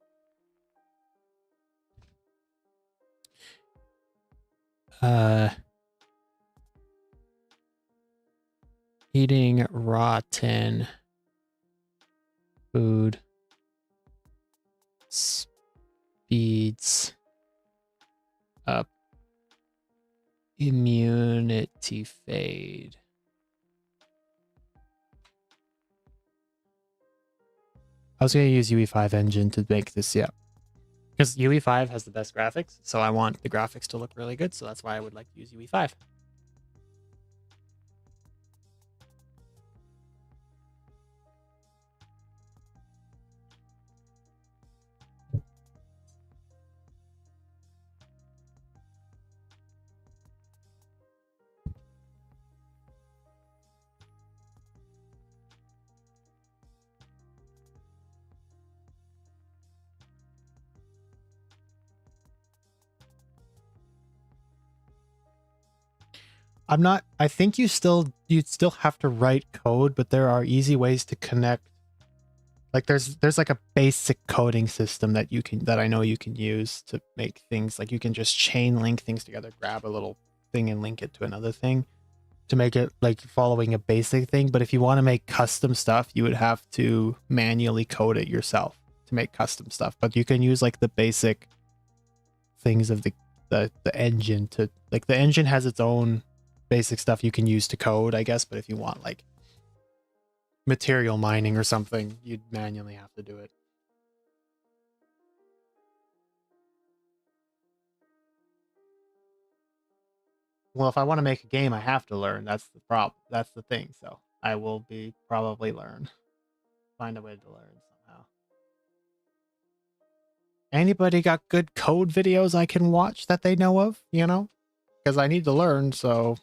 Eating rotten food speeds up immunity fade. I was going to use UE5 engine to make this, yeah. Because UE5 has the best graphics, so I want the graphics to look really good, so that's why I would like to use UE5. I think you'd still have to write code, but there are easy ways to connect. Like there's like a basic coding system that I know you can use to make things like you can just chain link things together, grab a little thing and link it to another thing to make it like following a basic thing. But if you want to make custom stuff, you would have to manually code it yourself to make custom stuff. But you can use like the basic things of the engine to like the engine has its own basic stuff you can use to code, I guess, but if you want like material mining or something, you'd manually have to do it. Well, if I want to make a game, I have to learn. That's the problem. That's the thing. So I will be probably find a way to learn somehow. Anybody got good code videos I can watch that they know of, you know? Because I need to learn, so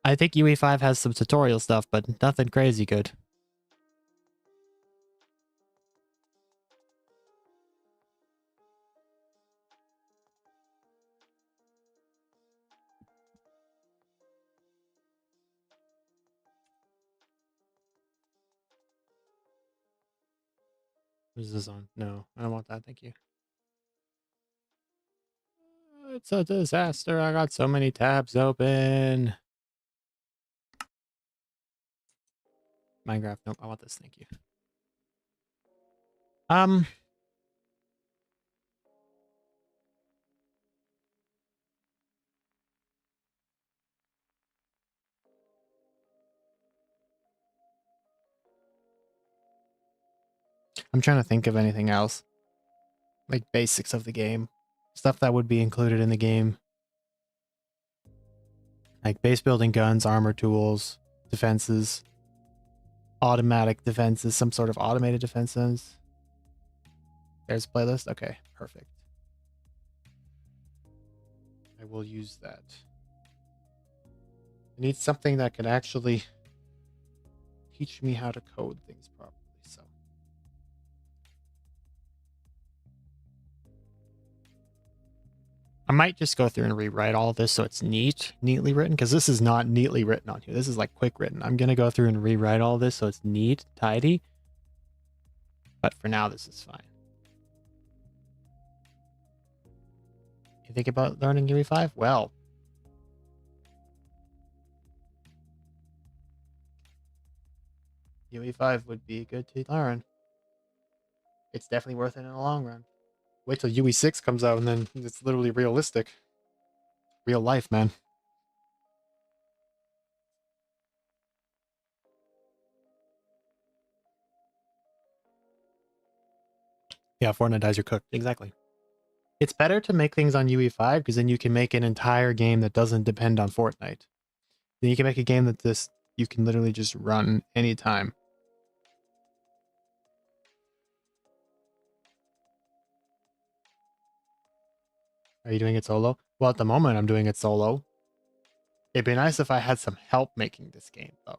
I think UE5 has some tutorial stuff, but nothing crazy good. Is this on? No, I don't want that. Thank you. It's a disaster. I got so many tabs open. Minecraft. Nope, I want this. Thank you. I'm trying to think of anything else. Like basics of the game. Stuff that would be included in the game. Like base building guns, armor tools, defenses, automatic defenses, some sort of automated defenses. There's a playlist. Okay, perfect. I will use that. I need something that can actually teach me how to code things properly. So I might just go through and rewrite all of this so it's neatly written, because this is not neatly written on here. This is like quick written. I'm going to go through and rewrite all of this so it's neat, tidy. But for now, this is fine. You think about learning UE5? Well, UE5 would be good to learn. It's definitely worth it in the long run. Wait till UE6 comes out and then it's literally realistic. Real life, man. Yeah, Fortnite dies, you're cooked. Exactly. It's better to make things on UE5 because then you can make an entire game that doesn't depend on Fortnite. Then you can make a game that you can literally just run anytime. Are you doing it solo? Well, at the moment, I'm doing it solo. It'd be nice if I had some help making this game, though.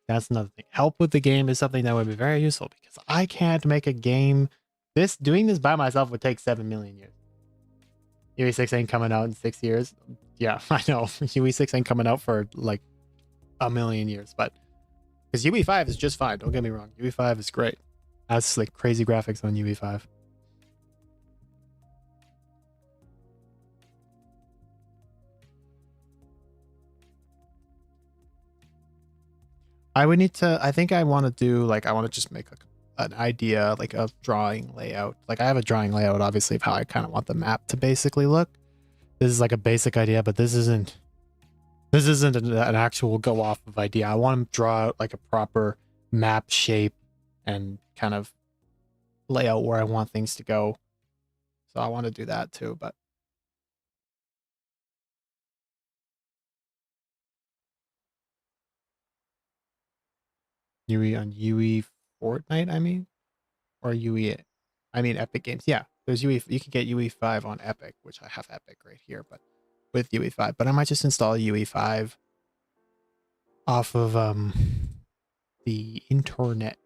That's another thing. Help with the game is something that would be very useful because I can't make a game. Doing this by myself would take 7 million years. UE6 ain't coming out in 6 years. Yeah, I know. UE6 ain't coming out for like a million years, but because UE5 is just fine. Don't get me wrong. UE5 is great. That's like crazy graphics on UE5. I think I want to do like, I want to just make an idea, like a drawing layout. Like I have a drawing layout, obviously, of how I kind of want the map to basically look. This is like a basic idea, but this isn't an actual go off of idea. I want to draw out like a proper map shape and kind of layout where I want things to go. So I want to do that too, but UE on UE Fortnite, I mean, or UE, I mean Epic Games. Yeah, there's UE. You can get UE5 on Epic, which I have Epic right here, but with UE5. But I might just install UE5 off of the internet.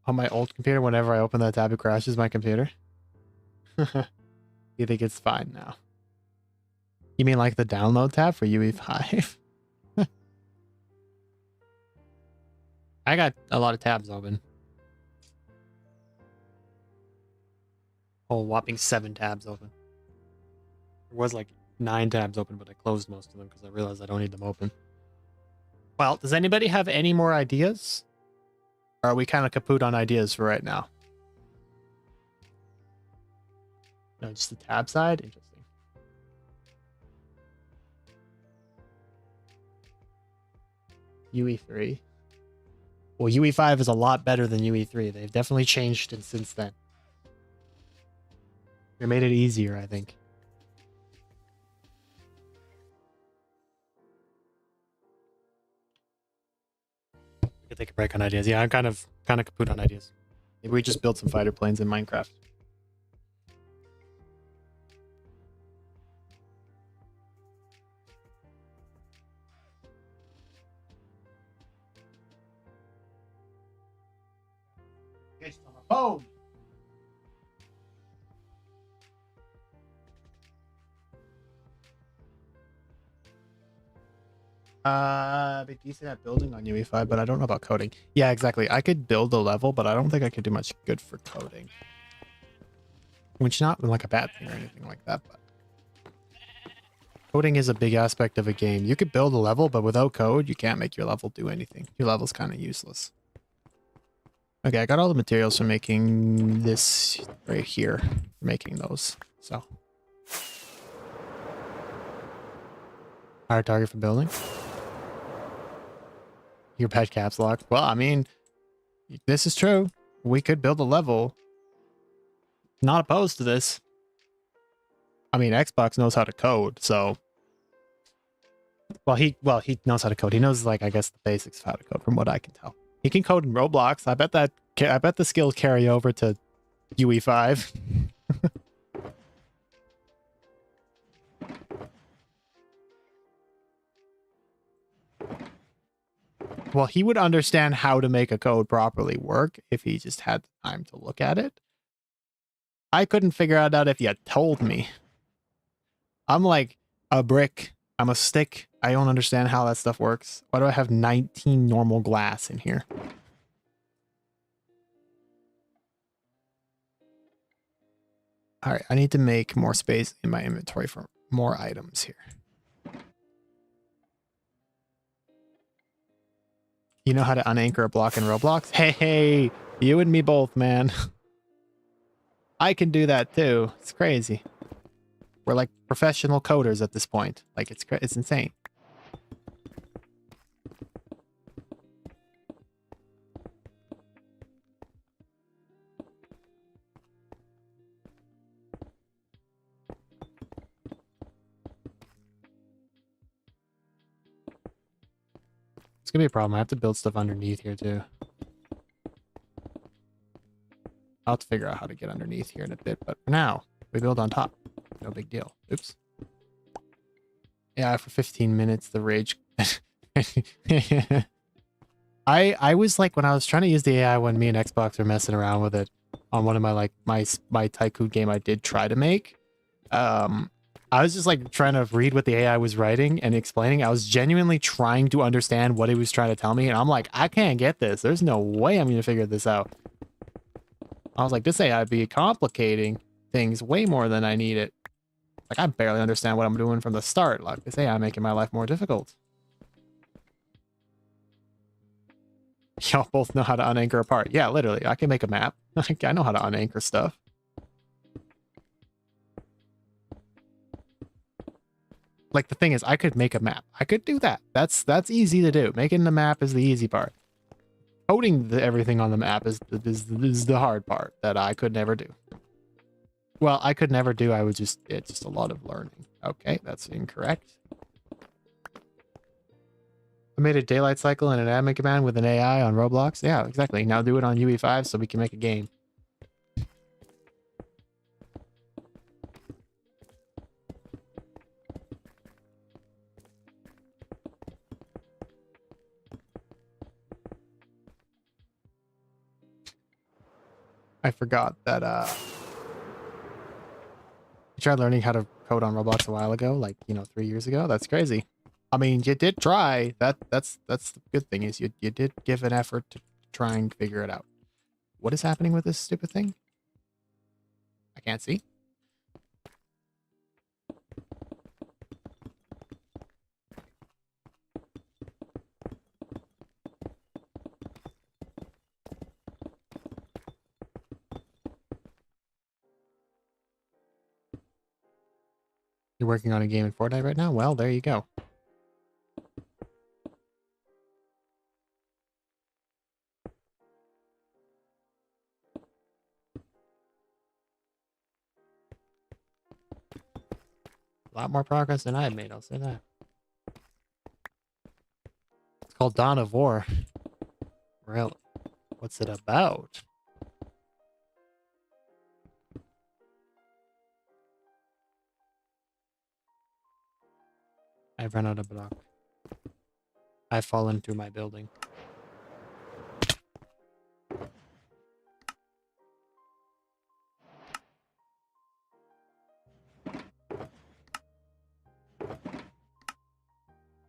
On my old computer, whenever I open that tab, it crashes my computer. You think it's fine now? You mean like the download tab for UE5? I got a lot of tabs open. Whole whopping 7 tabs open. There was like 9 tabs open, but I closed most of them because I realized I don't need them open. Well, does anybody have any more ideas? Or are we kind of kaput on ideas for right now? No, just the tab side? Interesting. UE3. Well, UE5 is a lot better than UE3. They've definitely changed it since then. They made it easier, I think. We could take a break on ideas. Yeah, I'm kind of kaput on ideas. Maybe we just build some fighter planes in Minecraft. It's on my phone. Be decent at building on UE5, but I don't know about coding. Yeah, exactly. I could build a level, but I don't think I could do much good for coding. Which is not like a bad thing or anything like that, but coding is a big aspect of a game. You could build a level, but without code, you can't make your level do anything. Your level's kind of useless. Okay, I got all the materials for making this right here. Making those, so. Higher target for building. Your pet caps lock. Well, I mean, this is true. We could build a level. Not opposed to this. I mean, Xbox knows how to code, so. Well, he knows how to code. He knows, like, I guess the basics of how to code, from what I can tell. He can code in Roblox. I bet the skills carry over to UE5. Well, he would understand how to make a code properly work if he just had the time to look at it. I couldn't figure it out if you told me. I'm like a brick. I'm a stick. I don't understand how that stuff works. Why do I have 19 normal glass in here? All right, I need to make more space in my inventory for more items here. You know how to unanchor a block in Roblox? Hey, you and me both, man. I can do that too. It's crazy. We're like professional coders at this point. Like it's insane. gonna be a problem. I have to build stuff underneath here too. I'll have to figure out how to get underneath here in a bit, but for now, we build on top. No big deal. Oops. Yeah, for 15 minutes, the rage. I was like, when I was trying to use the AI when me and Xbox were messing around with it on one of my like my tycoon game I did try to make. I was just like trying to read what the AI was writing and explaining. I was genuinely trying to understand what it was trying to tell me, and I'm like, I can't get this. There's no way I'm gonna figure this out. I was like, this AI be complicating things way more than I need it. Like, I barely understand what I'm doing from the start. Like, this AI making my life more difficult. Y'all both know how to unanchor a part. Yeah, literally. I can make a map. I know how to unanchor stuff. Like, the thing is, I could make a map. I could do that. That's easy to do. Making the map is the easy part. Coding everything on the map is the hard part that I could never do. Well, I could never do. I would just, it's just a lot of learning. Okay, that's incorrect. I made a daylight cycle and an admin command with an AI on Roblox. Yeah, exactly. Now do it on UE5 so we can make a game. I forgot that I tried learning how to code on Roblox a while ago, like, 3 years ago. That's crazy. I mean, you did try. That's the good thing is you did give an effort to try and figure it out. What is happening with this stupid thing? I can't see. You're working on a game in Fortnite right now? Well, there you go. A lot more progress than I've made, I'll say that. It's called Dawn of War. Really? What's it about? I've run out of block. I've fallen through my building.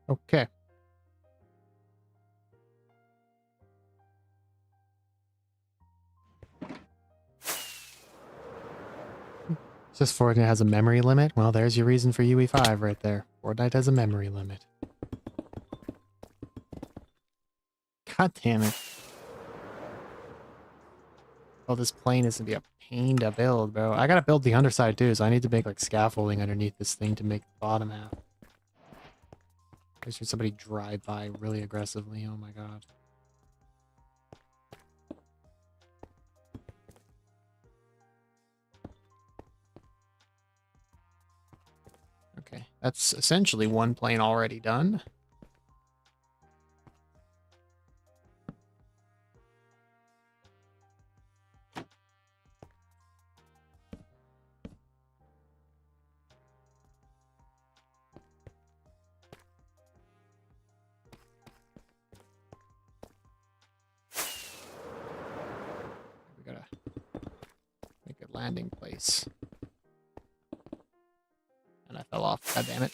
Okay. Says Fortnite has a memory limit. Well, there's your reason for UE5 right there. Fortnite has a memory limit. God damn it. Oh, this plane is gonna be a pain to build, bro. I gotta build the underside too, so I need to make like scaffolding underneath this thing to make the bottom half. I should somebody drive by really aggressively. Oh my god. Okay, that's essentially one plane already done. We gotta make a landing place. And I fell off. God damn it.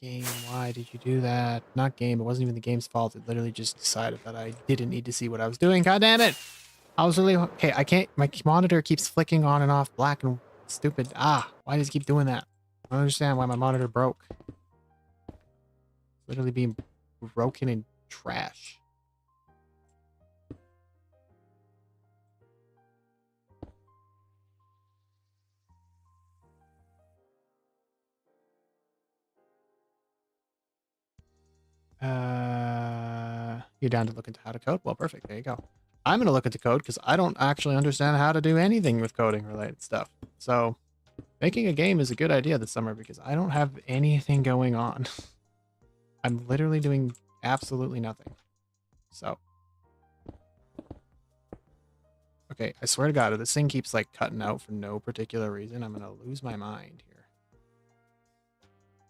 Game, why did you do that? Not game, it wasn't even the game's fault. It literally just decided that I didn't need to see what I was doing. God damn it! I was really... Okay, I can't... My monitor keeps flicking on and off black and stupid. Ah, why does it keep doing that? I don't understand why my monitor broke. It's literally being broken in trash. You're down to look into how to code? Well, perfect. There you go. I'm gonna look at the code because I don't actually understand how to do anything with coding related stuff. So making a game is a good idea this summer because I don't have anything going on. I'm literally doing absolutely nothing. So okay, I swear to God, if this thing keeps like cutting out for no particular reason, I'm gonna lose my mind here.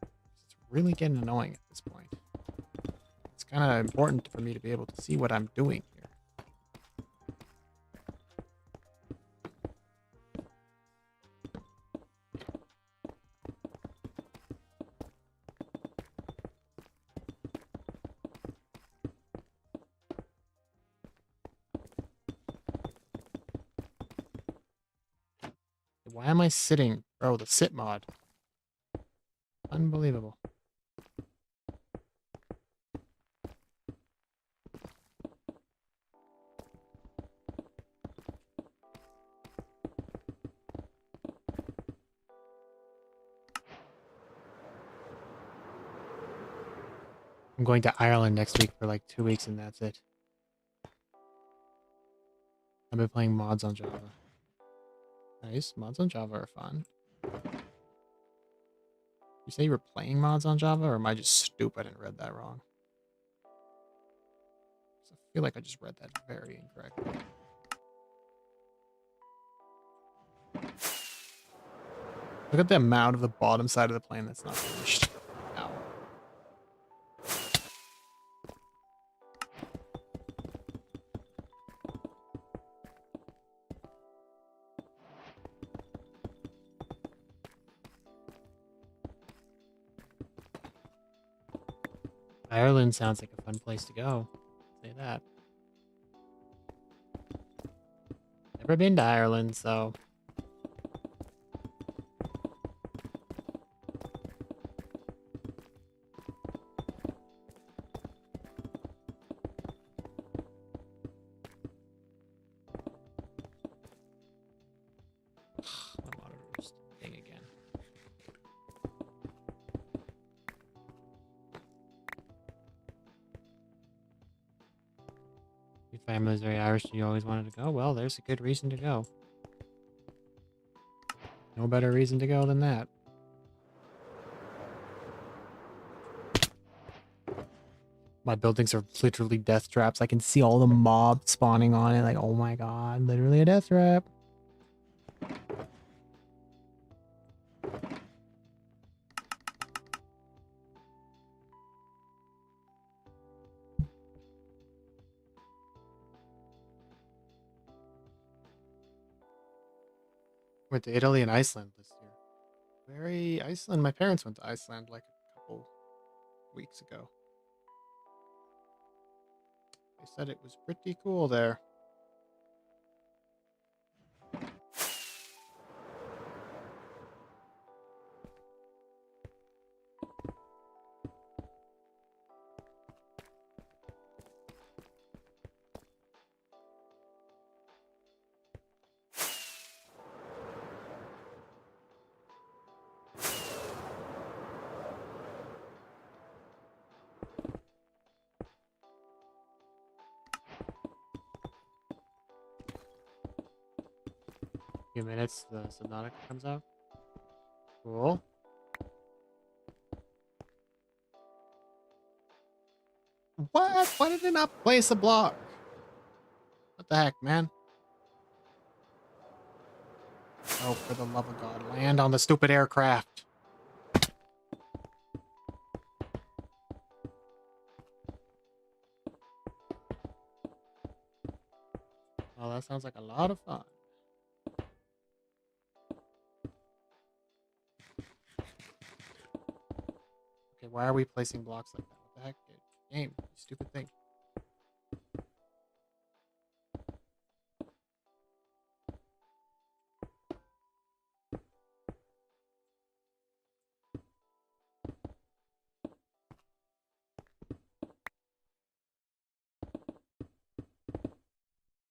It's really getting annoying at this point. It's kind of important for me to be able to see what I'm doing here. Why am I sitting? Bro, the sit mod. Unbelievable. I'm going to Ireland next week for like 2 weeks and that's it. I've been playing mods on Java. Nice. Mods on Java are fun. You say you were playing mods on Java, or am I just stupid and read that wrong? I feel like I just read that very incorrectly. Look at the amount of the bottom side of the plane that's not finished. Ow. Ireland sounds like a fun place to go. Say that. Never been to Ireland, so my monitor's thing again. Your family's very Irish. You always wanted to go. Well, there's a good reason to go. No better reason to go than that. My buildings are literally death traps. I can see all the mobs spawning on it. Like, oh my god, literally a death trap. Went to Italy and Iceland this year. Very Iceland. My parents went to Iceland like a couple weeks ago. They said it was pretty cool there. Few minutes, the Subnautica comes out. Cool. What? Why did it not place a block? What the heck, man? Oh, for the love of God, land on the stupid aircraft. Oh, that sounds like a lot of fun. Okay, why are we placing blocks like that? What the heck, dude? Game, you stupid thing.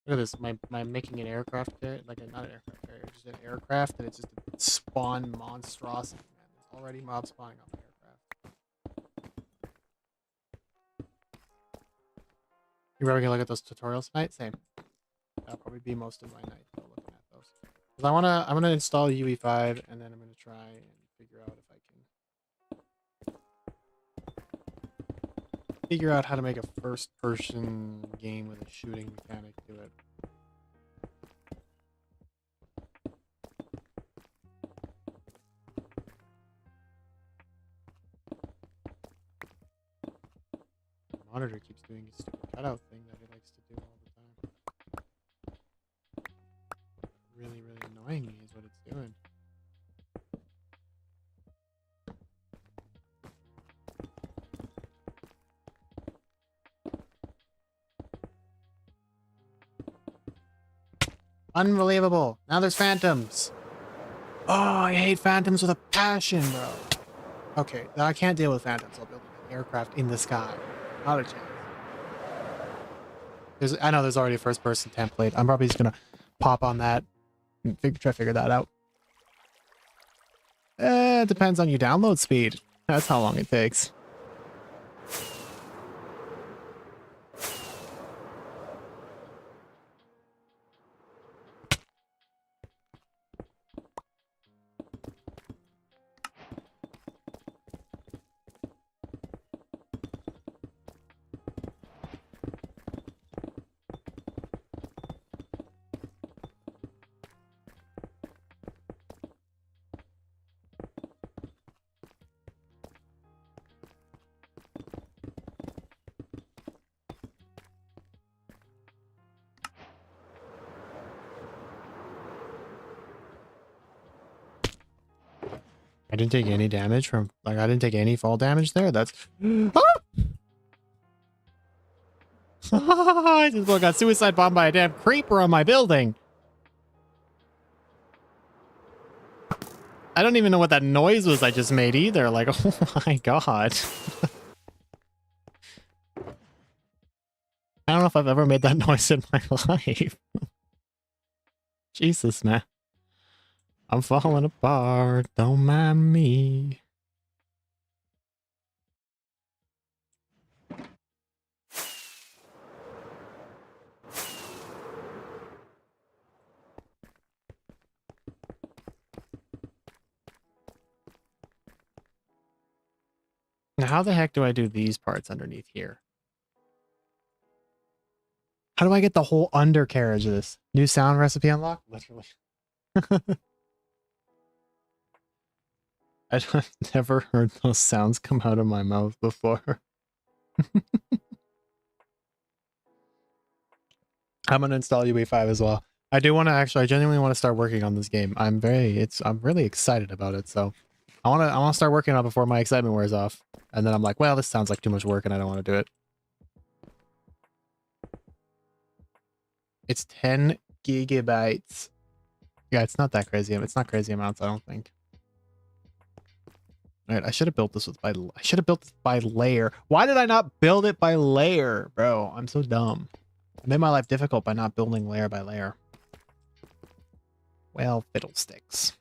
Look at this. My making an aircraft carrier, like not an aircraft carrier, just an aircraft, and it's just a spawn monstrosity, man. There's already mobs spawning on my aircraft. You ever gonna look at those tutorials tonight? Same. would be most of my night though, looking at those. 'Cause I'm gonna install UE5 and then I'm gonna try and figure out if I can figure out how to make a first-person game with a shooting mechanic to it. The monitor keeps doing his stupid cutout thing that he likes to do all the time. Really, really annoying me is what it's doing. Unbelievable. Now there's phantoms. Oh, I hate phantoms with a passion, bro. Okay, now I can't deal with phantoms. I'll build an aircraft in the sky. Not a chance. I know there's already a first-person template. I'm probably just gonna pop on that and try to figure that out. It depends on your download speed. That's how long it takes. I didn't take any damage from, like, I didn't take any fall damage there. That's... I just got suicide bombed by a damn creeper on my building. I don't even know what that noise was I just made either. Like, oh my god. I don't know if I've ever made that noise in my life. Jesus, man. I'm falling apart. Don't mind me. Now, how the heck do I do these parts underneath here? How do I get the whole undercarriage of this? New sound recipe unlocked? Literally. I've never heard those sounds come out of my mouth before. I'm gonna install UE5 as well. I do want to I genuinely want to start working on this game. I'm really excited about it. So I want to start working on it before my excitement wears off. And then I'm like, well, this sounds like too much work and I don't want to do it. It's 10 gigabytes. Yeah, it's not that crazy. It's not crazy amounts, I don't think. All right, I should have built this by layer. Why did I not build it by layer, bro? I'm so dumb. I made my life difficult by not building layer by layer. Well, fiddlesticks.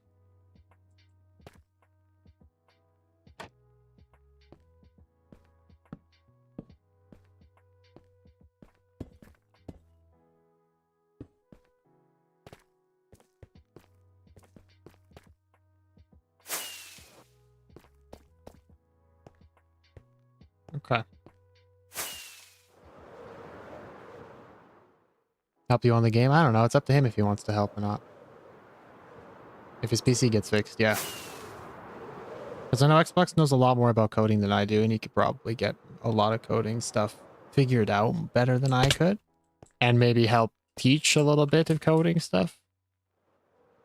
Okay. Help you on the game? I don't know. It's up to him if he wants to help or not. If his PC gets fixed, yeah. Because I know Xbox knows a lot more about coding than I do, and he could probably get a lot of coding stuff figured out better than I could. And maybe help teach a little bit of coding stuff.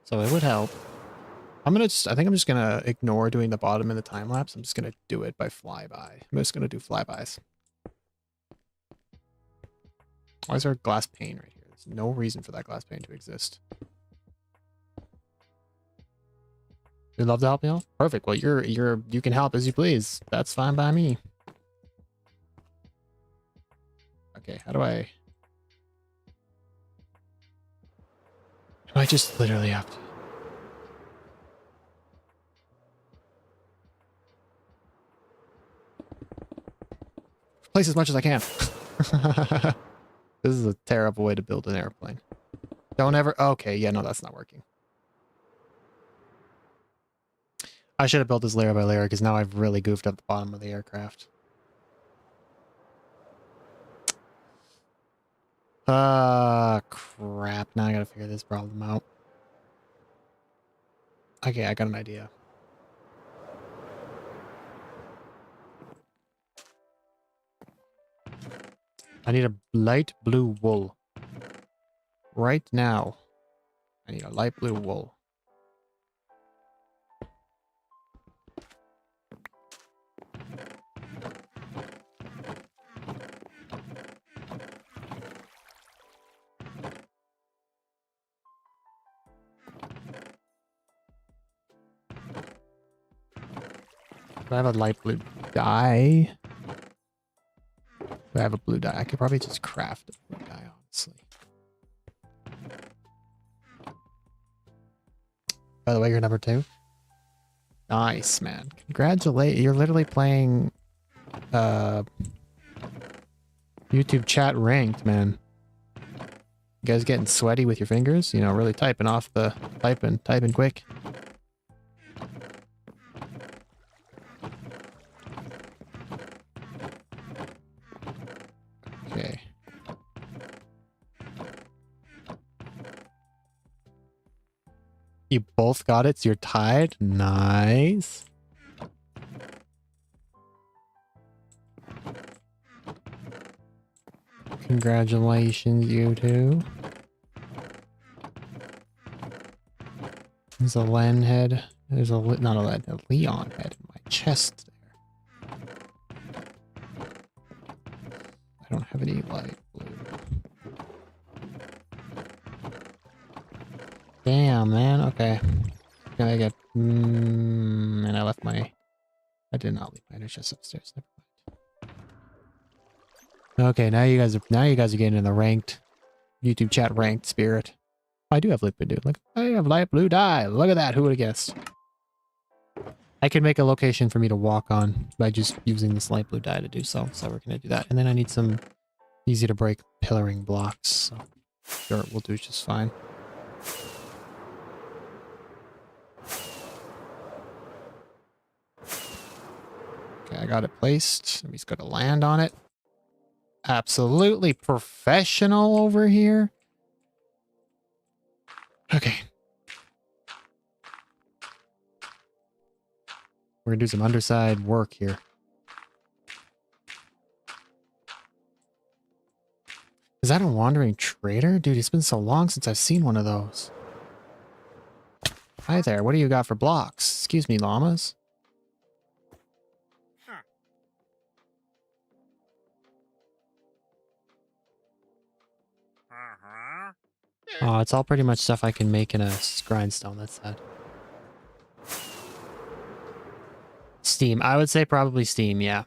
So it would help. I think I'm just gonna ignore doing the bottom in the time lapse. I'm just gonna do it by flyby. I'm just gonna do flybys. Why is there a glass pane right here? There's no reason for that glass pane to exist. You'd love to help me out? Perfect. Well, you can help as you please. That's fine by me. Okay, how do I just literally have to... place as much as I can. This is a terrible way to build an airplane. Don't ever... Okay, yeah, no, that's not working. I should have built this layer by layer because now I've really goofed up the bottom of the aircraft. Crap. Now I gotta figure this problem out. Okay, I got an idea. I need a light blue wool. Right now. I need a light blue wool. Do I have a light blue dye? Do I have a blue dye? I could probably just craft a blue dye, honestly. By the way, you're number 2. Nice, man. Congratulations. You're literally playing YouTube chat ranked, man. You guys getting sweaty with your fingers? You know, really typing off the... Typing quick. Okay. You both got it, so you're tied. Nice. Congratulations, you two. There's a Len head. There's a... Not a Len, a Leon head in my chest there. I don't have any light blue. Damn, man. Okay. Can I get... and I left my... I did not leave my inner chest upstairs. Never mind. Okay, now you guys are getting in the ranked YouTube chat ranked spirit. I do have light blue, dude. Look, I have light blue dye. Look at that. Who would have guessed? I could make a location for me to walk on by just using this light blue dye to do so. So we're gonna do that, and then I need some easy to break pillaring blocks. So dirt will do just fine. Okay, I got it placed. Let me just go to land on it. Absolutely professional over here. Okay. We're gonna do some underside work here. Is that a wandering trader? Dude, it's been so long since I've seen one of those. Hi there, what do you got for blocks? Excuse me, llamas. Oh, it's all pretty much stuff I can make in a grindstone. That's sad. Steam. I would say probably Steam, yeah.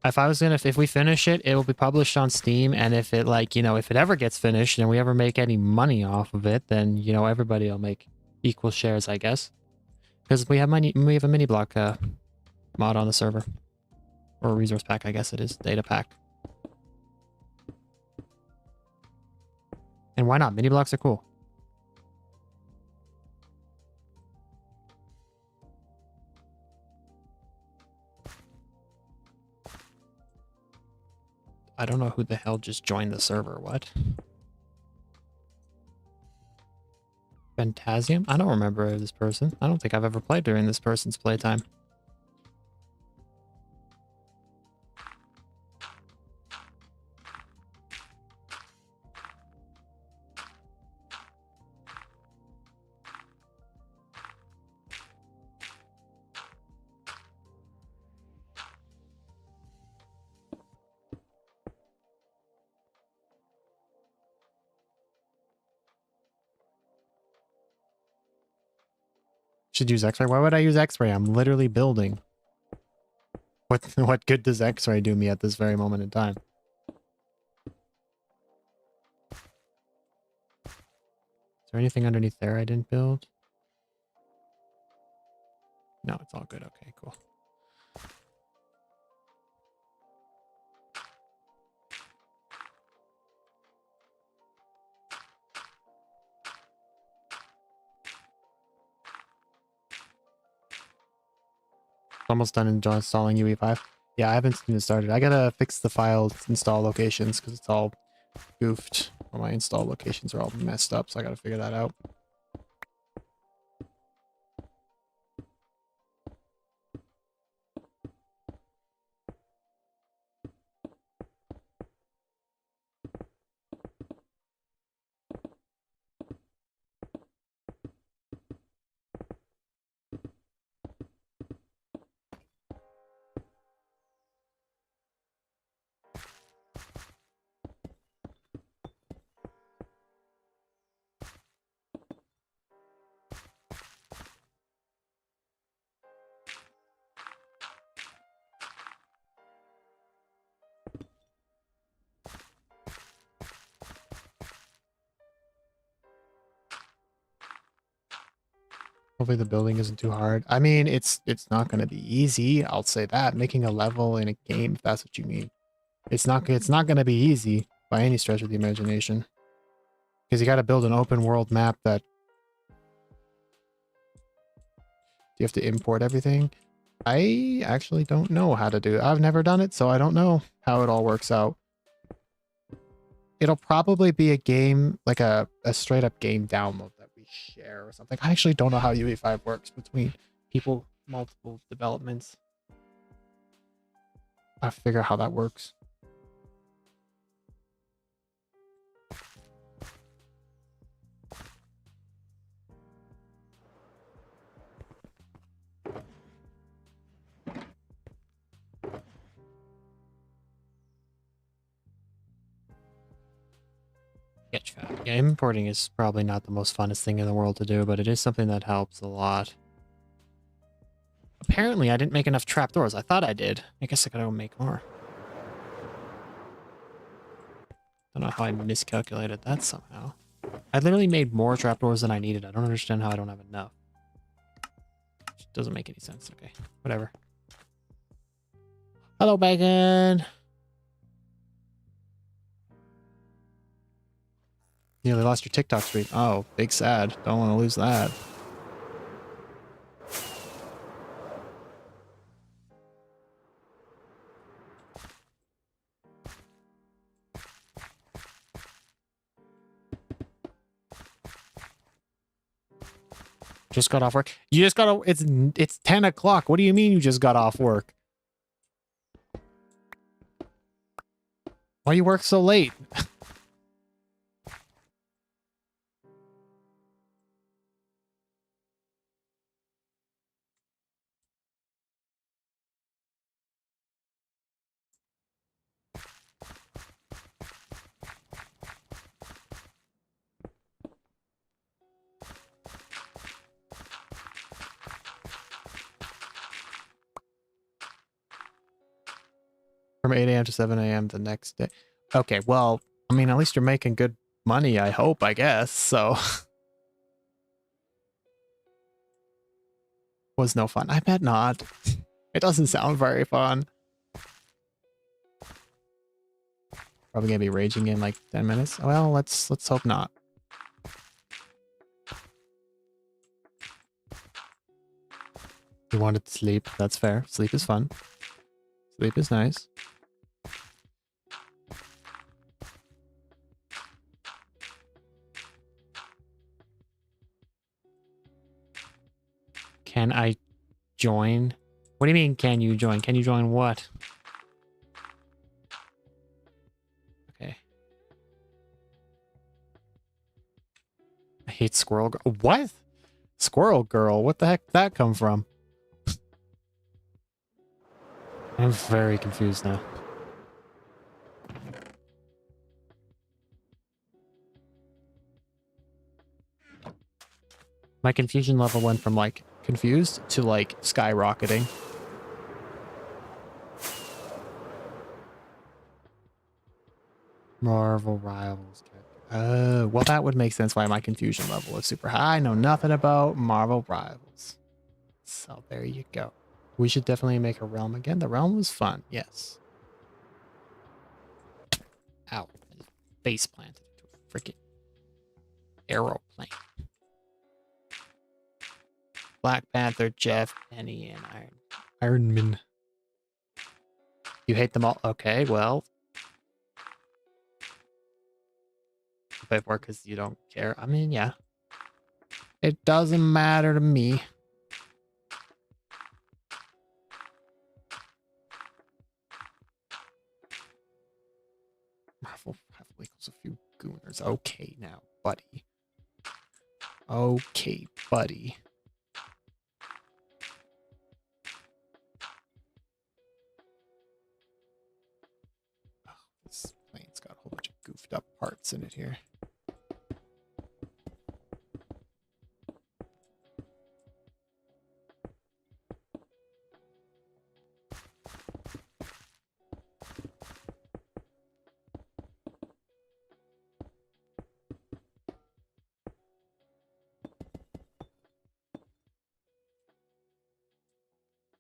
If we finish it, it will be published on Steam, and if it, like, you know, if it ever gets finished and we ever make any money off of it, then, you know, everybody will make equal shares, I guess. Because we have a mini block mod on the server. Or a resource pack, I guess it is. Data pack. And why not? Mini blocks are cool. I don't know who the hell just joined the server. What? Phantasm? I don't remember this person. I don't think I've ever played during this person's playtime. Should use X-ray. Why would I use X-ray? I'm literally building. What good does X-ray do me at this very moment in time? Is there anything underneath there I didn't build? No, it's all good. Okay, cool. Almost done installing UE5. Yeah, I haven't even started. I gotta fix the file install locations because it's all goofed. All my install locations are all messed up, so I gotta figure that out. Hopefully the building isn't too hard. I mean, it's not going to be easy. I'll say that. Making a level in a game, if that's what you mean, it's not going to be easy by any stretch of the imagination. Because you got to build an open world map that you have to import everything. I actually don't know how to do it. I've never done it, so I don't know how it all works out. It'll probably be a game, like a straight up game download that we share or something. I actually don't know how UE5 works between people, multiple developments. I figure out how that works. Yeah, importing is probably not the most funnest thing in the world to do, but it is something that helps a lot. Apparently, I didn't make enough trapdoors. I thought I did. I guess I gotta go make more. Don't know how I miscalculated that somehow. I literally made more trapdoors than I needed. I don't understand how I don't have enough. It doesn't make any sense. Okay, whatever. Hello, Bacon. Nearly lost your TikTok streak. Oh, big sad. Don't want to lose that. Just got off work. You just got it's 10 o'clock. What do you mean you just got off work? Why you work so late? From 8 a.m. to 7 a.m. the next day. Okay, well, I mean, at least you're making good money, I hope, I guess, so. Was no fun. I bet not. It doesn't sound very fun. Probably gonna be raging in like 10 minutes. Well, let's hope not. You wanted to sleep. That's fair. Sleep is fun. Sleep is nice. Can I join? What do you mean, can you join? Can you join what? Okay. I hate Squirrel Girl. What? Squirrel Girl? What the heck did that come from? I'm very confused now. My confusion level went from like confused to like skyrocketing. Marvel Rivals. Oh, well, that would make sense why my confusion level is super high. I know nothing about Marvel Rivals. So there you go. We should definitely make a realm again. The realm was fun, yes. Ow. Face planted into a freaking aeroplane. Black Panther, Jeff, Penny, and Iron. Ironman. You hate them all? Okay, well. You play for because you don't care. I mean, yeah. It doesn't matter to me. Marvel heavily equals a few gooners. Okay now, buddy. Okay, buddy. Oh, this plane's got a whole bunch of goofed up parts in it here.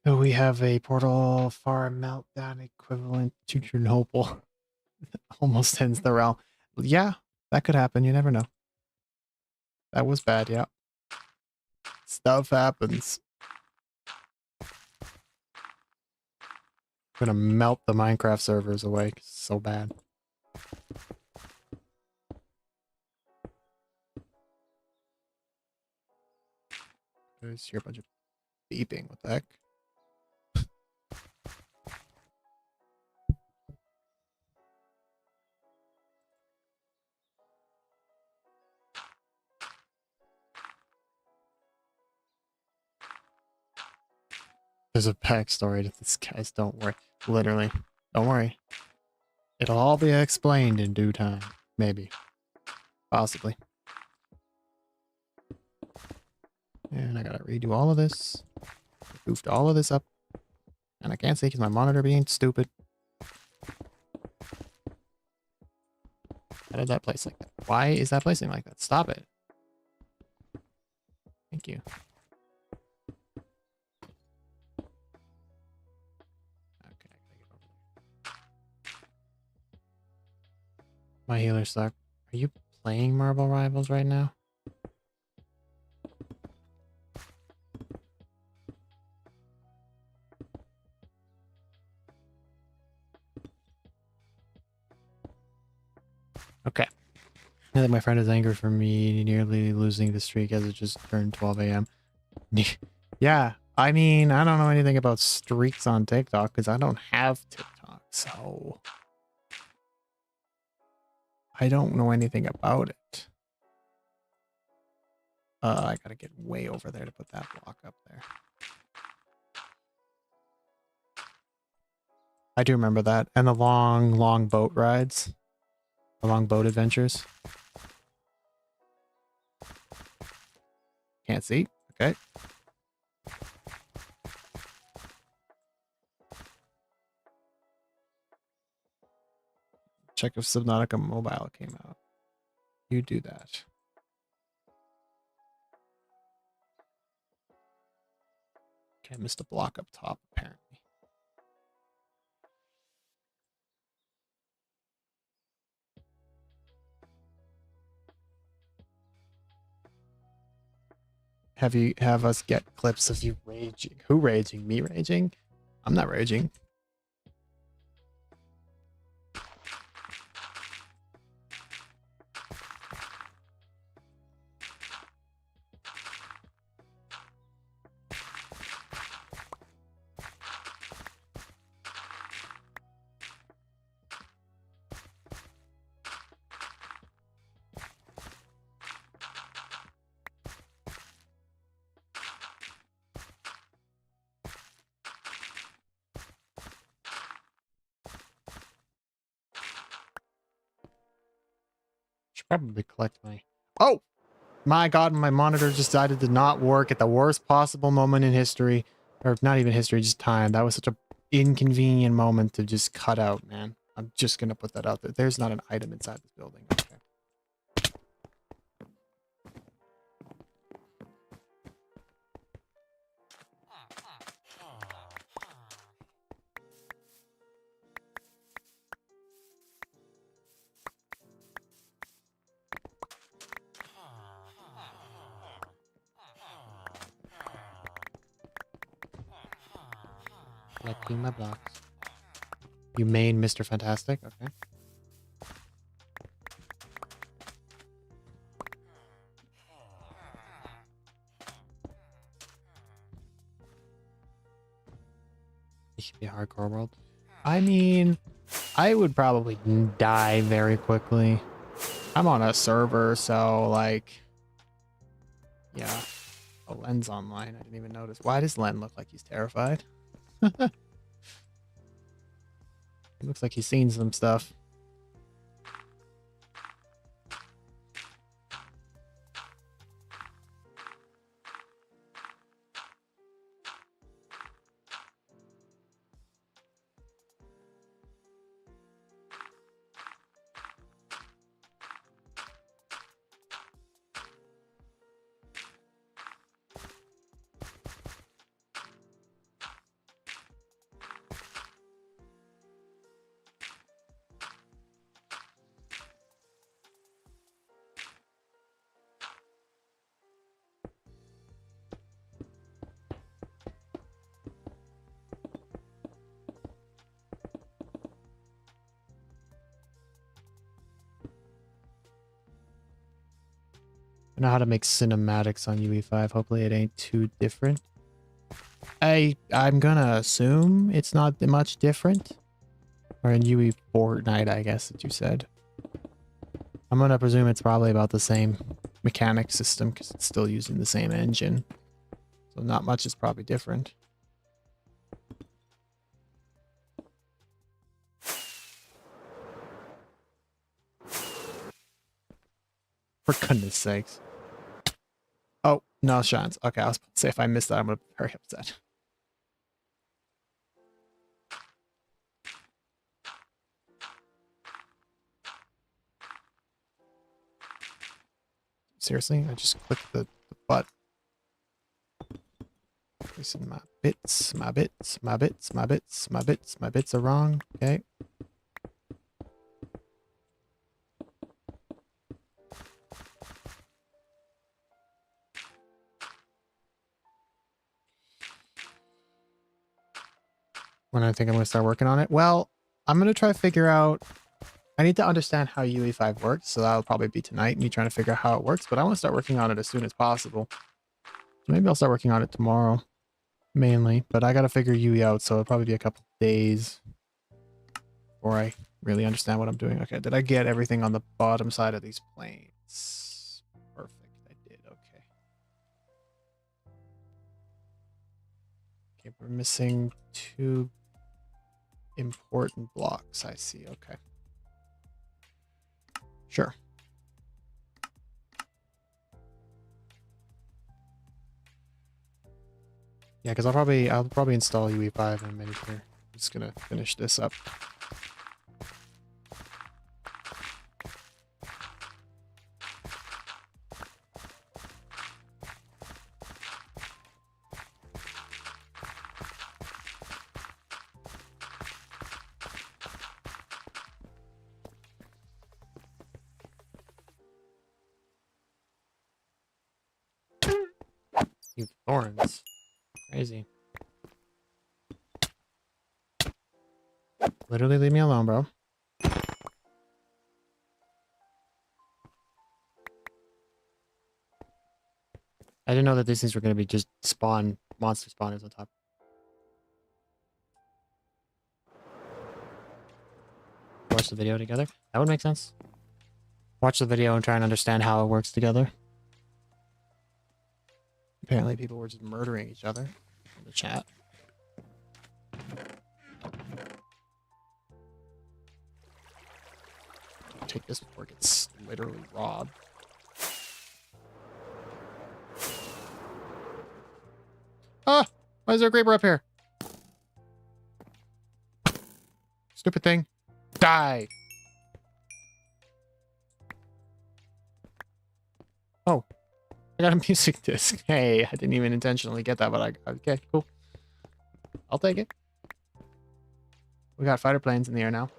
So we have a portal far meltdown equivalent to Chernobyl. Almost ends the realm. Yeah, that could happen. You never know. That was bad, yeah. Stuff happens. I'm gonna melt the Minecraft servers away. It's so bad. I just hear a bunch of beeping. What the heck? There's a backstory to this, guys. Don't worry. Literally. Don't worry. It'll all be explained in due time. Maybe. Possibly. And I gotta redo all of this. Goofed all of this up. And I can't see because my monitor being stupid. How did that place like that? Why is that placing like that? Stop it. Thank you. Okay, I gotta get over there. My healer suck. Are you playing Marble Rivals right now? Okay. I think my friend is angry for me nearly losing the streak as it just turned 12 a.m. Yeah, I mean, I don't know anything about streaks on TikTok because I don't have TikTok, so I don't know anything about it. I gotta get way over there to put that block up there. I do remember that. And the long, long boat rides. The long boat adventures. Can't see. Okay. Check if Subnautica Mobile came out. You do that. Okay, I missed a block up top, apparently. Have us get clips of you raging. Who raging? Me raging? I'm not raging. Should probably collect my... Oh! My god, my monitor just decided to not work at the worst possible moment in history. Or not even history, just time. That was such a inconvenient moment to just cut out, man. I'm just gonna put that out there. There's not an item inside this building. Okay. Collecting my blocks. You main Mr. Fantastic? Okay. It should be a hardcore world. I mean, I would probably die very quickly. I'm on a server, so like, yeah. Oh, Len's online. I didn't even notice. Why does Len look like he's terrified? He looks like he's seen some stuff. I know how to make cinematics on UE5. Hopefully it ain't too different. I'm gonna assume it's not much different. Or in UE Fortnite, I guess that you said. I'm gonna presume it's probably about the same mechanic system because it's still using the same engine. So not much is probably different. For goodness sakes. Oh, no shines. Okay, I was about to say if I missed that, I'm gonna be very upset. Seriously? I just clicked the butt. Listen, my bits are wrong. Okay. When I think I'm gonna start working on it? Well, I'm gonna try to figure out. I need to understand how UE5 works, so that'll probably be tonight, me trying to figure out how it works, but I want to start working on it as soon as possible. So maybe I'll start working on it tomorrow, mainly, but I gotta figure UE out, so it'll probably be a couple days before I really understand what I'm doing. Okay, did I get everything on the bottom side of these planes? Perfect, I did, okay. Okay, we're missing 2 important blocks, I see, okay. Sure. Yeah, because I'll probably install UE5 in a minute here. I'm just gonna finish this up. You thorns. Crazy. Literally leave me alone, bro. I didn't know that these things were going to be just monster spawners on top. Watch the video together? That would make sense. Watch the video and try and understand how it works together. Apparently people were just murdering each other in the chat. Take this before it gets literally robbed. Ah! Why is there a creeper up here? Stupid thing. Die! Oh. I got a music disc. Hey, I didn't even intentionally get that, but okay, cool. I'll take it. We got fighter planes in the air now.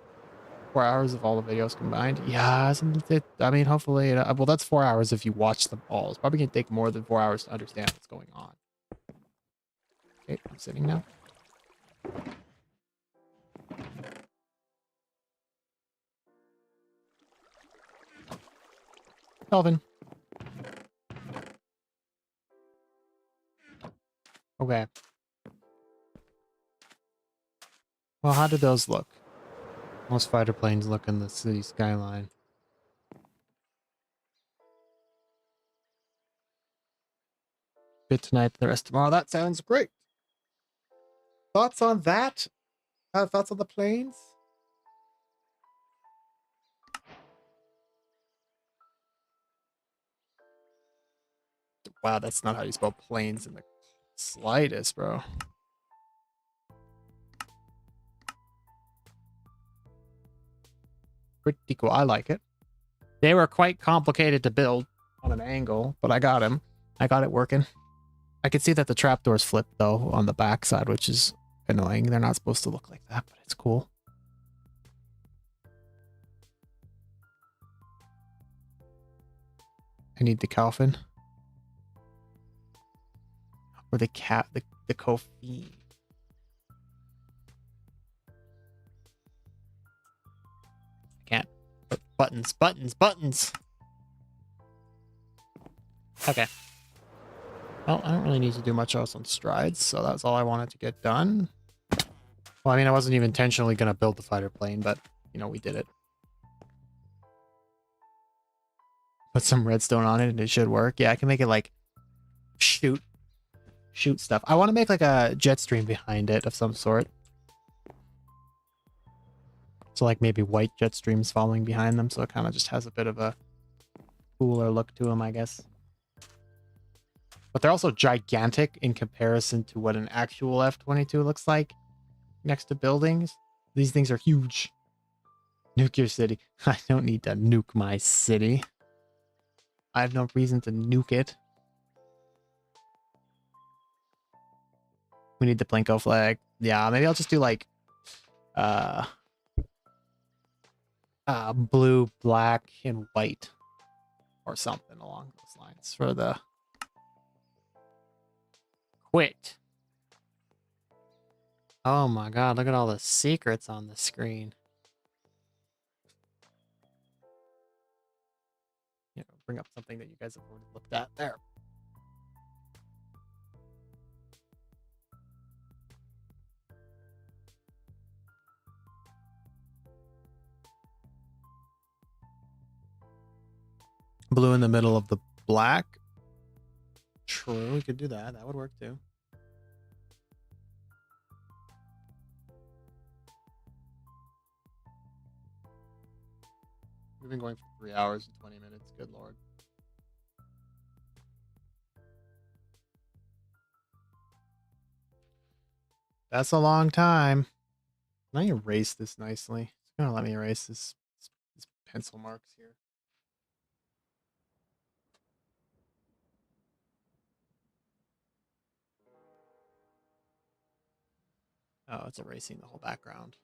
4 hours of all the videos combined. Yeah, isn't it? I mean, hopefully, well, that's 4 hours if you watch them all. It's probably gonna take more than 4 hours to understand what's going on. Okay, I'm sitting now. Kelvin. Okay. Well, how do those look? Most fighter planes look in the city skyline. Bit tonight, the rest tomorrow. That sounds great. Thoughts on that? Thoughts on the planes? Wow, that's not how you spell planes in the slightest, bro. Pretty cool. I like it. They were quite complicated to build on an angle, but I got him. I got it working. I could see that the trapdoors flip though on the back side, which is annoying. They're not supposed to look like that, but it's cool. I need the coffin. Or the cat, the coffin. I can't. Buttons, buttons, buttons. Okay. Well, I don't really need to do much else on strides, so that's all I wanted to get done. Well, I mean, I wasn't even intentionally going to build the fighter plane, but, you know, we did it. Put some redstone on it and it should work. Yeah, I can make it like shoot stuff. I want to make like a jet stream behind it of some sort. So like maybe white jet streams following behind them, so it kind of just has a bit of a cooler look to them, I guess. But they're also gigantic in comparison to what an actual F-22 looks like next to buildings. These things are huge. Nuke your city. I don't need to nuke my city. I have no reason to nuke it. We need the Plinko flag. Yeah, maybe I'll just do like blue, black, and white. Or something along those lines for the quit. Oh my god, look at all the secrets on the screen. Yeah, bring up something that you guys have already looked at there. Blue in the middle of the black. True, we could do that. That would work too. We've been going for 3 hours and 20 minutes. Good lord. That's a long time. Can I erase this nicely? It's gonna let me erase this pencil marks here. Oh, it's erasing the whole background.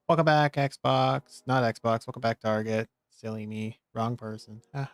Welcome back, Xbox. Not Xbox. Welcome back, Target. Silly me. Wrong person. Haha.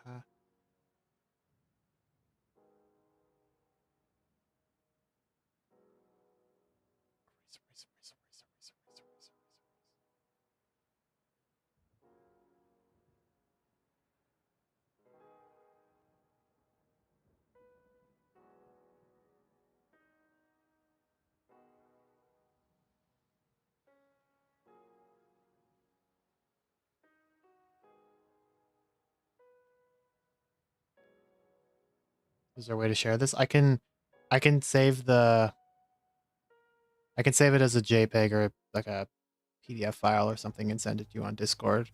Is there a way to share this? I can save the I can save it as a JPEG or like a PDF file or something and send it to you on Discord.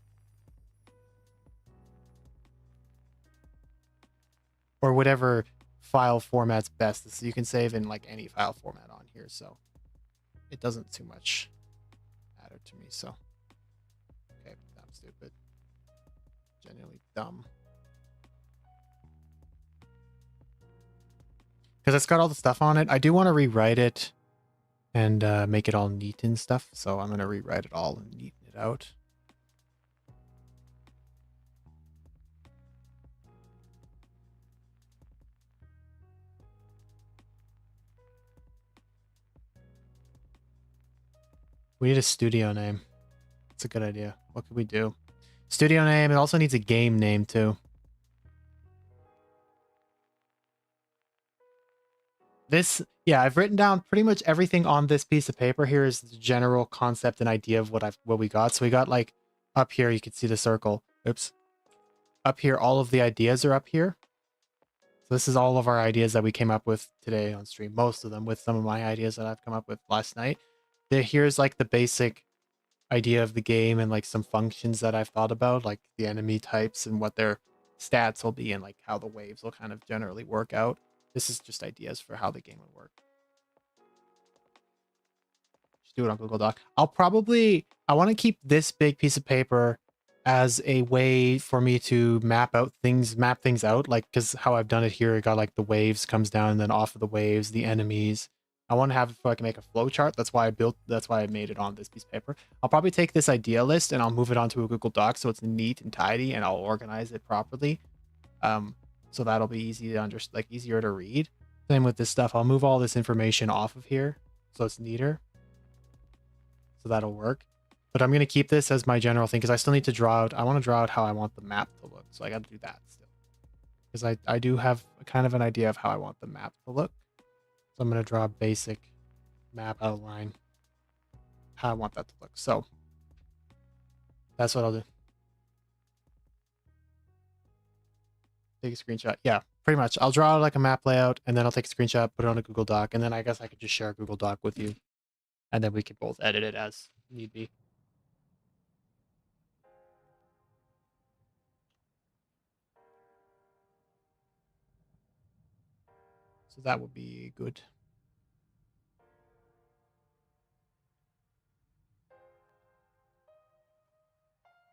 Or whatever file format's best. So you can save in like any file format on here, so it doesn't too much matter to me. So okay, I'm stupid. Genuinely dumb. Because it's got all the stuff on it. I do want to rewrite it and make it all neat and stuff. So I'm going to rewrite it all and neaten it out. We need a studio name. That's a good idea. What could we do? Studio name. It also needs a game name too. Yeah, I've written down pretty much everything on this piece of paper. Here is the general concept and idea of what we got. So we got like up here, you can see the circle. Oops. Up here, all of the ideas are up here. So this is all of our ideas that we came up with today on stream. Most of them with some of my ideas that I've come up with last night. Here's like the basic idea of the game and like some functions that I've thought about, like the enemy types and what their stats will be and like how the waves will kind of generally work out. This is just ideas for how the game would work. Just do it on Google Doc. I want to keep this big piece of paper as a way for me to map things out, like, because how I've done it here, it got like the waves comes down and then off of the waves, the enemies. I want to have it so I can make a flow chart. That's why I made it on this piece of paper. I'll probably take this idea list and I'll move it onto a Google Doc so it's neat and tidy and I'll organize it properly. So that'll be easy to easier to read. Same with this stuff. I'll move all this information off of here so it's neater. So that'll work. But I'm going to keep this as my general thing because I still need to I want to draw out how I want the map to look. So I got to do that still. Because I do have kind of an idea of how I want the map to look. So I'm going to draw a basic map outline, how I want that to look. So that's what I'll do. Take a screenshot. Yeah, pretty much. I'll draw like a map layout and then I'll take a screenshot, put it on a Google Doc. And then I guess I could just share a Google Doc with you. And then we could both edit it as need be. So that would be good.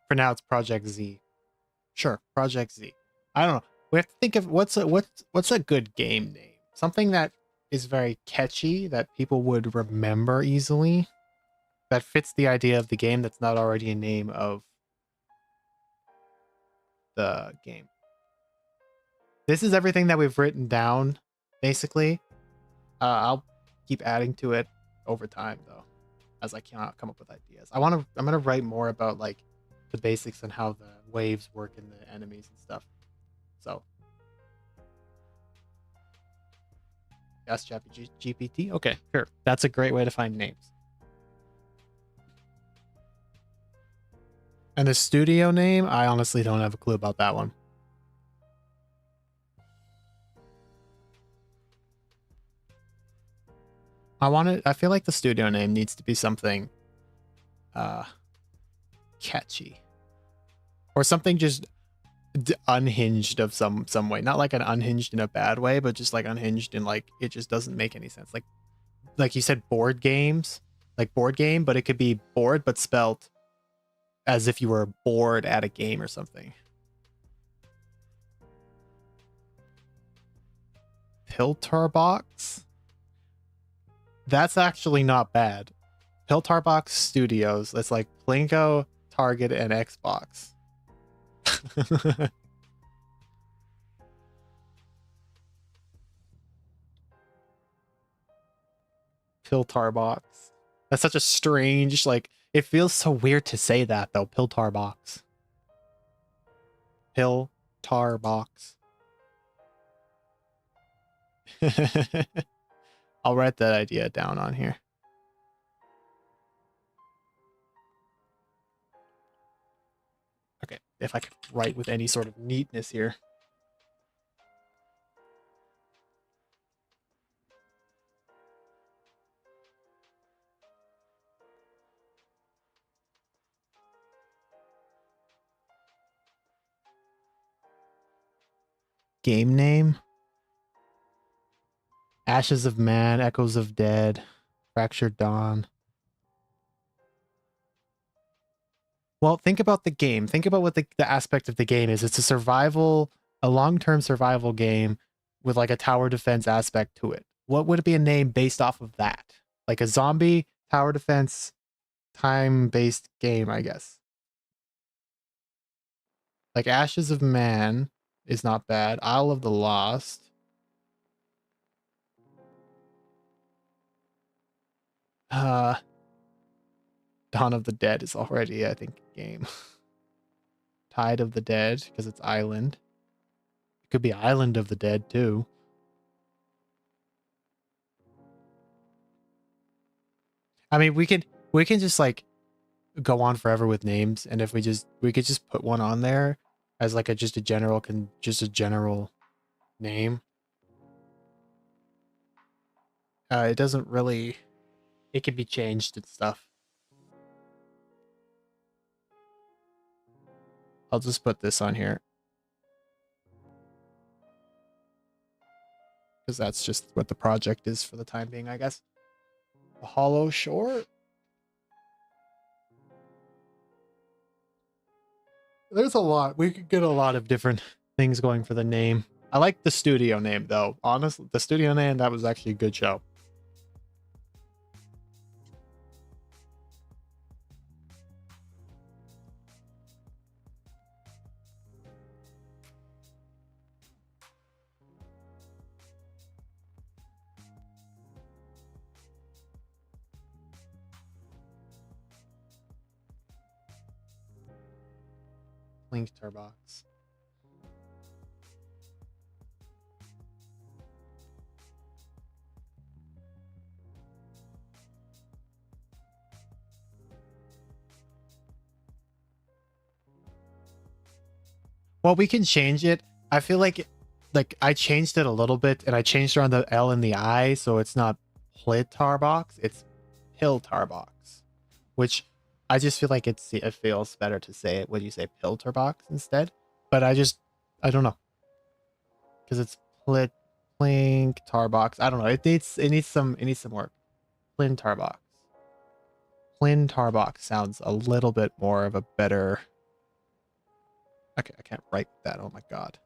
For now, it's Project Z. Sure, Project Z. I don't know. We have to think of what's a good game name. Something that is very catchy that people would remember easily. That fits the idea of the game. That's not already a name of the game. This is everything that we've written down, basically. I'll keep adding to it over time, though, as I cannot come up with ideas. I'm gonna write more about like the basics and how the waves work in the enemies and stuff. So, yes, GPT. Okay, sure. That's a great way to find names. And the studio name, I honestly don't have a clue about that one. I feel like the studio name needs to be something catchy. Or something just unhinged of some way. Not like an unhinged in a bad way, but just like unhinged in like it just doesn't make any sense. Like you said board games, like board game, but it could be bored but spelt as if you were bored at a game or something. Piltar Box? That's actually not bad. Piltar Box Studios. That's like Plinko, Target, and Xbox. Piltar Box. That's such a strange, like, it feels so weird to say that, though. Piltar Box. Piltar Box. I'll write that idea down on here. Okay, if I could write with any sort of neatness here. Game name? Ashes of Man, Echoes of Dead, Fractured Dawn. Well, think about the game. Think about what the aspect of the game is. It's a long-term survival game with like a tower defense aspect to it. What would it be a name based off of that? Like a zombie tower defense time-based game, I guess. Like Ashes of Man is not bad. Isle of the Lost. Dawn of the Dead is already, I think, a game. Tide of the Dead, because it's island. It could be Island of the Dead, too. I mean, we can just like go on forever with names, and if we could just put one on there as like a just a general name. It doesn't really. It can be changed and stuff. I'll just put this on here because that's just what the project is for the time being, I guess. The Hollow Shore. There's a lot. We could get a lot of different things going for the name. I like the studio name though. Honestly, the studio name, that was actually a good show. Link Turbox. Well, we can change it. I feel like I changed it a little bit, and I changed around the L and the I, so it's not Plitarbox, it's Piltarbox, which I just feel like it feels better to say it when you say Piltarbox instead. But I don't know because it's Plit Plink Tarbox. I don't know. It needs some work. Plin Tarbox. Plin Tarbox sounds a little bit more of a better. Okay, I can't write that. Oh my god.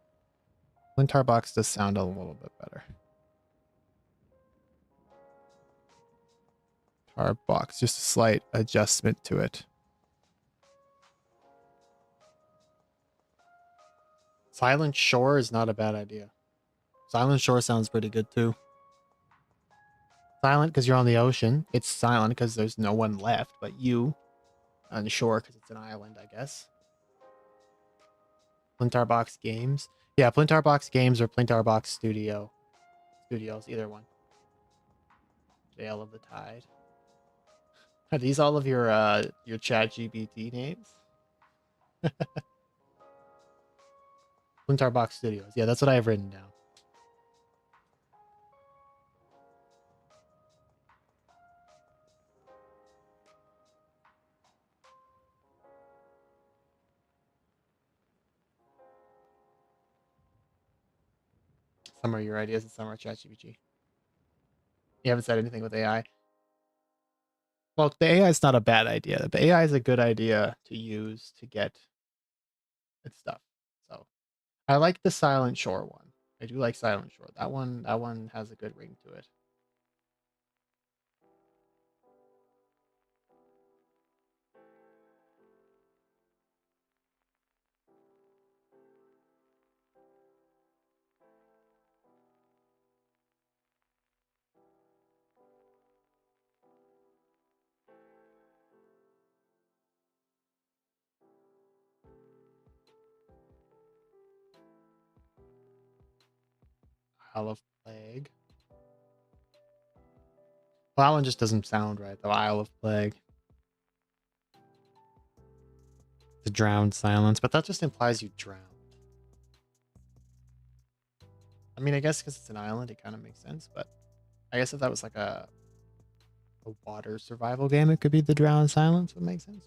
Lintar box does sound a little bit better. Tar box, just a slight adjustment to it. Silent Shore is not a bad idea. Silent Shore sounds pretty good too. Silent because you're on the ocean. It's silent because there's no one left but you. On the shore because it's an island, I guess. Plintar Box Games. Yeah, Plintar Box Games or Plintar Box Studios, either one. Jail of the Tide. Are these all of your chat GBT names? Plintar Box Studios. Yeah, that's what I have written down. Some are your ideas and some are ChatGPT. You haven't said anything with AI. Well, the AI is not a bad idea. The AI is a good idea to use to get its stuff. So I like the Silent Shore one. I do like Silent Shore. That one has a good ring to it. Isle of Plague. Well, that one just doesn't sound right, though. Isle of Plague. The Drowned Silence, but that just implies you drowned. I mean, I guess because it's an island, it kind of makes sense, but I guess if that was like a water survival game, it could be the Drowned Silence would make sense.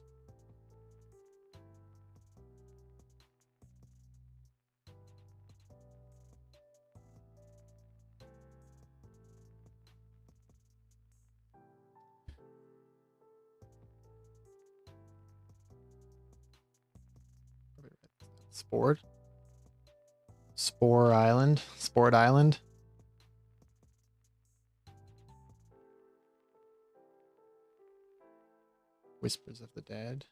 Spored? Spore Island? Spored Island? Whispers of the Dead?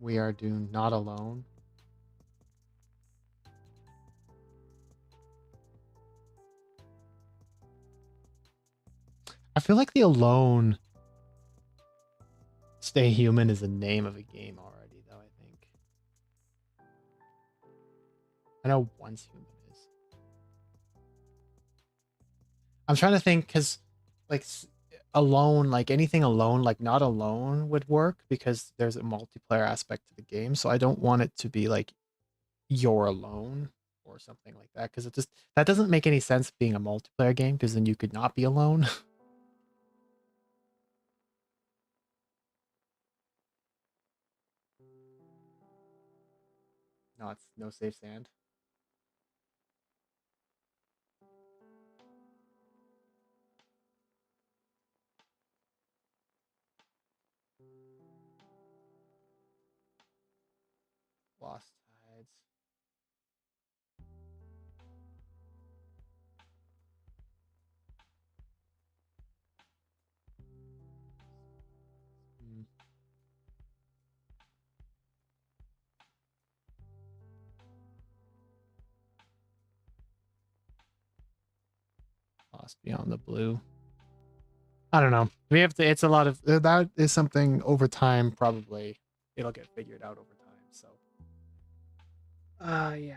We are doomed. Not alone. I feel like the Alone Stay Human is the name of a game already, though, I think. I know Once Human is. I'm trying to think because, like, Alone, like anything alone, like Not Alone would work because there's a multiplayer aspect to the game. So I don't want it to be like You're Alone or something like that because that doesn't make any sense being a multiplayer game because then you could not be alone. No, it's no safe sand. Lost Tides. Hmm. Lost Beyond the Blue. I don't know. We have to. It's a lot of that is something over time. Probably it'll get figured out over time. So. Yeah.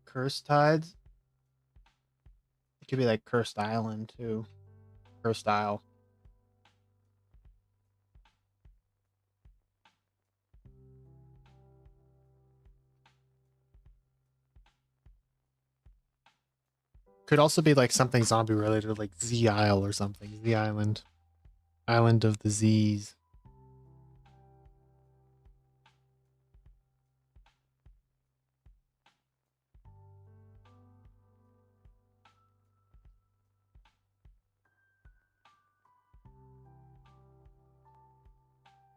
Cursed Tides. It could be like Cursed Island too. Cursed Isle. Could also be like something zombie related, like Z Isle or something. Z Island. Island of the Z's.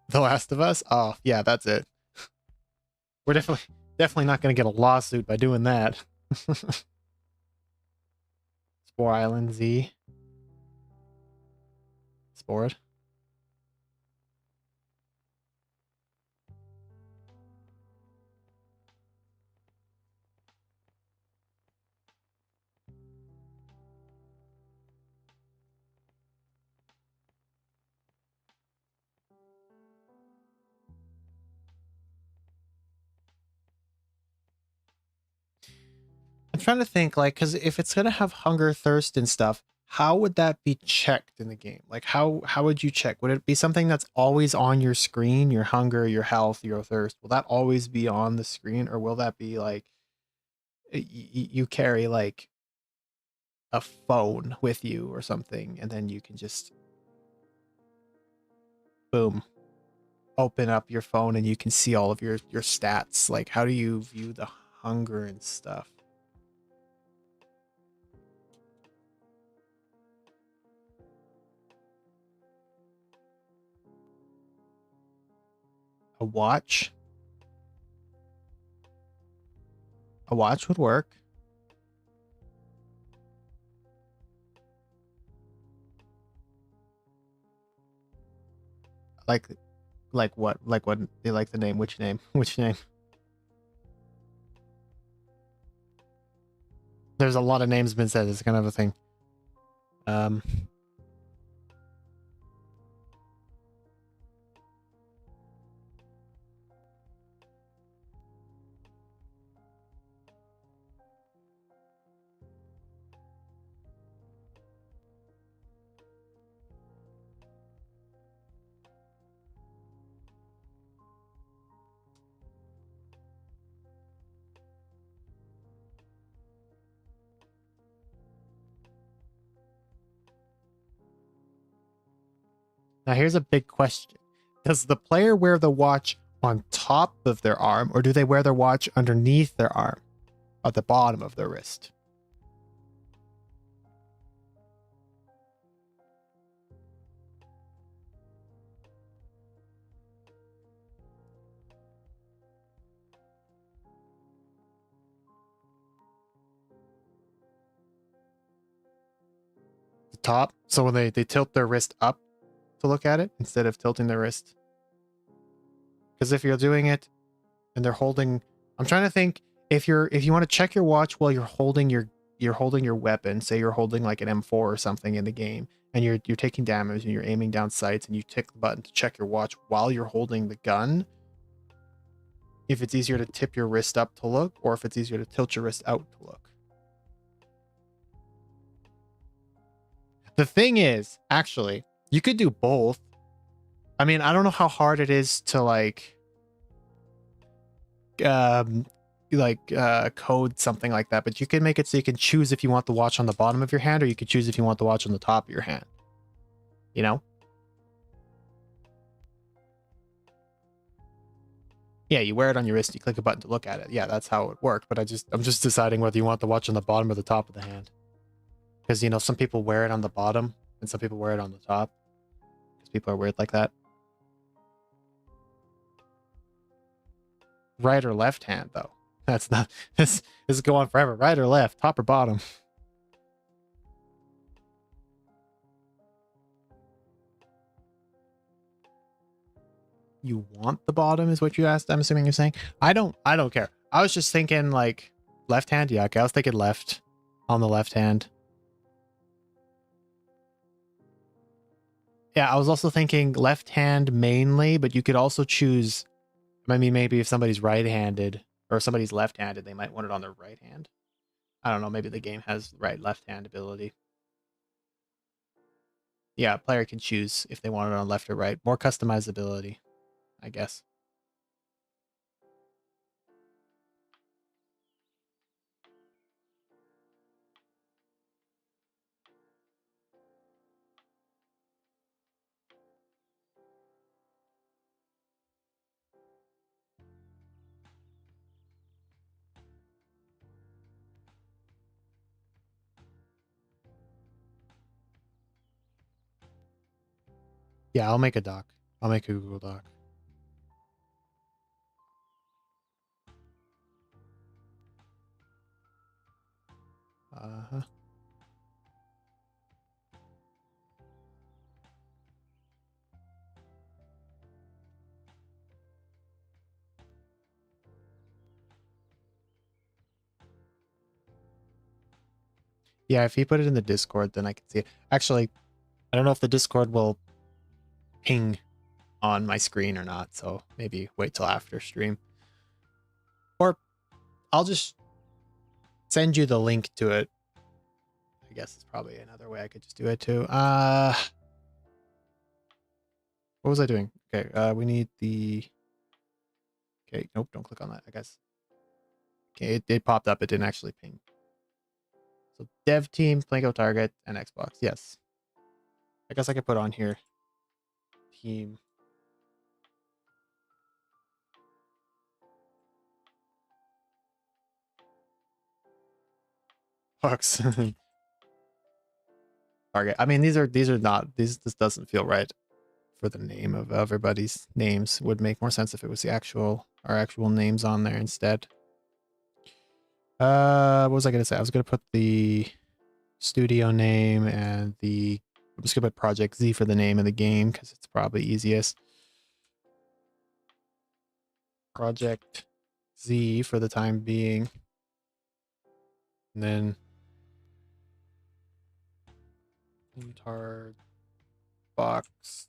The Last of Us? Oh, yeah, that's it. We're definitely not gonna get a lawsuit by doing that. Spore Island Z. Spore. I'm trying to think, like, because if it's gonna have hunger, thirst, and stuff, how would that be checked in the game? Like, how would you check? Would it be something that's always on your screen? Your hunger, your health, your thirst. Will that always be on the screen, or will that be like you carry like a phone with you or something, and then you can just boom open up your phone and you can see all of your stats. Like, how do you view the hunger and stuff? A watch. A watch would work. Like like what? Like what? They like the name. Which name? Which name? There's a lot of names been said. It's kind of a thing. Um, Now here's a big question. Does the player wear the watch on top of their arm, or do they wear their watch underneath their arm, at the bottom of their wrist? The top. So when they tilt their wrist up to look at it instead of tilting their wrist. Because if you're doing it and they're holding, I'm trying to think, if you want to check your watch while you're holding your weapon, say you're holding like an M4 or something in the game, and you're taking damage and you're aiming down sights and you tick the button to check your watch while you're holding the gun, if it's easier to tip your wrist up to look or if it's easier to tilt your wrist out to look. The thing is, actually, you could do both. I mean, I don't know how hard it is to code something like that, but you can make it so you can choose if you want the watch on the bottom of your hand or you could choose if you want the watch on the top of your hand. You know? Yeah, you wear it on your wrist, you click a button to look at it. Yeah, that's how it worked, but I'm just deciding whether you want the watch on the bottom or the top of the hand. Because, you know, some people wear it on the bottom and some people wear it on the top. Because people are weird like that. Right or left hand, though. That's not... This is go on forever. Right or left, top or bottom. You want the bottom is what you asked, I'm assuming you're saying. I don't care. I was just thinking like left hand. Yeah, okay. I was thinking left on the left hand. Yeah, I was also thinking left hand mainly, but you could also choose, I mean, maybe if somebody's right-handed or somebody's left-handed, they might want it on their right hand. I don't know, maybe the game has right left hand ability. Yeah, a player can choose if they want it on left or right. More customizability, I guess. Yeah, I'll make a doc. I'll make a Google Doc. Uh-huh. Yeah, if you put it in the Discord, then I can see it. Actually, I don't know if the Discord will ping on my screen or not, so maybe wait till after stream. Or I'll just send you the link to it. I guess it's probably another way I could just do it too. What was I doing? Okay, we need the... Okay, nope, don't click on that, I guess. Okay, it popped up. It didn't actually ping. So dev team, Plinko target, and Xbox. Yes. I guess I could put on here. Team. Hooks. Target. I mean, these are not, this doesn't feel right for the name of everybody's names. Would make more sense if it was the our actual names on there instead. What was I gonna say? I was gonna put the studio name and I'm just gonna put Project Z for the name of the game because it's probably easiest. Project Z for the time being. And then Intard Box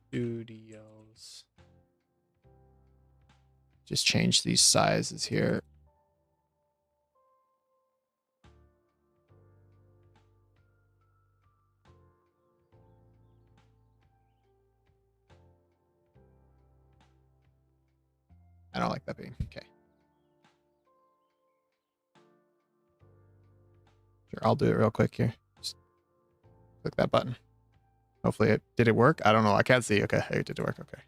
Studios. Just change these sizes here. I don't like that being okay. Sure, I'll do it real quick here. Just click that button. Hopefully did it work? I don't know. I can't see. Okay, it did work. Okay.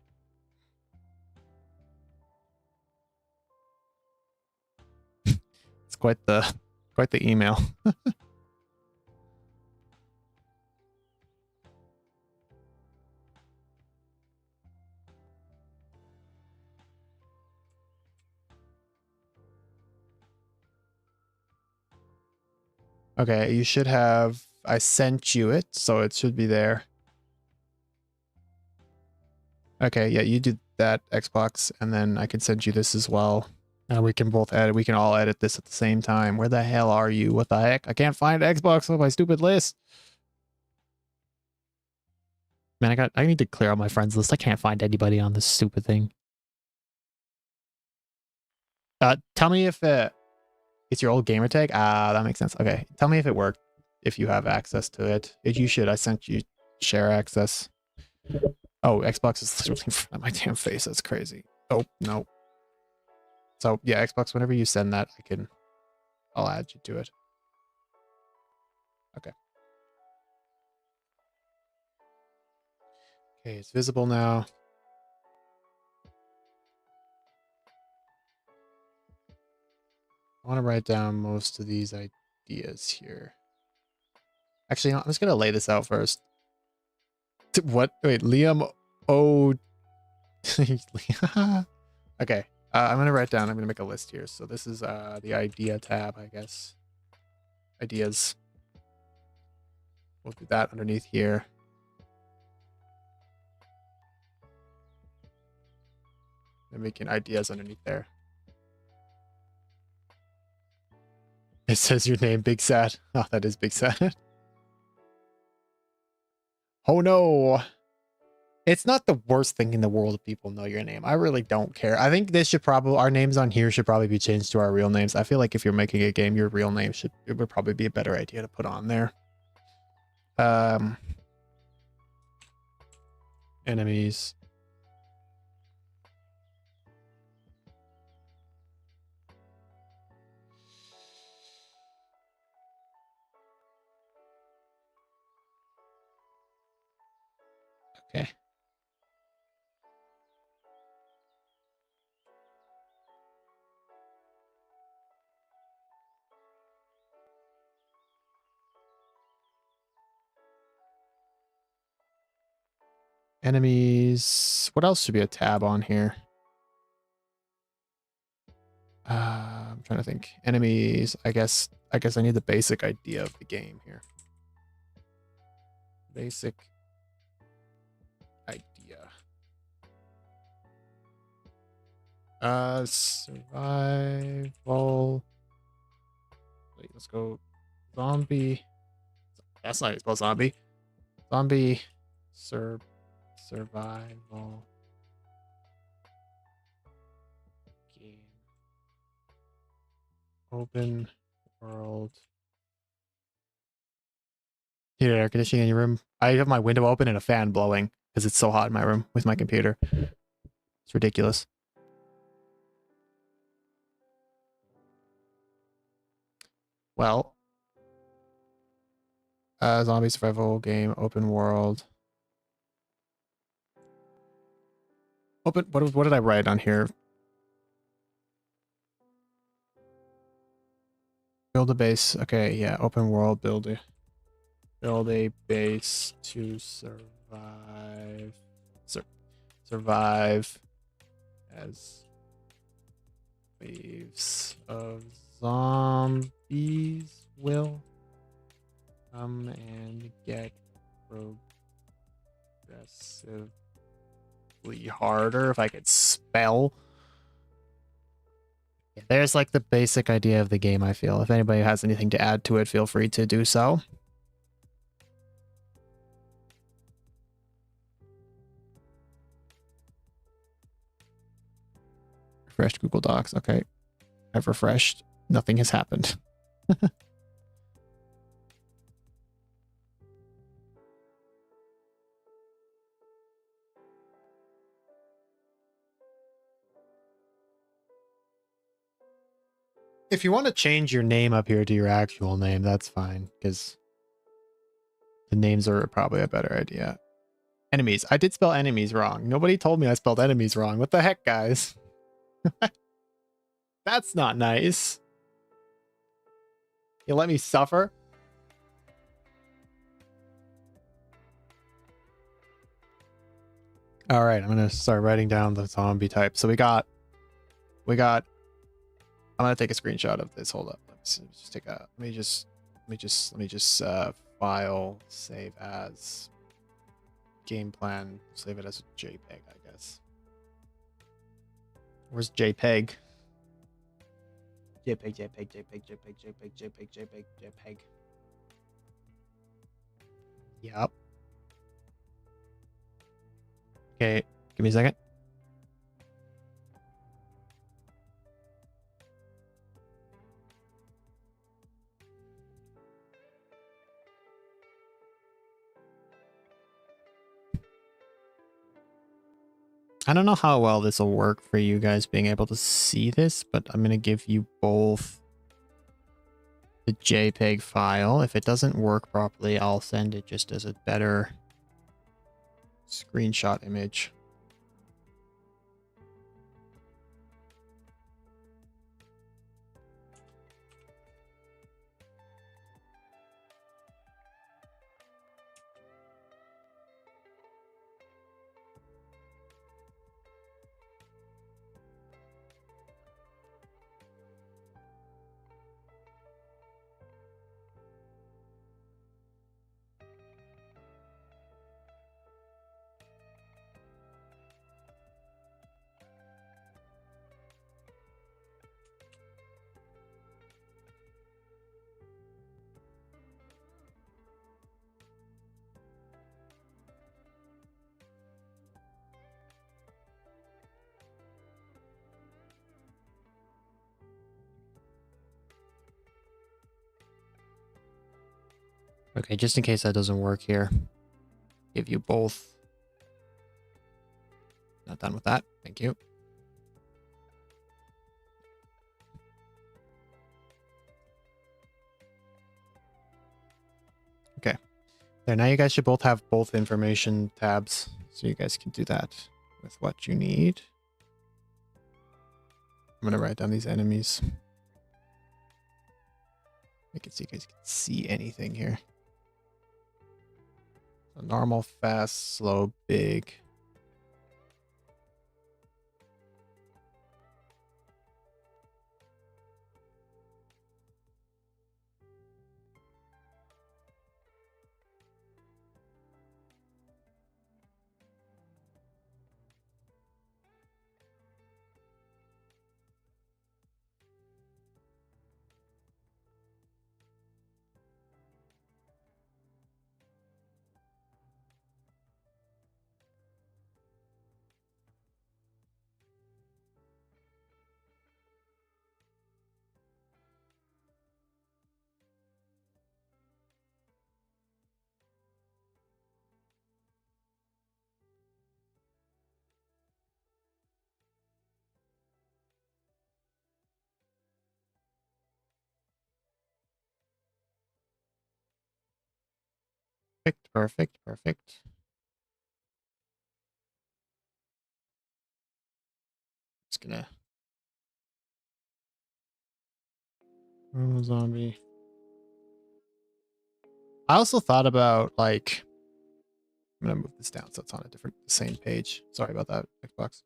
It's quite the email. Okay, you should have, I sent you it, so it should be there. Okay, yeah, you do that Xbox, and then I can send you this as well. And we can both edit. We can all edit this at the same time. Where the hell are you? What the heck? I can't find Xbox on my stupid list. Man, I need to clear out my friends list. I can't find anybody on this stupid thing. Tell me if it's your old gamer tag. Ah, that makes sense. Okay, tell me if it worked. If you have access to it, if you should. I sent you share access. Oh, Xbox is literally in front of my damn face. That's crazy. Oh no. So yeah, Xbox. Whenever you send that, I'll add you to it. Okay. Okay, it's visible now. I want to write down most of these ideas here. Actually, I'm just gonna lay this out first. What? Wait, Liam O. Okay. I'm gonna write down. I'm gonna make a list here. So this is the idea tab, I guess. Ideas. We'll do that underneath here. And making ideas underneath there. It says your name, Big Sad. Oh, that is Big Sad. Oh no. It's not the worst thing in the world if people know your name. I really don't care. I think this should probably, our names on here should probably be changed to our real names. I feel like if you're making a game, your real name it would probably be a better idea to put on there. Enemies. Okay. Enemies. What else should be a tab on here? I'm trying to think. Enemies. I guess I need the basic idea of the game here. Basic idea. Survival. Wait, let's go. Zombie. That's not how you spell zombie. Zombie. Survival. Game. Open world. You need air conditioning in your room? I have my window open and a fan blowing because it's so hot in my room with my computer. It's ridiculous. Well, zombie survival game, open world. Open. What did I write on here? Build a base. Okay, yeah. Open world. Build a base to survive. Survive as waves of zombies will come and get progressively harder. If I could spell. Yeah, there's like the basic idea of the game, I feel. If anybody has anything to add to it, feel free to do so. Refreshed Google Docs. Okay. I've refreshed. Nothing has happened. If you want to change your name up here to your actual name, that's fine, because the names are probably a better idea. Enemies. I did spell enemies wrong. Nobody told me I spelled enemies wrong. What the heck, guys? That's not nice. You let me suffer? All right, I'm going to start writing down the zombie type. So we got, I'm going to take a screenshot of this. Hold up. Let's just take a, let me just file, save as game plan, save it as a JPEG, I guess. guess. Where's JPEG? JPEG. Yep. Okay, give me a second. I don't know how well this will work for you guys being able to see this, but I'm going to give you both the JPEG file. If it doesn't work properly, I'll send it just as a better screenshot image. Okay, just in case that doesn't work here, give you both. Not done with that. Thank you. Okay. There, now you guys should both have both information tabs, so you guys can do that with what you need. I'm going to write down these enemies. Make it so you guys can see anything here. So normal, fast, slow, big. Perfect, perfect, perfect. Just gonna zombie. I also thought about like, I'm gonna move this down so it's on a different, same page. Sorry about that, Xbox.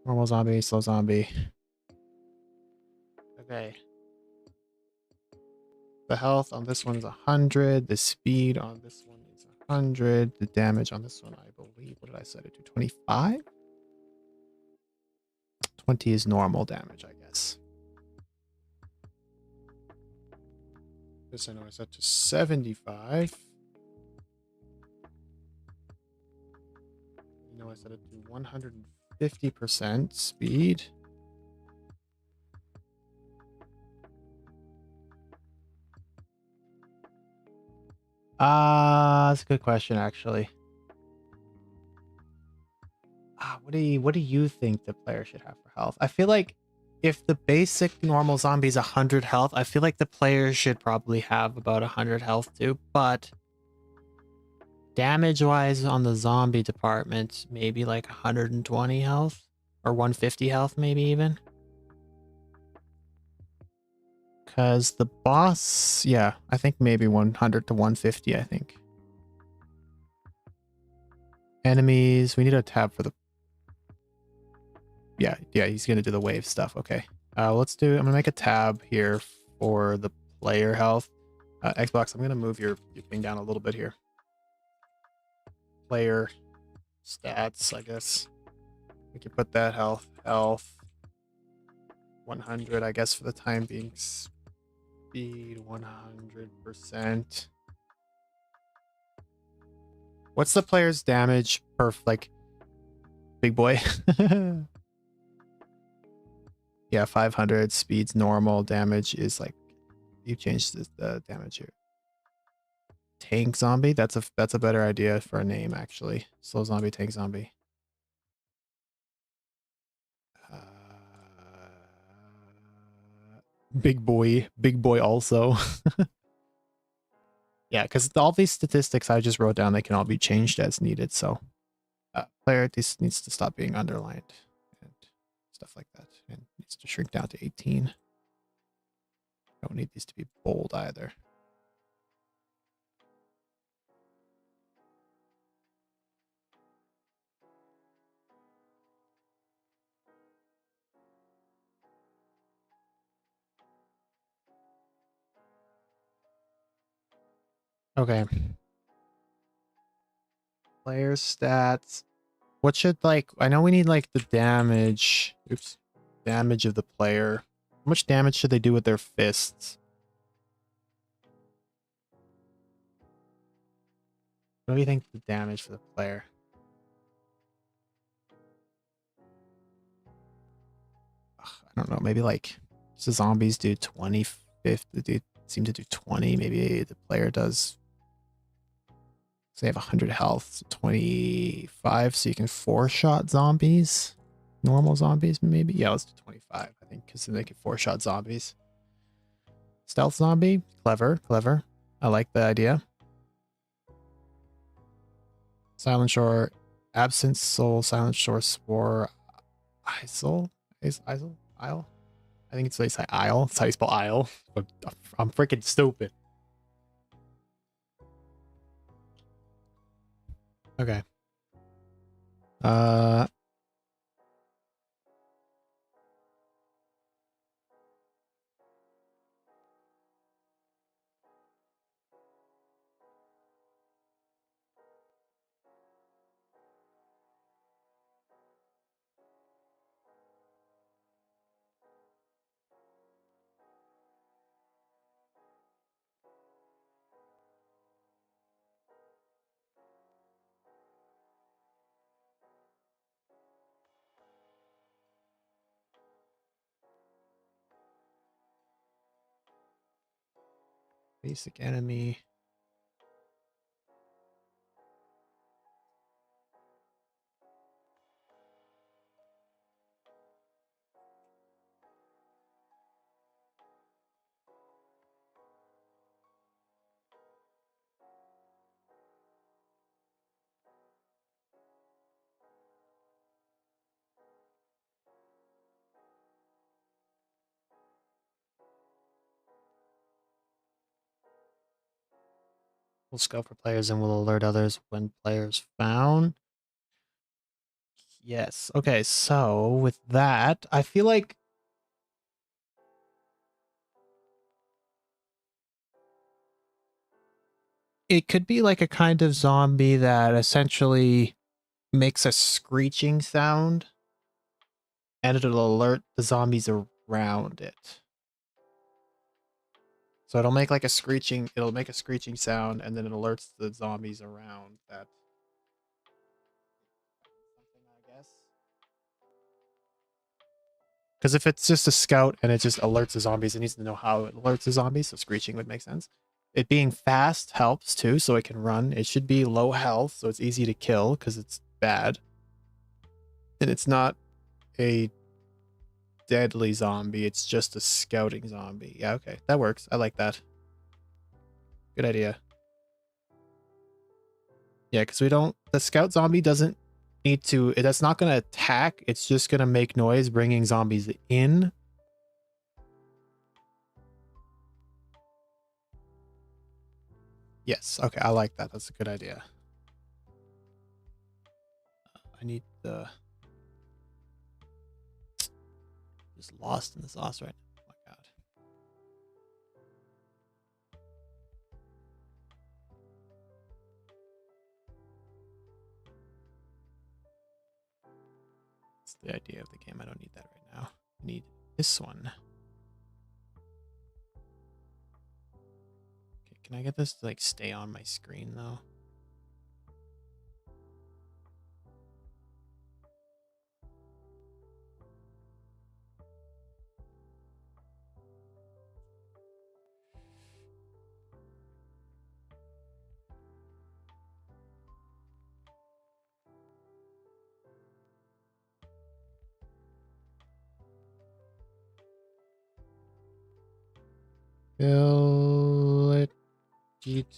Normal zombie, slow zombie. Okay. The health on this one is 100. The speed on this one is 100. The damage on this one, I believe, what did I set it to? 25? 20 is normal damage, I guess. This I know I set to 75. You know I set it to 150% speed. That's a good question, actually. What do you think the player should have for health? I feel like if the basic normal zombie is 100 health, I feel like the player should probably have about 100 health too, but damage-wise on the zombie department, maybe like 120 health or 150 health, maybe even. Because the boss, yeah, I think maybe 100 to 150, I think. Enemies, we need a tab for the... Yeah, he's going to do the wave stuff. Okay. I'm going to make a tab here for the player health. Xbox, I'm going to move your thing down a little bit here. Player Stats, I guess. We can put that health 100, I guess, for the time being. Speed 100%. What's the player's damage per, like, big boy? Yeah, 500. Speed's normal. Damage is like, you changed the damage here. Tank zombie. That's a better idea for a name, actually. Slow zombie, tank zombie. Big boy also. Yeah, because all these statistics I just wrote down, they can all be changed as needed. So player this needs to stop being underlined and stuff like that, and needs to shrink down to 18. Don't need these to be bold either. Okay. Player stats. What should, like, I know we need like the damage. Oops. Damage of the player. How much damage should they do with their fists? What do you think the damage for the player? Ugh, I don't know. Maybe like, so zombies do 25th. They seem to do 20. Maybe the player does. So they have 100 health, so 25. So you can 4-shot zombies. Normal zombies, maybe. Yeah, let's do 25. I think because then they can 4-shot zombies. Stealth zombie, clever, clever. I like the idea. Silent Shore, Absent Soul, Silent Shore, Spore, Isle? Isle? I think it's like Isle. That's how you spell Isle. But I'm freaking stupid. Okay. Basic enemy. We'll scout for players and we'll alert others when players found. Yes. Okay, so with that, I feel like it could be like a kind of zombie that essentially makes a screeching sound and it'll alert the zombies around it. So it'll make like it'll make a screeching sound and then it alerts the zombies around that. I guess. Because if it's just a scout and it just alerts the zombies, it needs to know how it alerts the zombies, so screeching would make sense. It being fast helps too, so it can run. It should be low health, so it's easy to kill because it's bad. And it's not a deadly zombie, it's just a scouting zombie. Yeah, okay, that works. I like that. Good idea. Yeah, because the scout zombie doesn't need to, that's not going to attack, it's just going to make noise, bringing zombies in. Yes, okay, I like that. That's a good idea. I need the... Just lost in the sauce right now. Oh my god. That's the idea of the game. I don't need that right now. I need this one. Okay, can I get this to like stay on my screen though? Ability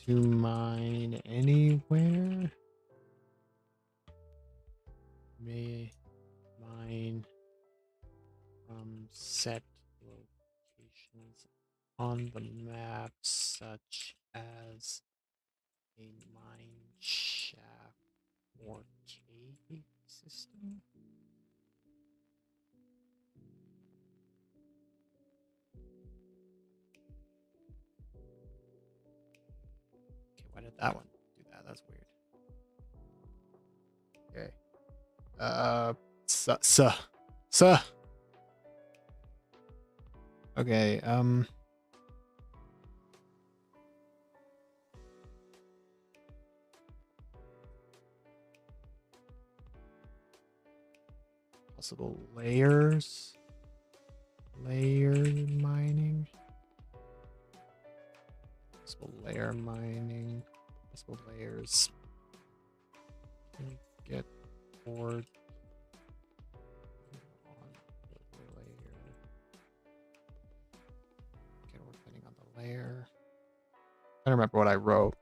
to mine anywhere. May mine from set locations on the map, such as a mine shaft or cave system. Okay, why did that one do that? That's weird. Okay. Suh. Okay, possible layers. Layer mining. Possible layer mining. Possible layers. Get board on the layer. Okay, we're depending on the layer. I don't remember what I wrote.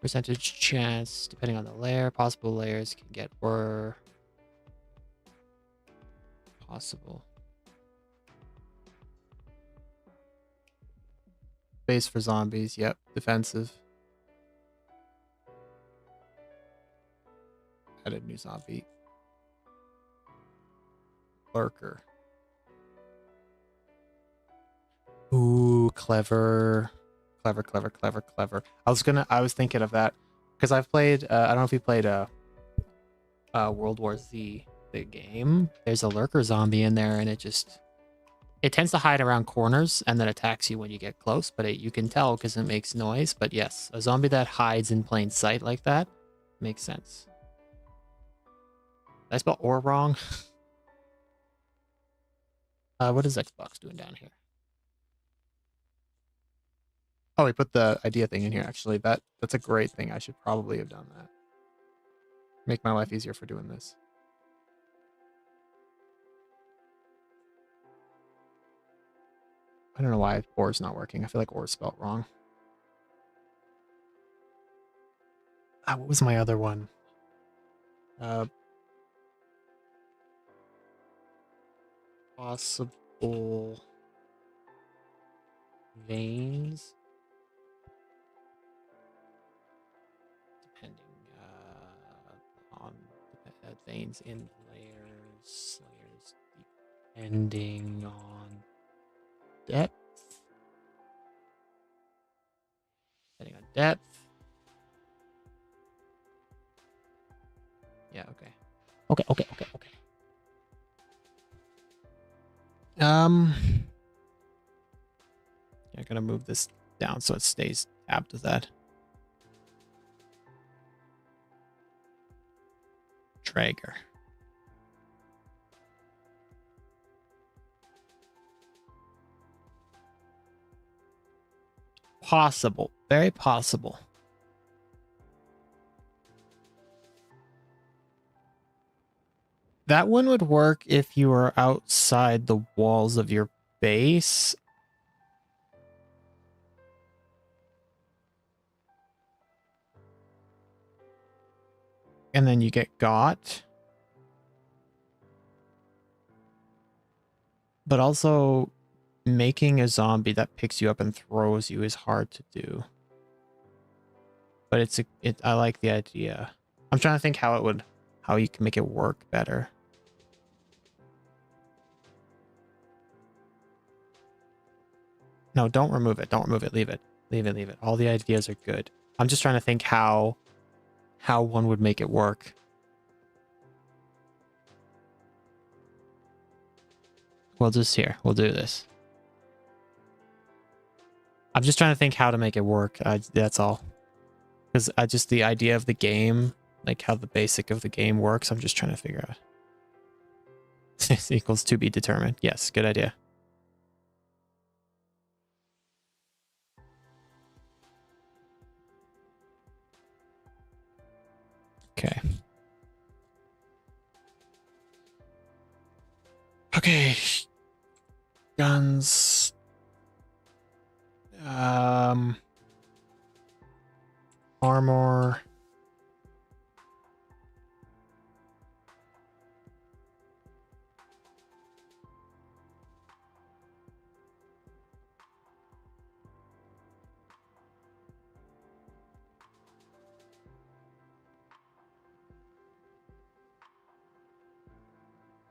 Percentage chance, depending on the layer. Possible layers can get or possible. Base for zombies, yep. Defensive. Added new zombie. Lurker. Ooh, clever. Clever. I was thinking of that because I've played I don't know if you played World War Z, the game. There's a lurker zombie in there and it tends to hide around corners and then attacks you when you get close, but you can tell because it makes noise. But yes, a zombie that hides in plain sight like that makes sense. Did I spell or wrong? What is Xbox doing down here? Oh, we put the idea thing in here, actually. That's a great thing. I should probably have done that. Make my life easier for doing this. I don't know why or is not working. I feel like or is spelled wrong. What was my other one? Possible veins. Depending on veins in layers. Depending on depth. Depending on depth. Yeah, okay. Okay. Yeah, I'm gonna move this down so it stays tabbed with that. Traeger. Possible. Very possible. That one would work if you were outside the walls of your base. And then you get got. But also, making a zombie that picks you up and throws you is hard to do. But I like the idea. I'm trying to think how you can make it work better. No, don't remove it. Don't remove it. Leave it. Leave it. All the ideas are good. I'm just trying to think how one would make it work. We'll do this. I'm just trying to think how to make it work. That's all. Because just the idea of the game, like how the basic of the game works, I'm just trying to figure out. This equals to be determined. Yes, good idea. Okay. Okay. Guns. Armor.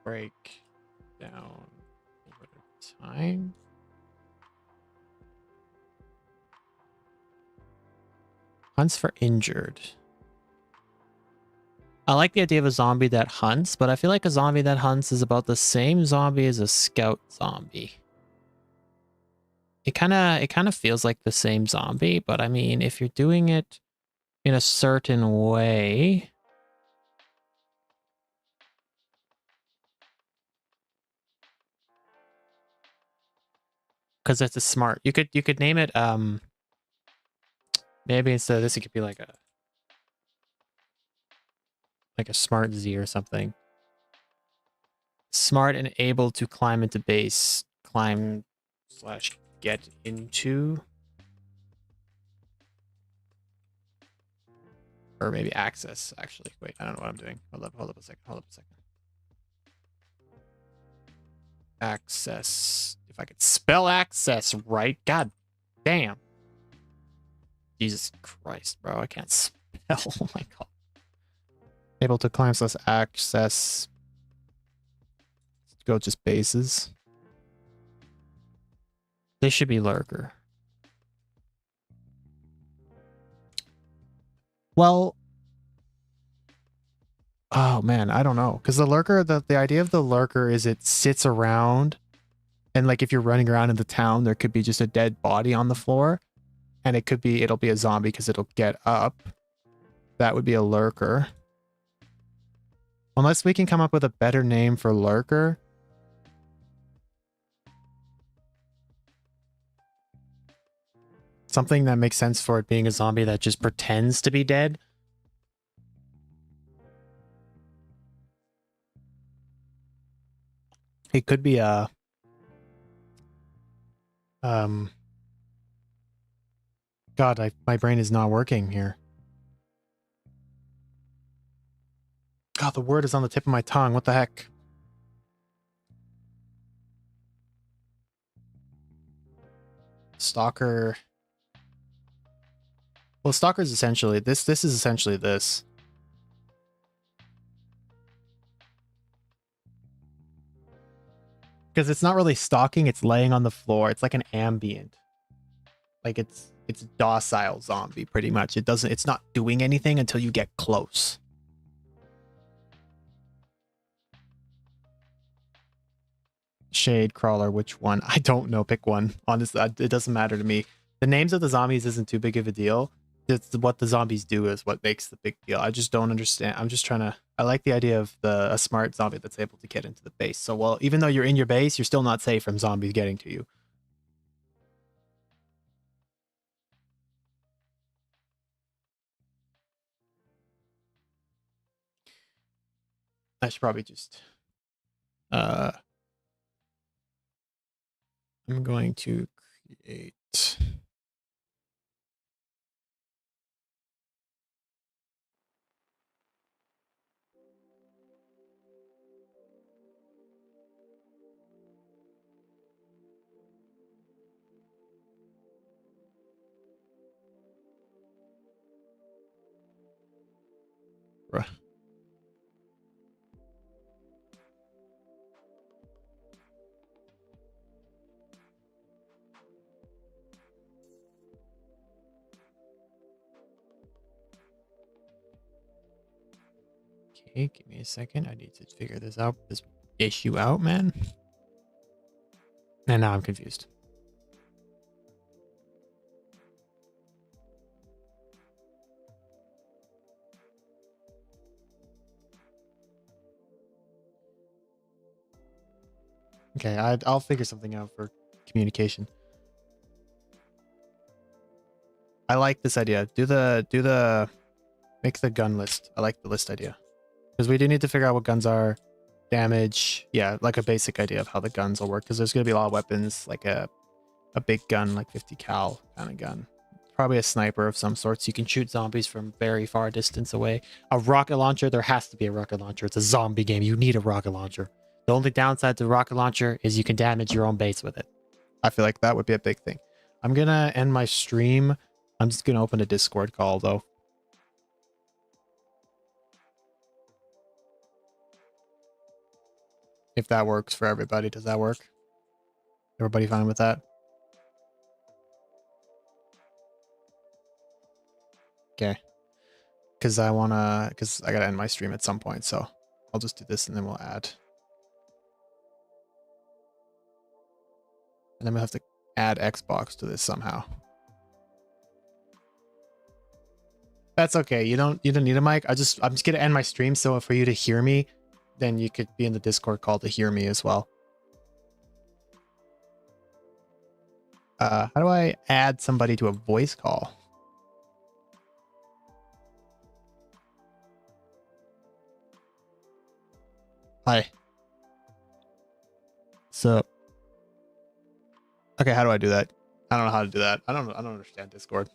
Break down over time. Hunts for injured. I like the idea of a zombie that hunts, but I feel like a zombie that hunts is about the same zombie as a scout zombie. It kind of feels like the same zombie, but I mean, if you're doing it in a certain way, because it's a smart. You could name it maybe instead of this it could be like a smart Z or something. Smart and able to climb into base, climb / get into, or maybe access. Actually, wait, I don't know what I'm doing. Hold up a second. Access. If I could spell access right, god damn. Jesus Christ, bro, I can't spell. Oh my god. Able to climb / access. Let's go just bases. They should be lurker. Well, oh man, I don't know. Because the lurker, the idea of the lurker is it sits around, and like if you're running around in the town, there could be just a dead body on the floor. And it'll be a zombie because it'll get up. That would be a lurker. Unless we can come up with a better name for lurker. Something that makes sense for it being a zombie that just pretends to be dead. It could be a God, my brain is not working here. God, the word is on the tip of my tongue. What the heck? Stalker. Well, stalker is essentially this. This is essentially this. Because it's not really stalking, it's laying on the floor. It's like an ambient. Like it's docile zombie pretty much. It's not doing anything until you get close. Shade crawler, which one? I don't know. Pick one. Honestly, it doesn't matter to me. The names of the zombies isn't too big of a deal. It's what the zombies do is what makes the big deal. I just don't understand. I'm just trying to. I like the idea of a smart zombie that's able to get into the base. So, well, even though you're in your base, you're still not safe from zombies getting to you. I should probably just. I'm going to create. Hey, give me a second. I need to figure this issue out, man. And now I'm confused. Okay, I'll figure something out for communication. I like this idea. Make the gun list. I like the list idea. Because we do need to figure out what guns are, damage. Yeah, like a basic idea of how the guns will work. Because there's going to be a lot of weapons, like a big gun, like 50 cal kind of gun. Probably a sniper of some sort, so you can shoot zombies from very far distance away. A rocket launcher, there has to be a rocket launcher. It's a zombie game. You need a rocket launcher. The only downside to the rocket launcher is you can damage your own base with it. I feel like that would be a big thing. I'm going to end my stream. I'm just going to open a Discord call, though. If that works for everybody, does that work? Everybody fine with that? Okay. Because I gotta end my stream at some point, so I'll just do this and then we'll add. And then we'll have to add Xbox to this somehow. That's okay. You don't need a mic. I'm just gonna end my stream, so for you to hear me, then you could be in the Discord call to hear me as well. How do I add somebody to a voice call? Hi. So, okay, how do I do that? I don't know how to do that. I don't understand Discord.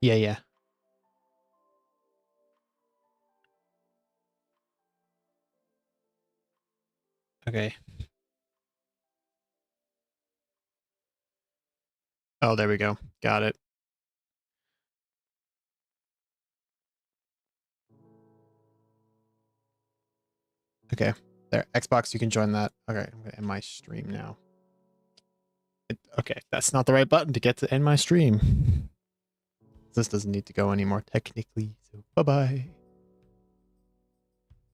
Yeah. Yeah. Okay. Oh, there we go. Got it. Okay. There. Xbox, you can join that. Okay, I'm gonna end my stream now. Okay, that's not the right button to get to end my stream. This doesn't need to go anymore technically, so bye-bye.